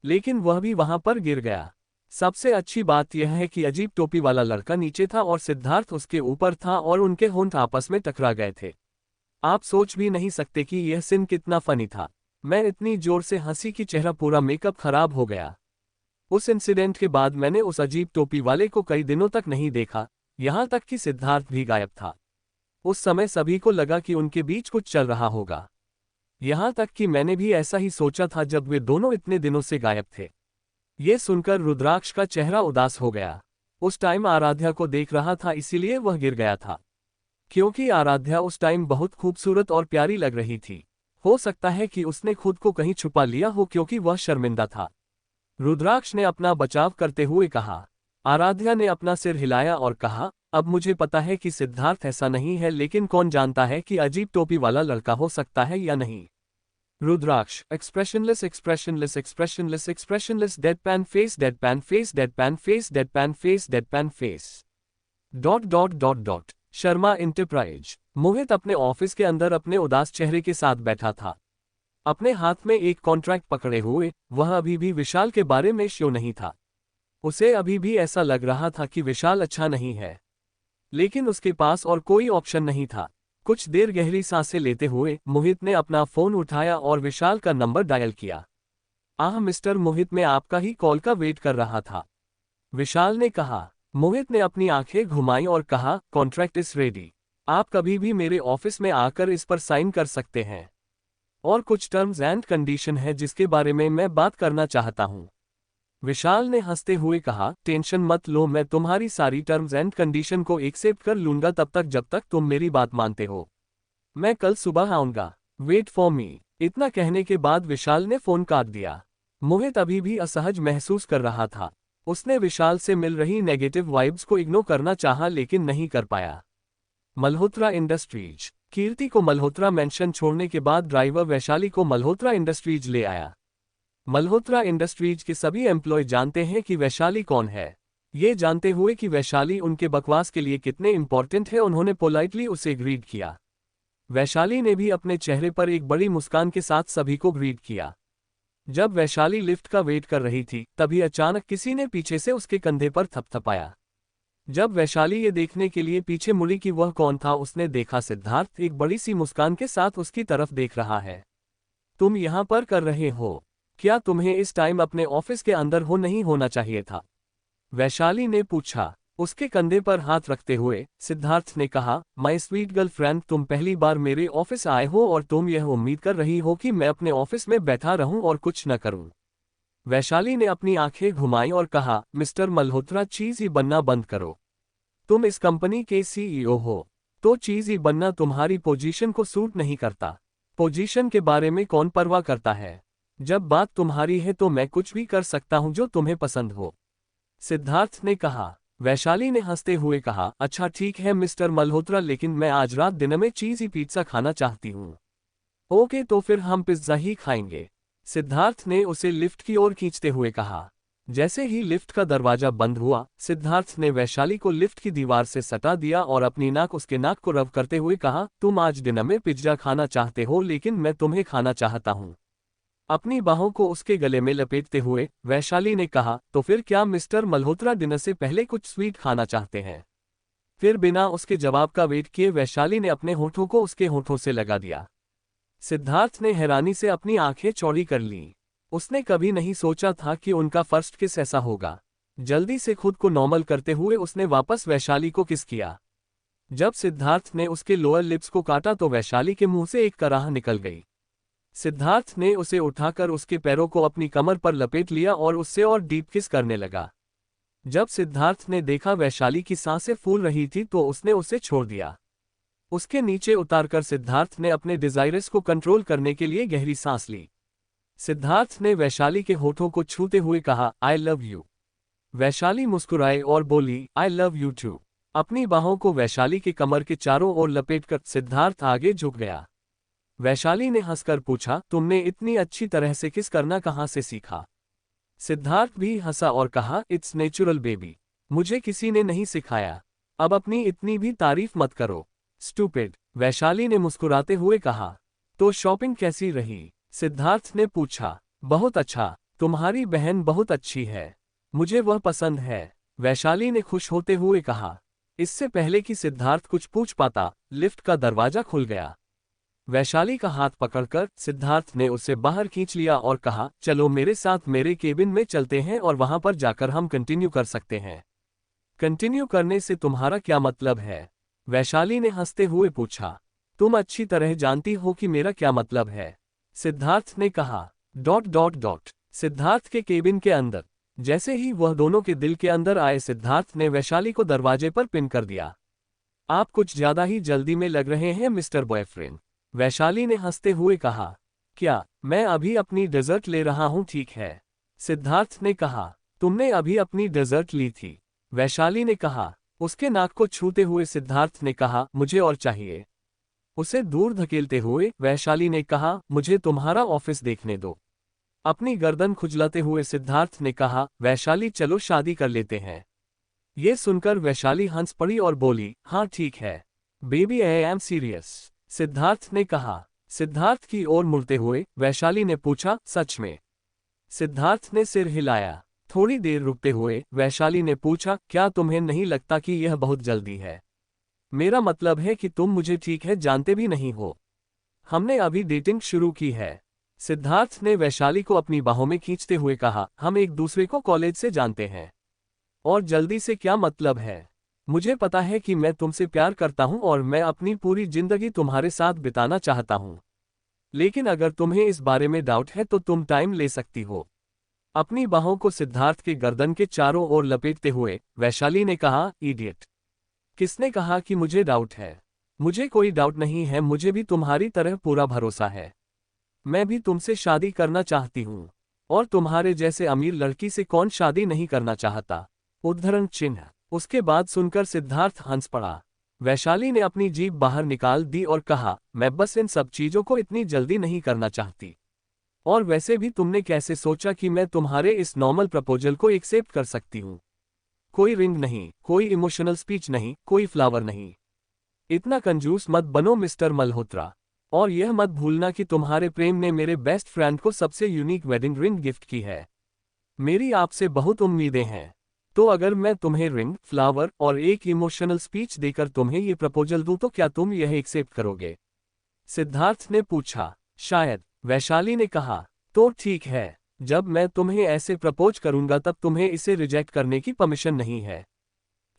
लेकिन वह भी वहां पर गिर गया। सबसे अच्छी बात यह है कि अजीब टोपी वाला लड़का नीचे था और सिद्धार्थ उसके ऊपर था और उनके होंठ आपस में टकरा गए थे। आप सोच भी नहीं सकते कि यह सीन कितना फनी था। मैं इतनी जोर से हंसी कि चेहरा पूरा मेकअप खराब हो गया। उस इंसिडेंट के बाद मैंने उस अजीब टोपी वाले को कई दिनों तक नहीं देखा, यहां तक कि सिद्धार्थ भी गायब था। उस समय सभी को लगा कि उनके बीच कुछ चल रहा होगा। यहां तक कि मैंने भी ऐसा ही सोचा था जब वे दोनों इतने दिनों से गायब थे। ये सुनकर रुद्राक्ष का चेहरा उदास हो गया। उस टाइम आराध्या को देख रहा था, इसीलिए वह गिर गया था। क्योंकि आराध्या उस टाइम बहुत खूबसूरत और प्यारी लग रही थी। हो सकता है कि उसने खुद को कहीं छुपा लिया हो क्योंकि वह शर्मिंदा था। रुद्राक्ष ने अपना बचाव करते हुए कहा। आराध्या ने अपना सिर हिलाया और कहा, अब मुझे पता है कि सिद्धार्थ ऐसा नहीं है, लेकिन कौन जानता है कि अजीब टोपी वाला लड़का हो सकता है या नहीं। Rudraksh expressionless expressionless expressionless expressionless deadpan face deadpan face deadpan face deadpan face deadpan face dot dot dot dot. Sharma enterprise. Mohit अपने ऑफिस के अंदर अपने उदास चेहरे के साथ बैठा था, अपने हाथ में एक कॉन्ट्रैक्ट पकड़े हुए। वह अभी भी विशाल के बारे में श्योर नहीं था। उसे अभी भी ऐसा लग रहा था कि विशाल अच्छा नहीं है, लेकिन उसके पास और कोई ऑप्शन नहीं था। कुछ देर गहरी सांसें लेते हुए मोहित ने अपना फोन उठाया और विशाल का नंबर डायल किया। मिस्टर मोहित, मैं आपका ही कॉल का वेट कर रहा था, विशाल ने कहा। मोहित ने अपनी आंखें घुमाई और कहा, कॉन्ट्रैक्ट इज रेडी। आप कभी भी मेरे ऑफिस में आकर इस पर साइन कर सकते हैं, और कुछ टर्म्स एंड कंडीशन है जिसके बारे में मैं बात करना चाहता हूं। विशाल ने हंसते हुए कहा, टेंशन मत लो, मैं तुम्हारी सारी टर्म्स एंड कंडीशन को एक्सेप्ट कर लूंगा तब तक जब तक तुम मेरी बात मानते हो। मैं कल सुबह आऊंगा, वेट फॉर मी। इतना कहने के बाद विशाल ने फोन काट दिया। मोहित अभी भी असहज महसूस कर रहा था। उसने विशाल से मिल रही नेगेटिव वाइब्स को इग्नोर करना चाहा लेकिन नहीं कर पाया। मल्होत्रा इंडस्ट्रीज। कीर्ति को मल्होत्रा मेंशन छोड़ने के बाद ड्राइवर वैशाली को मल्होत्रा इंडस्ट्रीज ले आया। मल्होत्रा इंडस्ट्रीज के सभी एम्प्लॉय जानते हैं कि वैशाली कौन है। ये जानते हुए कि वैशाली उनके बकवास के लिए कितने इंपॉर्टेंट है, उन्होंने पोलाइटली उसे ग्रीट किया। वैशाली ने भी अपने चेहरे पर एक बड़ी मुस्कान के साथ सभी को ग्रीट किया। जब वैशाली लिफ्ट का वेट कर रही थी तभी अचानक किसी ने पीछे से उसके कंधे पर थपथपाया। जब वैशाली ये देखने के लिए पीछे मुड़ी कि वह कौन था, उसने देखा सिद्धार्थ एक बड़ी सी मुस्कान के साथ उसकी तरफ देख रहा है। तुम यहाँ पर कर रहे हो क्या? तुम्हें इस टाइम अपने ऑफिस के अंदर नहीं होना चाहिए था, वैशाली ने पूछा। उसके कंधे पर हाथ रखते हुए सिद्धार्थ ने कहा, माय स्वीट गर्लफ्रेंड, तुम पहली बार मेरे ऑफिस आए हो और तुम यह उम्मीद कर रही हो कि मैं अपने ऑफिस में बैठा रहूं और कुछ न करूं। वैशाली ने अपनी आंखें घुमाई और कहा, मिस्टर मल्होत्रा, चीज़ी बनना बंद करो। तुम इस कंपनी के सीईओ हो, तो चीज़ी बनना तुम्हारी पोजीशन को सूट नहीं करता। पोजीशन के बारे में कौन परवाह करता है? जब बात तुम्हारी है तो मैं कुछ भी कर सकता हूं जो तुम्हें पसंद हो, सिद्धार्थ ने कहा। वैशाली ने हंसते हुए कहा, अच्छा ठीक है मिस्टर मल्होत्रा, लेकिन मैं आज रात डिनर में चीज़ी पिज्जा खाना चाहती हूँ। ओके, तो फिर हम पिज्जा ही खाएंगे, सिद्धार्थ ने उसे लिफ्ट की ओर खींचते हुए कहा। जैसे ही लिफ्ट का दरवाजा बंद हुआ, सिद्धार्थ ने वैशाली को लिफ्ट की दीवार से सटा दिया और अपनी नाक उसके नाक को रब करते हुए कहा, तुम आज डिनर में पिज्जा खाना चाहते हो, लेकिन मैं तुम्हें खाना चाहता हूँ। अपनी बाहों को उसके गले में लपेटते हुए वैशाली ने कहा, तो फिर क्या मिस्टर मल्होत्रा डिनर से पहले कुछ स्वीट खाना चाहते हैं? फिर बिना उसके जवाब का वेट किए वैशाली ने अपने होठों को उसके होठों से लगा दिया। सिद्धार्थ ने हैरानी से अपनी आंखें चौड़ी कर लीं। उसने कभी नहीं सोचा था कि उनका फर्स्ट किस ऐसा होगा। जल्दी से खुद को नॉर्मल करते हुए उसने वापस वैशाली को किस किया। जब सिद्धार्थ ने उसके लोअर लिप्स को काटा तो वैशाली के मुंह से एक कराह निकल गई। सिद्धार्थ ने उसे उठाकर उसके पैरों को अपनी कमर पर लपेट लिया और उससे और डीप किस करने लगा। जब सिद्धार्थ ने देखा वैशाली की सांसें फूल रही थी तो उसने उसे छोड़ दिया। उसके नीचे उतारकर सिद्धार्थ ने अपने डिजायर्स को कंट्रोल करने के लिए गहरी सांस ली। सिद्धार्थ ने वैशाली के होठों को छूते हुए कहा, आई लव यू। वैशाली मुस्कुराई और बोली, आई लव यू टू। अपनी बाहों को वैशाली की कमर के चारों ओर लपेटकर सिद्धार्थ आगे झुक गया। वैशाली ने हंसकर पूछा, तुमने इतनी अच्छी तरह से किस करना कहाँ से सीखा? सिद्धार्थ भी हंसा और कहा, इट्स नेचुरल बेबी। मुझे किसी ने नहीं सिखाया। अब अपनी इतनी भी तारीफ मत करो। स्टूपिड। वैशाली ने मुस्कुराते हुए कहा। तो शॉपिंग कैसी रही? सिद्धार्थ ने पूछा। बहुत अच्छा। तुम्हारी बहन बहुत अच्छी है। मुझे वह पसंद है। वैशाली ने खुश होते हुए कहा। इससे पहले कि सिद्धार्थ कुछ पूछ पाता, लिफ्ट का दरवाजा खुल गया। वैशाली का हाथ पकड़कर सिद्धार्थ ने उसे बाहर खींच लिया और कहा, चलो मेरे साथ मेरे केबिन में चलते हैं और वहां पर जाकर हम कंटिन्यू कर सकते हैं। कंटिन्यू करने से तुम्हारा क्या मतलब है? वैशाली ने हंसते हुए पूछा। तुम अच्छी तरह जानती हो कि मेरा क्या मतलब है, सिद्धार्थ ने कहा। Dot dot dot. सिद्धार्थ के केबिन के अंदर जैसे ही वह दोनों के दिल के अंदर आए, सिद्धार्थ ने वैशाली को दरवाजे पर पिन कर दिया। आप कुछ ज्यादा ही जल्दी में लग रहे हैं मिस्टर बॉयफ्रेंड, वैशाली ने हंसते हुए कहा। क्या? मैं अभी अपनी डेजर्ट ले रहा हूं, ठीक है, सिद्धार्थ ने कहा। तुमने अभी अपनी डेजर्ट ली थी, वैशाली ने कहा। उसके नाक को छूते हुए सिद्धार्थ ने कहा, मुझे और चाहिए। उसे दूर धकेलते हुए वैशाली ने कहा, मुझे तुम्हारा ऑफिस देखने दो। अपनी गर्दन खुजलाते हुए सिद्धार्थ ने कहा, वैशाली चलो शादी कर लेते हैं। ये सुनकर वैशाली हंस पड़ी और बोली, हाँ ठीक है baby, I am serious, Siddharth ने कहा। सिद्धार्थ की ओर मुड़ते हुए वैशाली ने पूछा, सच में? सिद्धार्थ ने सिर हिलाया। थोड़ी देर रुकते हुए वैशाली ने पूछा, क्या तुम्हें नहीं लगता कि यह बहुत जल्दी है? मेरा मतलब है कि तुम मुझे ठीक है जानते भी नहीं हो। हमने अभी डेटिंग शुरू की है। सिद्धार्थ ने वैशाली को अपनी बाहों में खींचते हुए कहा, हम एक दूसरे को कॉलेज से जानते हैं। और जल्दी से क्या मतलब है? मुझे पता है कि मैं तुमसे प्यार करता हूं और मैं अपनी पूरी जिंदगी तुम्हारे साथ बिताना चाहता हूं। लेकिन अगर तुम्हें इस बारे में डाउट है तो तुम टाइम ले सकती हो। अपनी बाहों को सिद्धार्थ के गर्दन के चारों ओर लपेटते हुए वैशाली ने कहा, इडियट। किसने कहा कि मुझे डाउट है? मुझे कोई डाउट नहीं है, मुझे भी तुम्हारी तरह पूरा भरोसा है। मैं भी तुमसे शादी करना चाहती हूँ। और तुम्हारे जैसे अमीर लड़की से कौन शादी नहीं करना चाहता? उद्धरण चिन्ह। उसके बाद सुनकर सिद्धार्थ हंस पड़ा। वैशाली ने अपनी जीभ बाहर निकाल दी और कहा, मैं बस इन सब चीजों को इतनी जल्दी नहीं करना चाहती। और वैसे भी तुमने कैसे सोचा कि मैं तुम्हारे इस नॉर्मल प्रपोजल को एक्सेप्ट कर सकती हूँ? कोई रिंग नहीं, कोई इमोशनल स्पीच नहीं, कोई फ्लावर नहीं। इतना कंजूस मत बनो मिस्टर मल्होत्रा। और यह मत भूलना कि तुम्हारे प्रेम ने मेरे बेस्ट फ्रेंड को सबसे यूनिक वेडिंग रिंग गिफ्ट की है। मेरी आपसे बहुत उम्मीदें हैं। तो अगर मैं तुम्हें रिंग, फ्लावर और एक इमोशनल स्पीच देकर तुम्हें ये प्रपोजल दूं तो क्या तुम यह एक्सेप्ट करोगे? सिद्धार्थ ने पूछा। शायद, वैशाली ने कहा। तो ठीक है, जब मैं तुम्हें ऐसे प्रपोज करूंगा तब तुम्हें इसे रिजेक्ट करने की परमिशन नहीं है।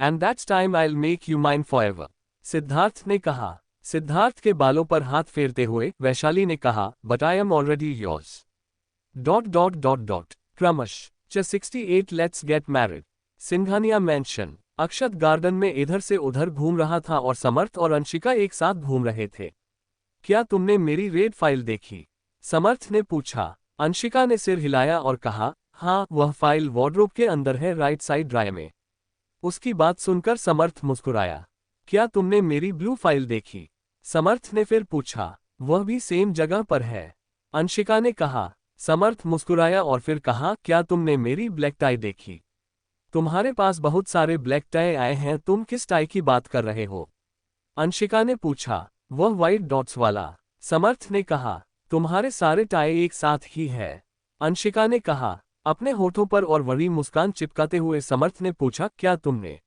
And that's time I will make you mine forever, Siddharth ने कहा। सिद्धार्थ के बालों पर हाथ फेरते हुए वैशाली ने कहा, but I am already yours. Dot dot dot dot. क्रमश च 68 let's get married. Singhania mention. Akshat garden में इधर से उधर घूम रहा था और समर्थ और अंशिका एक साथ घूम रहे थे। क्या तुमने मेरी रेड फाइल देखी? समर्थ ने पूछा। अंशिका ने सिर हिलाया और कहा, हाँ वह फाइल वार्डरोब के अंदर है, राइट साइड ड्रायर में। उसकी बात सुनकर समर्थ मुस्कुराया। क्या तुमने मेरी ब्लू फाइल देखी? समर्थ ने फिर पूछा। वह भी सेम जगह पर है, अंशिका ने कहा। समर्थ मुस्कुराया और फिर कहा, क्या तुमने मेरी ब्लैक टाई देखी? तुम्हारे पास बहुत सारे ब्लैक टाई आए हैं, तुम किस टाई की बात कर रहे हो? अंशिका ने पूछा। वह व्हाइट डॉट्स वाला, समर्थ ने कहा। तुम्हारे सारे टाई एक साथ ही है, अंशिका ने कहा। अपने होठों पर और वरी मुस्कान चिपकाते हुए समर्थ ने पूछा, क्या तुमने?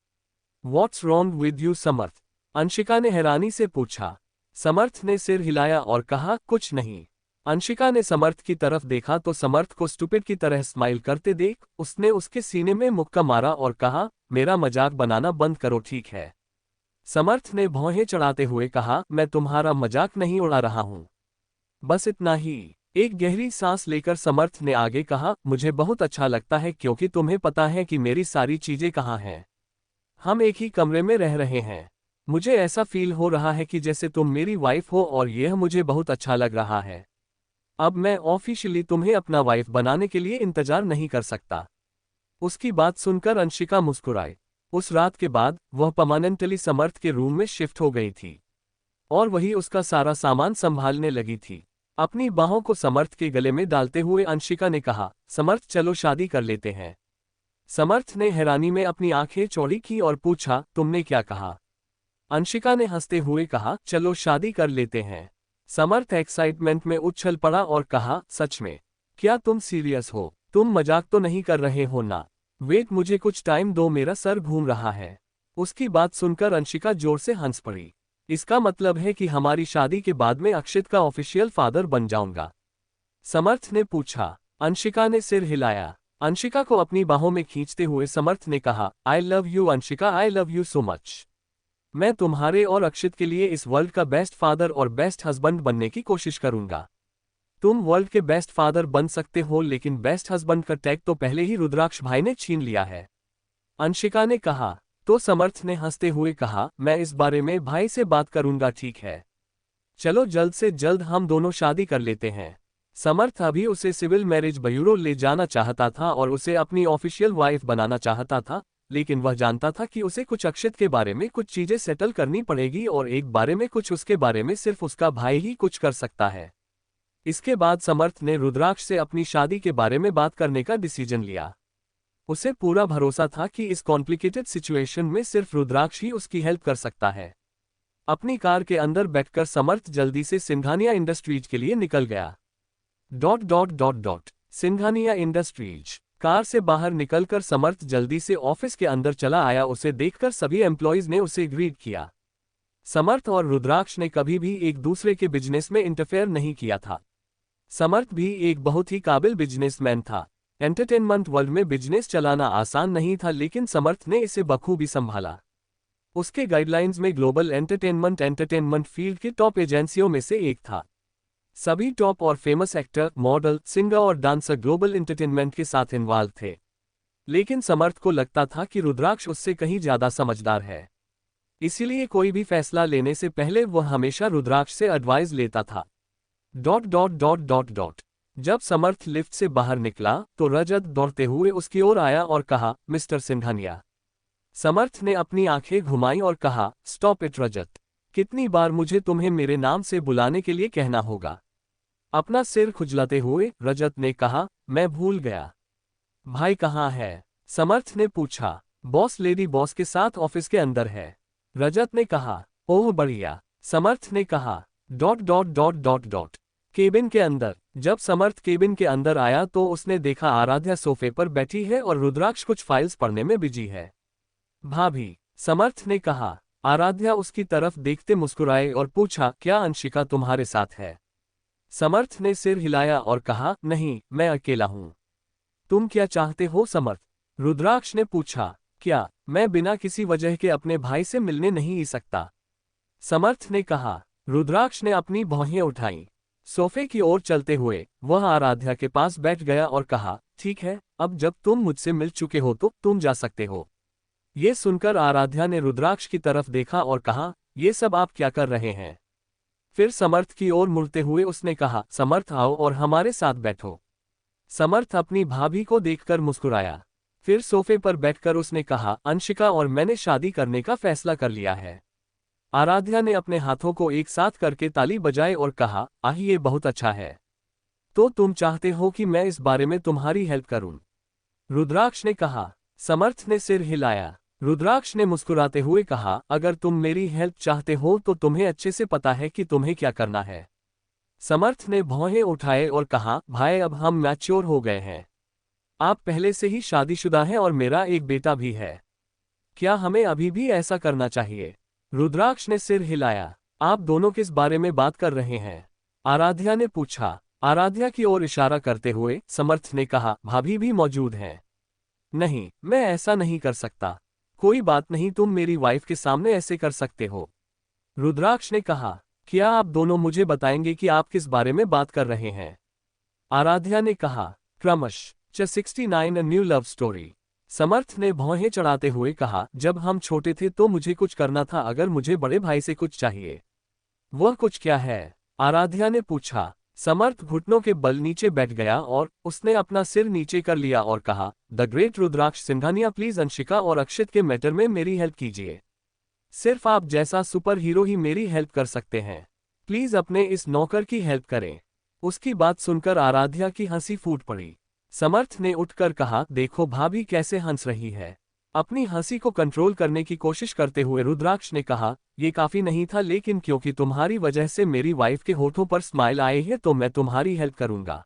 What's wrong with you समर्थ? अंशिका ने हैरानी से पूछा। समर्थ ने सिर हिलाया और कहा, कुछ नहीं। अंशिका ने समर्थ की तरफ देखा तो समर्थ को स्टूपिड की तरह स्माइल करते देख उसने उसके सीने में मुक्का मारा और कहा, मेरा मजाक बनाना बंद करो, ठीक है? समर्थ ने भौहें चढ़ाते हुए कहा, मैं तुम्हारा मजाक नहीं उड़ा रहा हूं, बस इतना ही। एक गहरी सांस लेकर समर्थ ने आगे कहा, मुझे बहुत अच्छा लगता है क्योंकि तुम्हें पता है कि मेरी सारी चीजें कहाँ हैं। हम एक ही कमरे में रह रहे हैं। मुझे ऐसा फील हो रहा है कि जैसे तुम मेरी वाइफ हो और यह मुझे बहुत अच्छा लग रहा है। अब मैं ऑफिशियली तुम्हें अपना वाइफ बनाने के लिए इंतजार नहीं कर सकता। उसकी बात सुनकर अंशिका मुस्कुराई। उस रात के बाद वह परमानेंटली समर्थ के रूम में शिफ्ट हो गई थी और वही उसका सारा सामान संभालने लगी थी। अपनी बाहों को समर्थ के गले में डालते हुए अंशिका ने कहा, समर्थ चलो शादी कर लेते हैं। समर्थ ने हैरानी में अपनी आंखें चौड़ी की और पूछा, तुमने क्या कहा? अंशिका ने हंसते हुए कहा, चलो शादी कर लेते हैं। समर्थ एक्साइटमेंट में उछल पड़ा और कहा, सच में? क्या तुम सीरियस हो? तुम मजाक तो नहीं कर रहे हो ना? वेट, मुझे कुछ टाइम दो, मेरा सर घूम रहा है। उसकी बात सुनकर अंशिका जोर से हंस पड़ी। इसका मतलब है कि हमारी शादी के बाद में अक्षित का ऑफिशियल फादर बन जाऊंगा? समर्थ ने पूछा। अंशिका ने सिर हिलाया। अंशिका को अपनी बाहों में खींचते हुए समर्थ ने कहा, आई love you Anshika, I love you so much. मैं तुम्हारे और अक्षित के लिए इस वर्ल्ड का बेस्ट फादर और बेस्ट हस्बैंड बनने की कोशिश करूंगा। तुम वर्ल्ड के बेस्ट फादर बन सकते हो लेकिन बेस्ट हस्बैंड का टैग तो पहले ही रुद्राक्ष भाई ने छीन लिया है, अंशिका ने कहा। तो समर्थ ने हंसते हुए कहा, मैं इस बारे में भाई से बात करूंगा, ठीक है? चलो जल्द से जल्द हम दोनों शादी कर लेते हैं। समर्थ अभी उसे सिविल मैरिज ब्यूरो ले जाना चाहता था और उसे अपनी ऑफिशियल वाइफ बनाना चाहता था, लेकिन वह जानता था कि उसे कुछ अक्षित के बारे में कुछ चीजें सेटल करनी पड़ेगी और एक बारे में कुछ उसके बारे में सिर्फ उसका भाई ही कुछ कर सकता है। इसके बाद समर्थ ने रुद्राक्ष से अपनी शादी के बारे में बात करने का डिसीजन लिया। उसे पूरा भरोसा था कि इस कॉम्प्लिकेटेड सिचुएशन में सिर्फ रुद्राक्ष ही उसकी हेल्प कर सकता है। अपनी कार के अंदर बैठकर समर्थ जल्दी से सिंघानिया इंडस्ट्रीज के लिए निकल गया। सिंघानिया इंडस्ट्रीज। कार से बाहर निकलकर समर्थ जल्दी से ऑफिस के अंदर चला आया। उसे देखकर सभी एम्प्लॉइज ने उसे ग्रीट किया। समर्थ और रुद्राक्ष ने कभी भी एक दूसरे के बिजनेस में इंटरफेयर नहीं किया था। समर्थ भी एक बहुत ही काबिल बिजनेसमैन था। एंटरटेनमेंट वर्ल्ड में बिजनेस चलाना आसान नहीं था, लेकिन समर्थ ने इसे बखूबी संभाला। उसके गाइडलाइंस में ग्लोबल एंटरटेनमेंट फील्ड की टॉप एजेंसियों में से एक था। सभी टॉप और फेमस एक्टर, मॉडल, सिंगर और डांसर ग्लोबल एंटरटेनमेंट के साथ इन्वॉल्व थे। लेकिन समर्थ को लगता था कि रुद्राक्ष उससे कहीं ज्यादा समझदार है, इसीलिए कोई भी फैसला लेने से पहले वह हमेशा रुद्राक्ष से एडवाइस लेता था। जब समर्थ लिफ्ट से बाहर निकला तो रजत दौड़ते हुए उसकी ओर आया और कहा, मिस्टर सिंघानिया। समर्थ ने अपनी आंखें घुमाई और कहा, स्टॉप इट रजत, कितनी बार मुझे तुम्हें मेरे नाम से बुलाने के लिए कहना होगा? अपना सिर खुजलाते हुए रजत ने कहा, मैं भूल गया। भाई कहाँ है? समर्थ ने पूछा। बॉस लेडी बॉस के साथ ऑफिस के अंदर है, रजत ने कहा। ओह बढ़िया, समर्थ ने कहा। केबिन के अंदर। जब समर्थ केबिन के अंदर आया तो उसने देखा आराध्या सोफे पर बैठी है और रुद्राक्ष कुछ फाइल्स पढ़ने में बिजी है। भाभी, समर्थ ने कहा। आराध्या उसकी तरफ देखते मुस्कुराए और पूछा, क्या अंशिका तुम्हारे साथ है? समर्थ ने सिर हिलाया और कहा, नहीं, मैं अकेला हूं। तुम क्या चाहते हो समर्थ? रुद्राक्ष ने पूछा। क्या मैं बिना किसी वजह के अपने भाई से मिलने नहीं आ सकता? समर्थ ने कहा। रुद्राक्ष ने अपनी भौहें उठाई। सोफे की ओर चलते हुए वह आराध्या के पास बैठ गया और कहा, ठीक है, अब जब तुम मुझसे मिल चुके हो तो तुम जा सकते हो। ये सुनकर आराध्या ने रुद्राक्ष की तरफ देखा और कहा, ये सब आप क्या कर रहे हैं? फिर समर्थ की ओर मुड़ते हुए उसने कहा, समर्थ आओ और हमारे साथ बैठो। समर्थ अपनी भाभी को देखकर मुस्कुराया। फिर सोफे पर बैठकर उसने कहा, अंशिका और मैंने शादी करने का फैसला कर लिया है। आराध्या ने अपने हाथों को एक साथ करके ताली बजाई और कहा, आह ये बहुत अच्छा है। तो तुम चाहते हो कि मैं इस बारे में तुम्हारी हेल्प करूं? रुद्राक्ष ने कहा। समर्थ ने सिर हिलाया। रुद्राक्ष ने मुस्कुराते हुए कहा, अगर तुम मेरी हेल्प चाहते हो तो तुम्हें अच्छे से पता है कि तुम्हें क्या करना है। समर्थ ने भौहें उठाए और कहा, भाई अब हम मैच्योर हो गए हैं। आप पहले से ही शादीशुदा हैं और मेरा एक बेटा भी है। क्या हमें अभी भी ऐसा करना चाहिए? रुद्राक्ष ने सिर हिलाया। आप दोनों किस बारे में बात कर रहे हैं? आराध्या ने पूछा। आराध्या की ओर इशारा करते हुए समर्थ ने कहा, भाभी भी मौजूद हैं। नहीं, मैं ऐसा नहीं कर सकता। कोई बात नहीं, तुम मेरी वाइफ के सामने ऐसे कर सकते हो। रुद्राक्ष ने कहा, क्या आप दोनों मुझे बताएंगे कि आप किस बारे में बात कर रहे हैं? आराध्या ने कहा, क्रमश च 69 अ न्यू लव स्टोरी। समर्थ ने भौहें चढ़ाते हुए कहा, जब हम छोटे थे तो मुझे कुछ करना था, अगर मुझे बड़े भाई से कुछ चाहिए। वह कुछ क्या है? आराध्या ने पूछा। समर्थ घुटनों के बल नीचे बैठ गया और उसने अपना सिर नीचे कर लिया और कहा, the great Rudraksh Singhania, please Anshika और अक्षित के मैटर में मेरी हेल्प कीजिए। सिर्फ आप जैसा सुपर हीरो ही मेरी हेल्प कर सकते हैं। प्लीज अपने इस नौकर की हेल्प करें। उसकी बात सुनकर आराध्या की हंसी फूट पड़ी। समर्थ ने उठकर कहा, देखो भाभी कैसे हंस रही है। अपनी हंसी को कंट्रोल करने की कोशिश करते हुए रुद्राक्ष ने कहा, ये काफी नहीं था, लेकिन क्योंकि तुम्हारी वजह से मेरी वाइफ के होठों पर स्माइल आए है तो मैं तुम्हारी हेल्प करूंगा।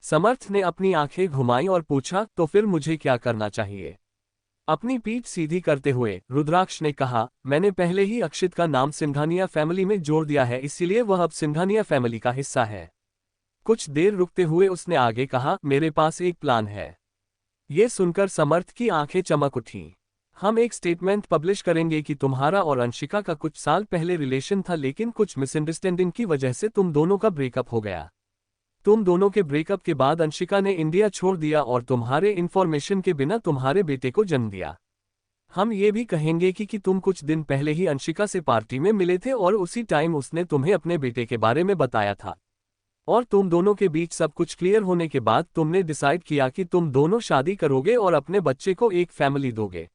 समर्थ ने अपनी आंखें घुमाई और पूछा, तो फिर मुझे क्या करना चाहिए? अपनी पीठ सीधी करते हुए रुद्राक्ष ने कहा, मैंने पहले ही अक्षित का नाम सिंघानिया फैमिली में जोड़ दिया है, इसीलिए वह अब सिंघानिया फैमिली का हिस्सा है। कुछ देर रुकते हुए उसने आगे कहा, मेरे पास एक प्लान है। ये सुनकर समर्थ की आंखें चमक उठीं। हम एक स्टेटमेंट पब्लिश करेंगे कि तुम्हारा और अंशिका का कुछ साल पहले रिलेशन था, लेकिन कुछ मिसअंडरस्टैंडिंग की वजह से तुम दोनों का ब्रेकअप हो गया। तुम दोनों के ब्रेकअप के बाद अंशिका ने इंडिया छोड़ दिया और तुम्हारे इन्फॉर्मेशन के बिना तुम्हारे बेटे को जन्म दिया। हम ये भी कहेंगे कि तुम कुछ दिन पहले ही अंशिका से पार्टी में मिले थे और उसी टाइम उसने तुम्हें अपने बेटे के बारे में बताया था। और तुम दोनों के बीच सब कुछ क्लियर होने के बाद तुमने डिसाइड किया कि तुम दोनों शादी करोगे और अपने बच्चे को एक फैमिली दोगे।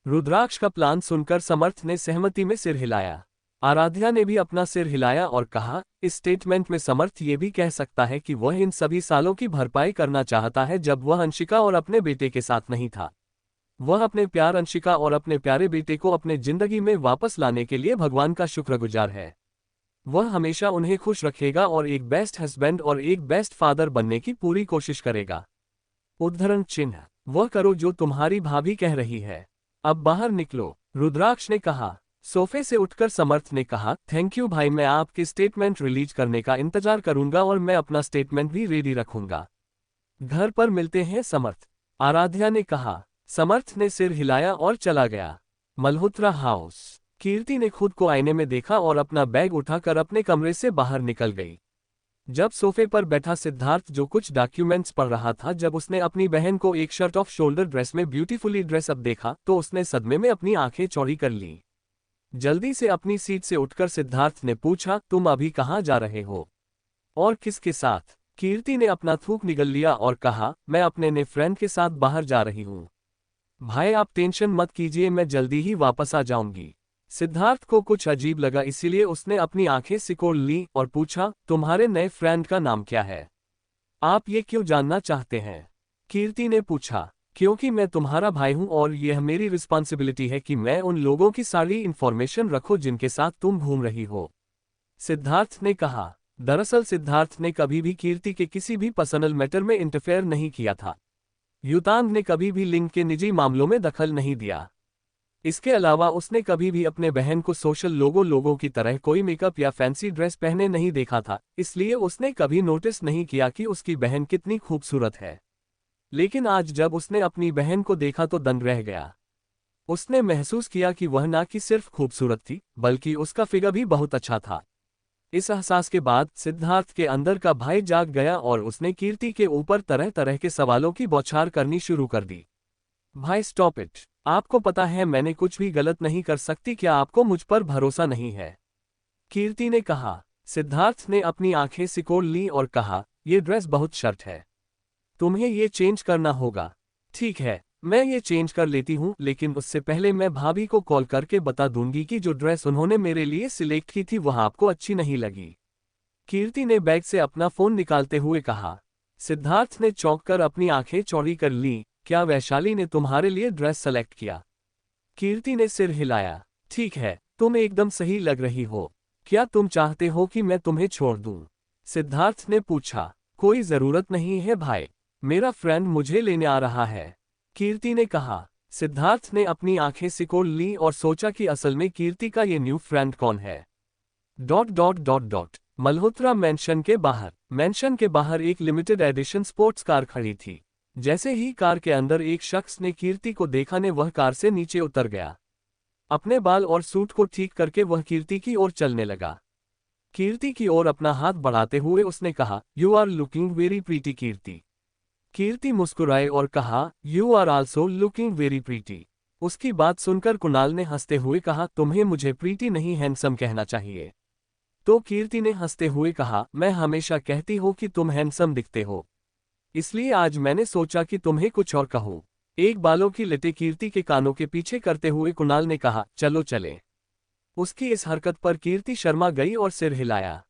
रुद्राक्ष का प्लान सुनकर समर्थ ने सहमति में सिर हिलाया। आराध्या ने भी अपना सिर हिलाया और कहा, इस स्टेटमेंट में समर्थ ये भी कह सकता है कि वह इन सभी सालों की भरपाई करना चाहता है जब वह अंशिका और अपने बेटे के साथ नहीं था। वह अपने प्यार अंशिका और अपने प्यारे बेटे को अपने जिंदगी में वापस लाने के लिए भगवान का शुक्रगुजार है। वह हमेशा उन्हें खुश रखेगा और एक बेस्ट हस्बैंड और एक बेस्ट फादर बनने की पूरी कोशिश करेगा। उद्धरण चिन्ह, वह करो जो तुम्हारी भाभी कह रही है। अब बाहर निकलो, रुद्राक्ष ने कहा। सोफे से उठकर समर्थ ने कहा, थैंक यू भाई, मैं आपकी स्टेटमेंट रिलीज करने का इंतजार करूंगा और मैं अपना स्टेटमेंट भी रेडी रखूंगा। घर पर मिलते हैं समर्थ, आराध्या ने कहा। समर्थ ने सिर हिलाया और चला गया। मल्होत्रा हाउस। कीर्ति ने खुद को आईने में देखा और अपना बैग उठाकर अपने कमरे से बाहर निकल गई। जब सोफे पर बैठा सिद्धार्थ जो कुछ डॉक्यूमेंट्स पढ़ रहा था, जब उसने अपनी बहन को एक शर्ट ऑफ शोल्डर ड्रेस में ब्यूटीफुली ड्रेस अप देखा तो उसने सदमे में अपनी आंखें चौड़ी कर लीं। जल्दी से अपनी सीट से उठकर सिद्धार्थ ने पूछा, तुम अभी कहाँ जा रहे हो और किसके साथ? कीर्ति ने अपना थूक निगल लिया और कहा, मैं अपने ने फ्रेंड के साथ बाहर जा रही हूँ। भाई आप टेंशन मत कीजिए, मैं जल्दी ही वापस आ जाऊंगी। सिद्धार्थ को कुछ अजीब लगा, इसीलिए उसने अपनी आंखें सिकोड़ ली और पूछा, तुम्हारे नए फ्रेंड का नाम क्या है? आप ये क्यों जानना चाहते हैं? कीर्ति ने पूछा। क्योंकि मैं तुम्हारा भाई हूं और यह मेरी रिस्पॉन्सिबिलिटी है कि मैं उन लोगों की सारी इंफॉर्मेशन रखूं जिनके साथ तुम घूम रही हो, सिद्धार्थ ने कहा। दरअसल सिद्धार्थ ने कभी भी कीर्ति के किसी भी पर्सनल मैटर में इंटरफेयर नहीं किया था। युतांग ने कभी भी लिंग के निजी मामलों में दखल नहीं दिया। इसके अलावा उसने कभी भी अपने बहन को सोशल लोगों की तरह कोई मेकअप या फैंसी ड्रेस पहने नहीं देखा था, इसलिए उसने कभी नोटिस नहीं किया कि उसकी बहन कितनी खूबसूरत है। लेकिन आज जब उसने अपनी बहन को देखा तो दंग रह गया। उसने महसूस किया कि वह ना कि सिर्फ खूबसूरत थी बल्कि उसका फिगर भी बहुत अच्छा था। इस एहसास के बाद सिद्धार्थ के अंदर का भय जाग गया और उसने कीर्ति के ऊपर तरह तरह के सवालों की बौछार करनी शुरू कर दी। भाई स्टॉप इट, आपको पता है मैंने कुछ भी गलत नहीं कर सकती, क्या आपको मुझ पर भरोसा नहीं है? कीर्ति ने कहा। सिद्धार्थ ने अपनी आंखें सिकोड़ ली और कहा, यह ड्रेस बहुत शर्ट है, तुम्हें ये चेंज करना होगा। ठीक है, मैं ये चेंज कर लेती हूँ, लेकिन उससे पहले मैं भाभी को कॉल करके बता दूंगी कि जो ड्रेस उन्होंने मेरे लिए सिलेक्ट की थी वह आपको अच्छी नहीं लगी। कीर्ति ने बैग से अपना फोन निकालते हुए कहा। सिद्धार्थ ने चौंक कर अपनी आंखें चौड़ी कर लीं। क्या वैशाली ने तुम्हारे लिए ड्रेस सेलेक्ट किया? कीर्ति ने सिर हिलाया। ठीक है, तुम एकदम सही लग रही हो। क्या तुम चाहते हो कि मैं तुम्हें छोड़ दूं? सिद्धार्थ ने पूछा। कोई जरूरत नहीं है भाई, मेरा फ्रेंड मुझे लेने आ रहा है, कीर्ति ने कहा। सिद्धार्थ ने अपनी आंखें सिकोड़ ली और सोचा कि असल में कीर्ति का ये न्यू फ्रेंड कौन है। मल्होत्रा मैंशन के बाहर एक लिमिटेड एडिशन स्पोर्ट्स कार खड़ी थी। जैसे ही कार के अंदर एक शख्स ने कीर्ति को देखा ने वह कार से नीचे उतर गया। अपने बाल और सूट को ठीक करके वह कीर्ति की ओर चलने लगा। कीर्ति की ओर अपना हाथ बढ़ाते हुए उसने कहा, you are looking very pretty Kirti. Kirti मुस्कुराए और कहा, you are also looking very pretty. उसकी बात सुनकर कुणाल ने हंसते हुए कहा, तुम्हें मुझे प्रीटी नहीं हैंडसम कहना चाहिए। तो कीर्ति ने हंसते हुए कहा, मैं हमेशा कहती हूँ कि तुम हैंडसम दिखते हो, इसलिए आज मैंने सोचा कि तुम्हें कुछ और कहूँ। एक बालों की लटे कीर्ति के कानों के पीछे करते हुए कुणाल ने कहा, चलो चले। उसकी इस हरकत पर कीर्ति शर्मा गई और सिर हिलाया।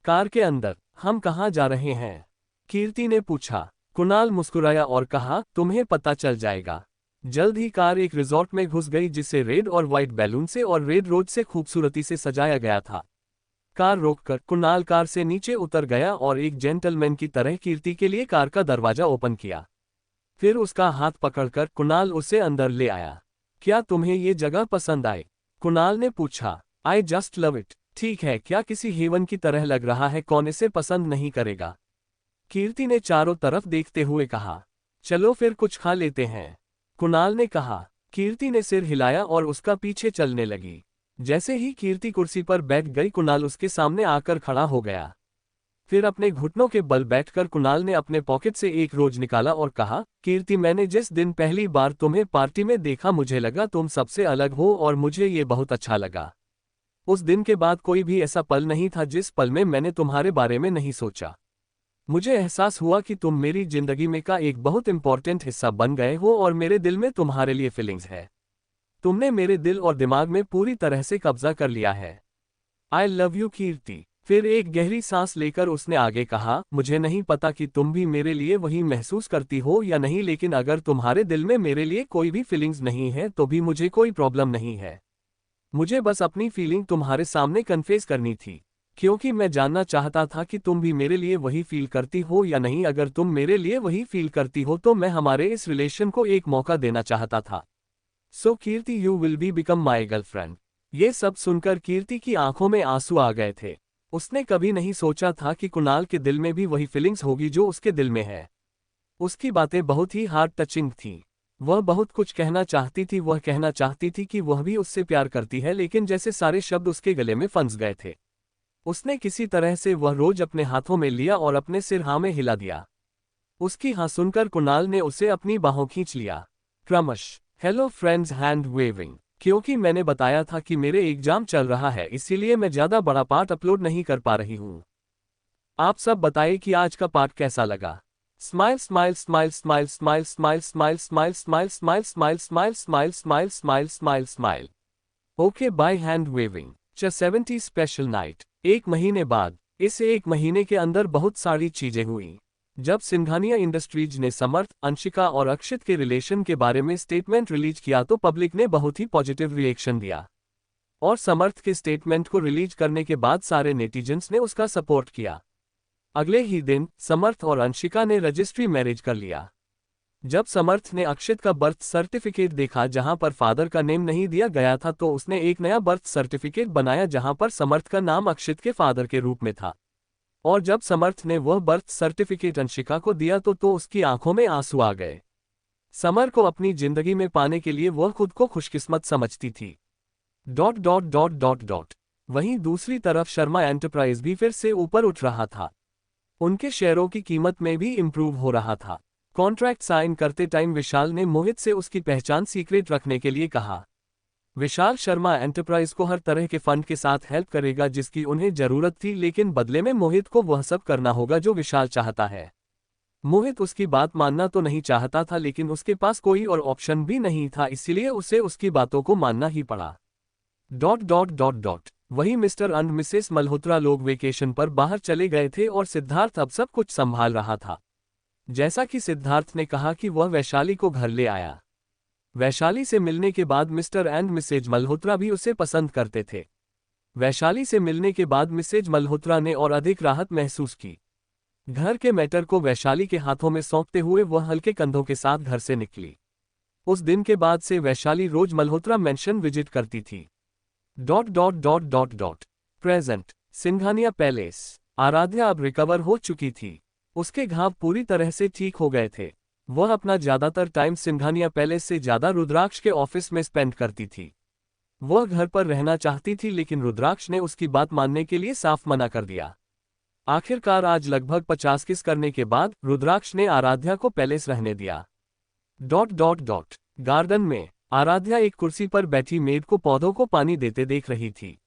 कार के अंदर, हम कहाँ जा रहे हैं? कीर्ति ने पूछा। कुणाल मुस्कुराया और कहा, तुम्हें पता चल जाएगा। जल्द ही कार एक रिजॉर्ट में घुस गई जिसे रेड और व्हाइट बैलून से और रेड रोज से खूबसूरती से सजाया गया था। कार रोककर कुणाल कार से नीचे उतर गया और एक जेंटलमैन की तरह कीर्ति के लिए कार का दरवाजा ओपन किया। फिर उसका हाथ पकड़कर कुणाल उसे अंदर ले आया। क्या तुम्हें ये जगह पसंद आई? कुणाल ने पूछा। I just love it. ठीक है, क्या किसी हेवन की तरह लग रहा है, कौन इसे पसंद नहीं करेगा? कीर्ति ने चारों तरफ देखते हुए कहा। चलो फिर कुछ खा लेते हैं, कुणाल ने कहा। कीर्ति ने सिर हिलाया और उसका पीछे चलने लगी। जैसे ही कीर्ति कुर्सी पर बैठ गई कुणाल उसके सामने आकर खड़ा हो गया। फिर अपने घुटनों के बल बैठकर कुणाल ने अपने पॉकेट से एक रोज निकाला और कहा, कीर्ति मैंने जिस दिन पहली बार तुम्हें पार्टी में देखा मुझे लगा तुम सबसे अलग हो और मुझे ये बहुत अच्छा लगा। उस दिन के बाद कोई भी ऐसा पल नहीं था जिस पल में मैंने तुम्हारे बारे में नहीं सोचा। मुझे एहसास हुआ कि तुम मेरी जिंदगी में का एक बहुत इंपॉर्टेंट हिस्सा बन गए हो और मेरे दिल में तुम्हारे लिए फीलिंग्स है। तुमने मेरे दिल और दिमाग में पूरी तरह से कब्जा कर लिया है। आई लव यू कीर्ति। फिर एक गहरी सांस लेकर उसने आगे कहा, मुझे नहीं पता कि तुम भी मेरे लिए वही महसूस करती हो या नहीं, लेकिन अगर तुम्हारे दिल में मेरे लिए कोई भी फीलिंग्स नहीं है तो भी मुझे कोई प्रॉब्लम नहीं है। मुझे बस अपनी फीलिंग तुम्हारे सामने कन्फेस करनी थी, क्योंकि मैं जानना चाहता था कि तुम भी मेरे लिए वही फील करती हो या नहीं। अगर तुम मेरे लिए वही फील करती हो तो मैं हमारे इस रिलेशन को एक मौका देना चाहता था। So Kirti you will be become my girlfriend. ये सब सुनकर कीर्ति की आंखों में आंसू आ गए थे। उसने कभी नहीं सोचा था कि कुणाल के दिल में भी वही फीलिंग्स होगी जो उसके दिल में है। उसकी बातें बहुत ही हार्ट टचिंग थी। वह बहुत कुछ कहना चाहती थी। वह कहना चाहती थी कि वह भी उससे प्यार करती है, लेकिन जैसे सारे शब्द उसके गले में फंस गए थे। उसने किसी तरह से वह रोज अपने हाथों में लिया और अपने सिर हाँ में हिला दिया। उसकी हाँ सुनकर कुणाल ने उसे अपनी बाहों खींच लिया। क्रमश हेलो फ्रेंड्स हैंड वेविंग। क्योंकि मैंने बताया था कि मेरे एग्जाम चल रहा है, इसीलिए मैं ज्यादा बड़ा पार्ट अपलोड नहीं कर पा रही हूँ। आप सब बताइए कि आज का पार्ट कैसा लगा। Smile smile smile smile smile smile smile smile smile smile smile smile smile smile smile smile smile. Okay bye hand waving. 70 special night. एक महीने बाद। इस एक महीने के अंदर बहुत सारी चीजें हुई। जब सिंघानिया इंडस्ट्रीज ने समर्थ, अंशिका और अक्षित के रिलेशन के बारे में स्टेटमेंट रिलीज किया तो पब्लिक ने बहुत ही पॉजिटिव रिएक्शन दिया और समर्थ के स्टेटमेंट को रिलीज करने के बाद सारे नेटिजन्स ने उसका सपोर्ट किया। अगले ही दिन समर्थ और अंशिका ने रजिस्ट्री मैरिज कर लिया। जब समर्थ ने अक्षित का बर्थ सर्टिफिकेट देखा जहां पर फादर का नेम नहीं दिया गया था, तो उसने एक नया बर्थ सर्टिफिकेट बनाया जहां पर समर्थ का नाम अक्षित के फादर के रूप में था। और जब समर्थ ने वह बर्थ सर्टिफिकेट अंशिका को दिया तो उसकी आंखों में आंसू आ गए। समर को अपनी जिंदगी में पाने के लिए वह खुद को खुशकिस्मत समझती थी। वहीं दूसरी तरफ शर्मा एंटरप्राइज भी फिर से ऊपर उठ रहा था। उनके शेयरों की कीमत में भी इंप्रूव हो रहा था। कॉन्ट्रैक्ट साइन करते टाइम विशाल ने मोहित से उसकी पहचान सीक्रेट रखने के लिए कहा। विशाल शर्मा एंटरप्राइज को हर तरह के फंड के साथ हेल्प करेगा जिसकी उन्हें जरूरत थी, लेकिन बदले में मोहित को वह सब करना होगा जो विशाल चाहता है। मोहित उसकी बात मानना तो नहीं चाहता था, लेकिन उसके पास कोई और ऑप्शन भी नहीं था, इसलिए उसे उसकी बातों को मानना ही पड़ा। वहीं मिस्टर एंड मिसेस मल्होत्रा लोग वेकेशन पर बाहर चले गए थे और सिद्धार्थ अब सब कुछ संभाल रहा था। जैसा कि सिद्धार्थ ने कहा कि वह वैशाली को घर ले आया। वैशाली से मिलने के बाद मिस्टर एंड मिसेज मल्होत्रा भी उसे पसंद करते थे। वैशाली से मिलने के बाद मिसेज मल्होत्रा ने और अधिक राहत महसूस की। घर के मैटर को वैशाली के हाथों में सौंपते हुए वह हल्के कंधों के साथ घर से निकली। उस दिन के बाद से वैशाली रोज मल्होत्रा मेंशन विजिट करती थी। Present Singhania palace. आराध्या अब रिकवर हो चुकी थी। उसके घाव पूरी तरह से ठीक हो गए थे। वह अपना ज्यादातर टाइम सिंघानिया पैलेस से ज्यादा रुद्राक्ष के ऑफिस में स्पेंड करती थी। वह घर पर रहना चाहती थी, लेकिन रुद्राक्ष ने उसकी बात मानने के लिए साफ मना कर दिया। आखिरकार आज लगभग 50 किस करने के बाद रुद्राक्ष ने आराध्या को पैलेस रहने दिया। गार्डन में आराध्या एक कुर्सी पर बैठी मेड को पौधों को पानी देते देख रही थी।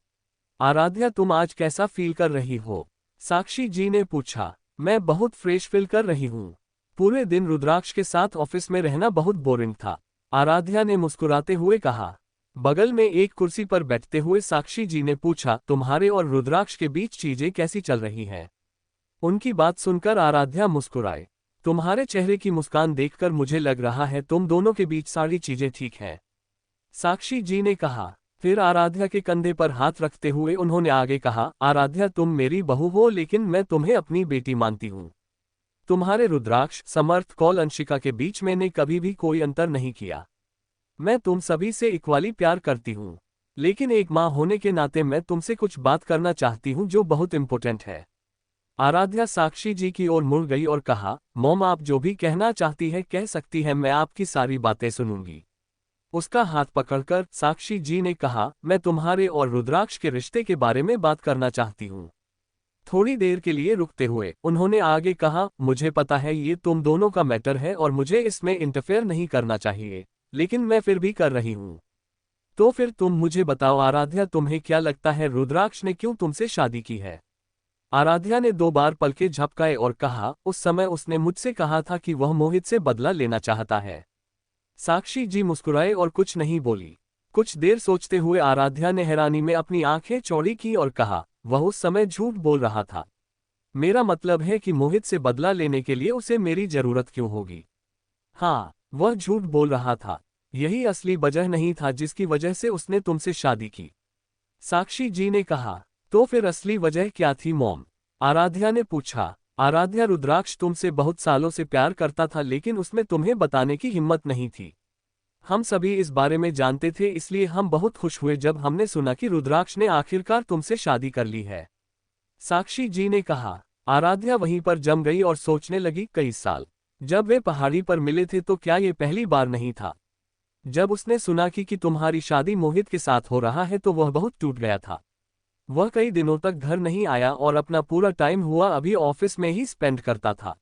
आराध्या, तुम आज कैसा फील कर रही हो? साक्षी जी ने पूछा। मैं बहुत फ्रेश फील कर रही हूँ। पूरे दिन रुद्राक्ष के साथ ऑफिस में रहना बहुत बोरिंग था, आराध्या ने मुस्कुराते हुए कहा। बगल में एक कुर्सी पर बैठते हुए साक्षी जी ने पूछा, तुम्हारे और रुद्राक्ष के बीच चीजें कैसी चल रही हैं? उनकी बात सुनकर आराध्या मुस्कुराए। तुम्हारे चेहरे की मुस्कान देखकर मुझे लग रहा है तुम दोनों के बीच सारी चीजें ठीक हैं, साक्षी जी ने कहा। फिर आराध्या के कंधे पर हाथ रखते हुए उन्होंने आगे कहा, आराध्या, तुम मेरी बहू हो, लेकिन मैं तुम्हें अपनी बेटी मानती हूँ। तुम्हारे रुद्राक्ष, समर्थ, कौल, अंशिका के बीच मैंने कभी भी कोई अंतर नहीं किया। मैं तुम सभी से इक्वली प्यार करती हूँ, लेकिन एक माँ होने के नाते मैं तुमसे कुछ बात करना चाहती हूँ जो बहुत इंपॉर्टेंट है। आराध्या साक्षी जी की ओर मुड़ गई और कहा, मॉम, आप जो भी कहना चाहती है कह सकती है, मैं आपकी सारी बातें सुनूंगी। उसका हाथ पकड़कर साक्षी जी ने कहा, मैं तुम्हारे और रुद्राक्ष के रिश्ते के बारे में बात करना चाहती हूँ। थोड़ी देर के लिए रुकते हुए उन्होंने आगे कहा, मुझे पता है ये तुम दोनों का मैटर है और मुझे इसमें इंटरफेयर नहीं करना चाहिए, लेकिन मैं फिर भी कर रही हूँ। तो फिर तुम मुझे बताओ आराध्या, तुम्हें क्या लगता है रुद्राक्ष ने क्यों तुमसे शादी की है? आराध्या ने 2 बार पलके झपकाए और कहा, उस समय उसने मुझसे कहा था कि वह मोहित से बदला लेना चाहता है। साक्षी जी मुस्कुराए और कुछ नहीं बोली। कुछ देर सोचते हुए आराध्या ने हैरानी में अपनी आंखें चौड़ी की और कहा, वह उस समय झूठ बोल रहा था। मेरा मतलब है कि मोहित से बदला लेने के लिए उसे मेरी जरूरत क्यों होगी? हाँ, वह झूठ बोल रहा था। यही असली वजह नहीं था जिसकी वजह से उसने तुमसे शादी की, साक्षी जी ने कहा। तो फिर असली वजह क्या थी मॉम? आराध्या ने पूछा। आराध्या, रुद्राक्ष तुमसे बहुत सालों से प्यार करता था, लेकिन उसमें तुम्हें बताने की हिम्मत नहीं थी। हम सभी इस बारे में जानते थे, इसलिए हम बहुत खुश हुए जब हमने सुना कि रुद्राक्ष ने आखिरकार तुमसे शादी कर ली है, साक्षी जी ने कहा। आराध्या वहीं पर जम गई और सोचने लगी, कई साल जब वे पहाड़ी पर मिले थे तो क्या ये पहली बार नहीं था? जब उसने सुना कि तुम्हारी शादी मोहित के साथ हो रहा है तो वह बहुत टूट गया था। वह कई दिनों तक घर नहीं आया और अपना पूरा टाइम हुआ अभी ऑफिस में ही स्पेंड करता था।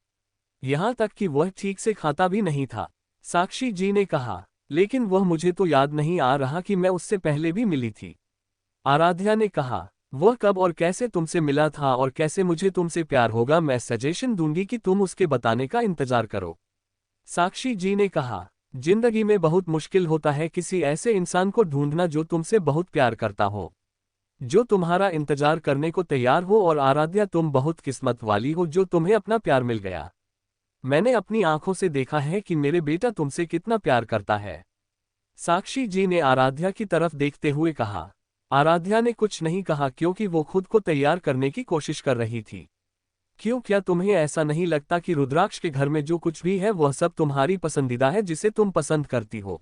यहाँ तक कि वह ठीक से खाता भी नहीं था, साक्षी जी ने कहा। लेकिन वह मुझे तो याद नहीं आ रहा कि मैं उससे पहले भी मिली थी, आराध्या ने कहा। वह कब और कैसे तुमसे मिला था और कैसे मुझे तुमसे प्यार होगा, मैं सजेशन दूंगी कि तुम उसके बताने का इंतजार करो, साक्षी जी ने कहा। जिंदगी में बहुत मुश्किल होता है किसी ऐसे इंसान को ढूंढना जो तुमसे बहुत प्यार करता हो, जो तुम्हारा इंतजार करने को तैयार हो, और आराध्या तुम बहुत किस्मत वाली हो जो तुम्हें अपना प्यार मिल गया। मैंने अपनी आंखों से देखा है कि मेरे बेटा तुमसे कितना प्यार करता है, साक्षी जी ने आराध्या की तरफ देखते हुए कहा। आराध्या ने कुछ नहीं कहा क्योंकि वो खुद को तैयार करने की कोशिश कर रही थी। क्यों, क्या तुम्हें ऐसा नहीं लगता कि रुद्राक्ष के घर में जो कुछ भी है वह सब तुम्हारी पसंदीदा है, जिसे तुम पसंद करती हो?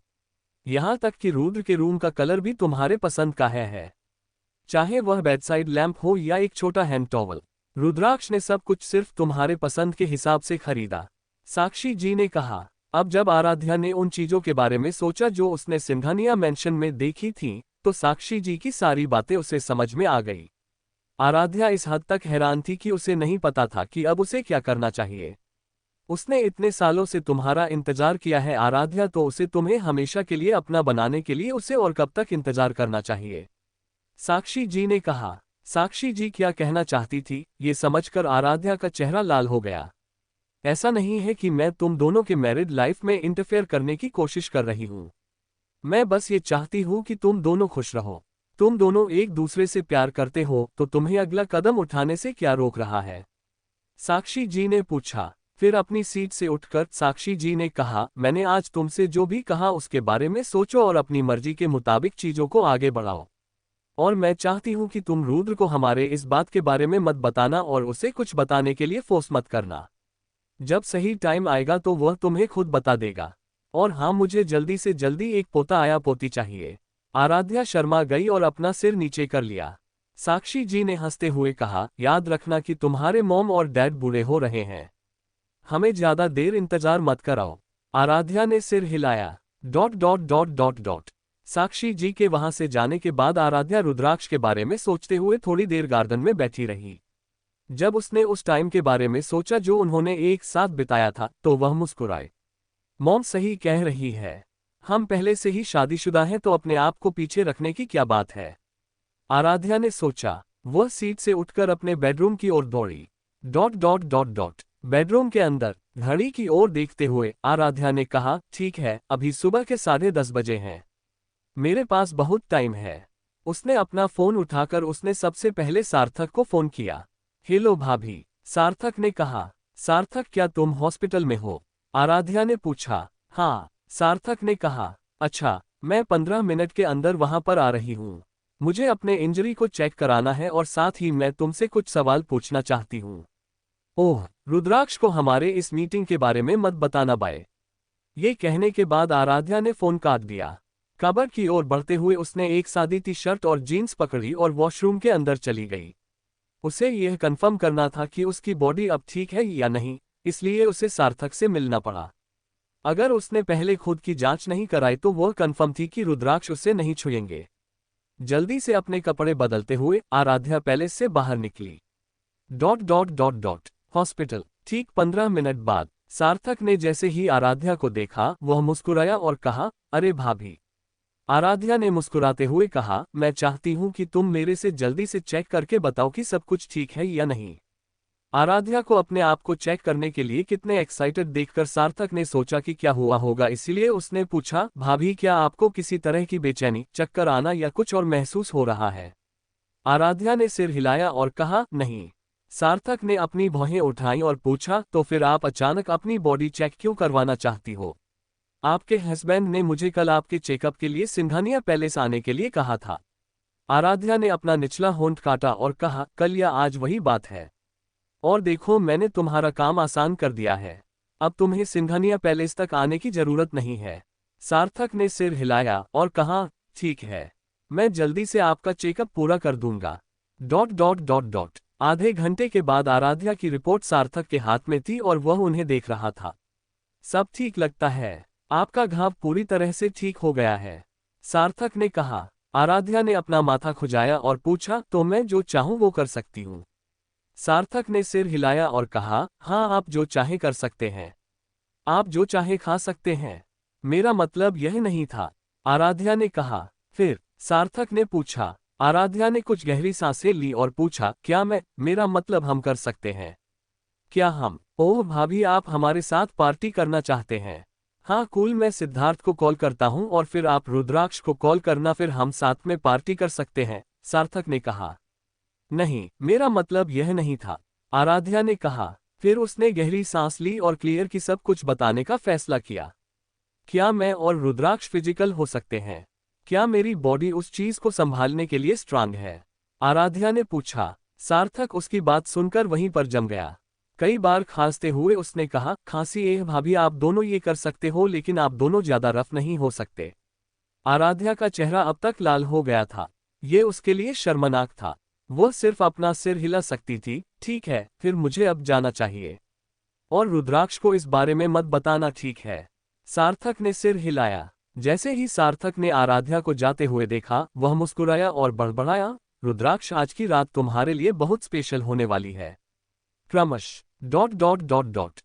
यहाँ तक कि रुद्र के रूम का कलर भी तुम्हारे पसंद का है, चाहे वह बेडसाइड लैंप हो या एक छोटा हैंड टॉवल। रुद्राक्ष ने सब कुछ सिर्फ तुम्हारे पसंद के हिसाब से खरीदा, साक्षी जी ने कहा। अब जब आराध्या ने उन चीजों के बारे में सोचा जो उसने सिंघानिया मेंशन में देखी थी, तो साक्षी जी की सारी बातें उसे समझ में आ गई। आराध्या इस हद तक हैरान थी कि उसे नहीं पता था कि अब उसे क्या करना चाहिए। उसने इतने सालों से तुम्हारा इंतजार किया है आराध्या, तो उसे तुम्हें हमेशा के लिए अपना बनाने के लिए उसे और कब तक इंतजार करना चाहिए, साक्षी जी ने कहा। साक्षी जी क्या कहना चाहती थी, ये समझकर आराध्या का चेहरा लाल हो गया। ऐसा नहीं है कि मैं तुम दोनों के मैरिड लाइफ में इंटरफेयर करने की कोशिश कर रही हूँ। मैं बस ये चाहती हूँ कि तुम दोनों खुश रहो। तुम दोनों एक दूसरे से प्यार करते हो तो तुम्हें अगला कदम उठाने से क्या रोक रहा है, साक्षी जी ने पूछा। फिर अपनी सीट से उठकर साक्षी जी ने कहा, मैंने आज तुमसे जो भी कहा उसके बारे में सोचो और अपनी मर्जी के मुताबिक चीजों को आगे बढ़ाओ। और मैं चाहती हूं कि तुम रुद्र को हमारे इस बात के बारे में मत बताना और उसे कुछ बताने के लिए फोर्स मत करना। जब सही टाइम आएगा तो वह तुम्हें खुद बता देगा। और हाँ, मुझे जल्दी से जल्दी एक पोता आया पोती चाहिए। आराध्या शर्मा गई और अपना सिर नीचे कर लिया। साक्षी जी ने हंसते हुए कहा, याद रखना कि तुम्हारे मॉम और डैड बूढ़े हो रहे हैं। हमें ज्यादा देर इंतजार मत कराओ। आराध्या ने सिर हिलाया। Dot dot dot dot dot. Sakshi ji के वहां से जाने के बाद आराध्या रुद्राक्ष के बारे में सोचते हुए थोड़ी देर गार्डन में बैठी रही। जब उसने उस टाइम के बारे में सोचा जो उन्होंने एक साथ बिताया था, तो वह मुस्कुराए। मॉम सही कह रही है। हम पहले से ही शादीशुदा हैं तो अपने आप को पीछे रखने की क्या बात है। आराध्या ने सोचा। वह सीट से उठकर अपने बेडरूम की ओर दौड़ी। Dot dot dot dot. Bedroom के अंदर घड़ी की ओर देखते हुए आराध्या ने कहा, ठीक है, अभी सुबह के 10:30 बजे हैं। मेरे पास बहुत टाइम है। उसने अपना फोन उठाकर उसने सबसे पहले सार्थक को फोन किया। हेलो भाभी, सार्थक ने कहा। सार्थक, क्या तुम हॉस्पिटल में हो? आराध्या ने पूछा। हाँ, सार्थक ने कहा। अच्छा, मैं 15 मिनट के अंदर वहां पर आ रही हूँ। मुझे अपने इंजरी को चेक कराना है और साथ ही मैं तुमसे कुछ सवाल पूछना चाहती हूँ। ओह, रुद्राक्ष को हमारे इस मीटिंग के बारे में मत बताना बाय। ये कहने के बाद आराध्या ने फोन काट दिया। कबर्ड की ओर बढ़ते हुए उसने एक सादी टी शर्ट और जीन्स पकड़ी और वॉशरूम के अंदर चली गई। उसे यह कंफर्म करना था कि उसकी बॉडी अब ठीक है या नहीं, इसलिए उसे सार्थक से मिलना पड़ा। अगर उसने पहले खुद की जांच नहीं कराई तो वह कंफर्म थी कि रुद्राक्ष उसे नहीं छुएंगे। जल्दी से अपने कपड़े बदलते हुए आराध्या पैलेस से बाहर निकली। Dot dot dot dot. Hospital. ठीक 15 मिनट बाद सार्थक ने जैसे ही आराध्या को देखा वह मुस्कुराया और कहा, अरे भाभी। आराध्या ने मुस्कुराते हुए कहा, मैं चाहती हूं कि तुम मेरे से जल्दी से चेक करके बताओ कि सब कुछ ठीक है या नहीं। आराध्या को अपने आप को चेक करने के लिए कितने एक्साइटेड देखकर सार्थक ने सोचा कि क्या हुआ होगा, इसीलिए उसने पूछा, भाभी, क्या आपको किसी तरह की बेचैनी, चक्कर आना या कुछ और महसूस हो रहा है? आराध्या ने सिर हिलाया और कहा, नहीं। सार्थक ने अपनी भौहें उठाई और पूछा, तो फिर आप अचानक अपनी बॉडी चेक क्यों करवाना चाहती हो? आपके हस्बैंड ने मुझे कल आपके चेकअप के लिए सिंघानिया पैलेस आने के लिए कहा था। आराध्या ने अपना निचला होंठ काटा और कहा, कल या आज वही बात है। और देखो, मैंने तुम्हारा काम आसान कर दिया है। अब तुम्हें सिंघानिया पैलेस तक आने की जरूरत नहीं है। सार्थक ने सिर हिलाया और कहा, ठीक है, मैं जल्दी से आपका चेकअप पूरा कर दूंगा। Dot dot dot dot. आधे घंटे के बाद आराध्या की रिपोर्ट सार्थक के हाथ में थी और वह उन्हें देख रहा था। सब ठीक लगता है। आपका घाव पूरी तरह से ठीक हो गया है, सार्थक ने कहा। आराध्या ने अपना माथा खुजाया और पूछा, तो मैं जो चाहूं वो कर सकती हूं? सार्थक ने सिर हिलाया और कहा, हाँ, आप जो चाहे कर सकते हैं। आप जो चाहे खा सकते हैं। मेरा मतलब यह नहीं था, आराध्या ने कहा। फिर सार्थक ने पूछा। आराध्या ने कुछ गहरी सांसें ली और पूछा, क्या मेरा मतलब हम कर सकते हैं? क्या हम? ओह भाभी, आप हमारे साथ पार्टी करना चाहते हैं? हाँ कूल, मैं सिद्धार्थ को कॉल करता हूँ और फिर आप रुद्राक्ष को कॉल करना, फिर हम साथ में पार्टी कर सकते हैं, सार्थक ने कहा। नहीं, मेरा मतलब यह नहीं था, आराध्या ने कहा। फिर उसने गहरी सांस ली और क्लियर की सब कुछ बताने का फैसला किया। क्या मैं और रुद्राक्ष फिजिकल हो सकते हैं? क्या मेरी बॉडी उस चीज को संभालने के लिए स्ट्रांग है? आराध्या ने पूछा। सार्थक उसकी बात सुनकर वहीं पर जम गया। कई बार खांसते हुए उसने कहा, खांसी एह भाभी, आप दोनों ये कर सकते हो, लेकिन आप दोनों ज्यादा रफ नहीं हो सकते। आराध्या का चेहरा अब तक लाल हो गया था। ये उसके लिए शर्मनाक था। वह सिर्फ अपना सिर हिला सकती थी। ठीक है, फिर मुझे अब जाना चाहिए। और रुद्राक्ष को इस बारे में मत बताना, ठीक है? सार्थक ने सिर हिलाया। जैसे ही सार्थक ने आराध्या को जाते हुए देखा, वह मुस्कुराया और बड़बड़ाया, रुद्राक्ष, आज की रात तुम्हारे लिए बहुत स्पेशल होने वाली है। क्रमश। Dot dot dot dot.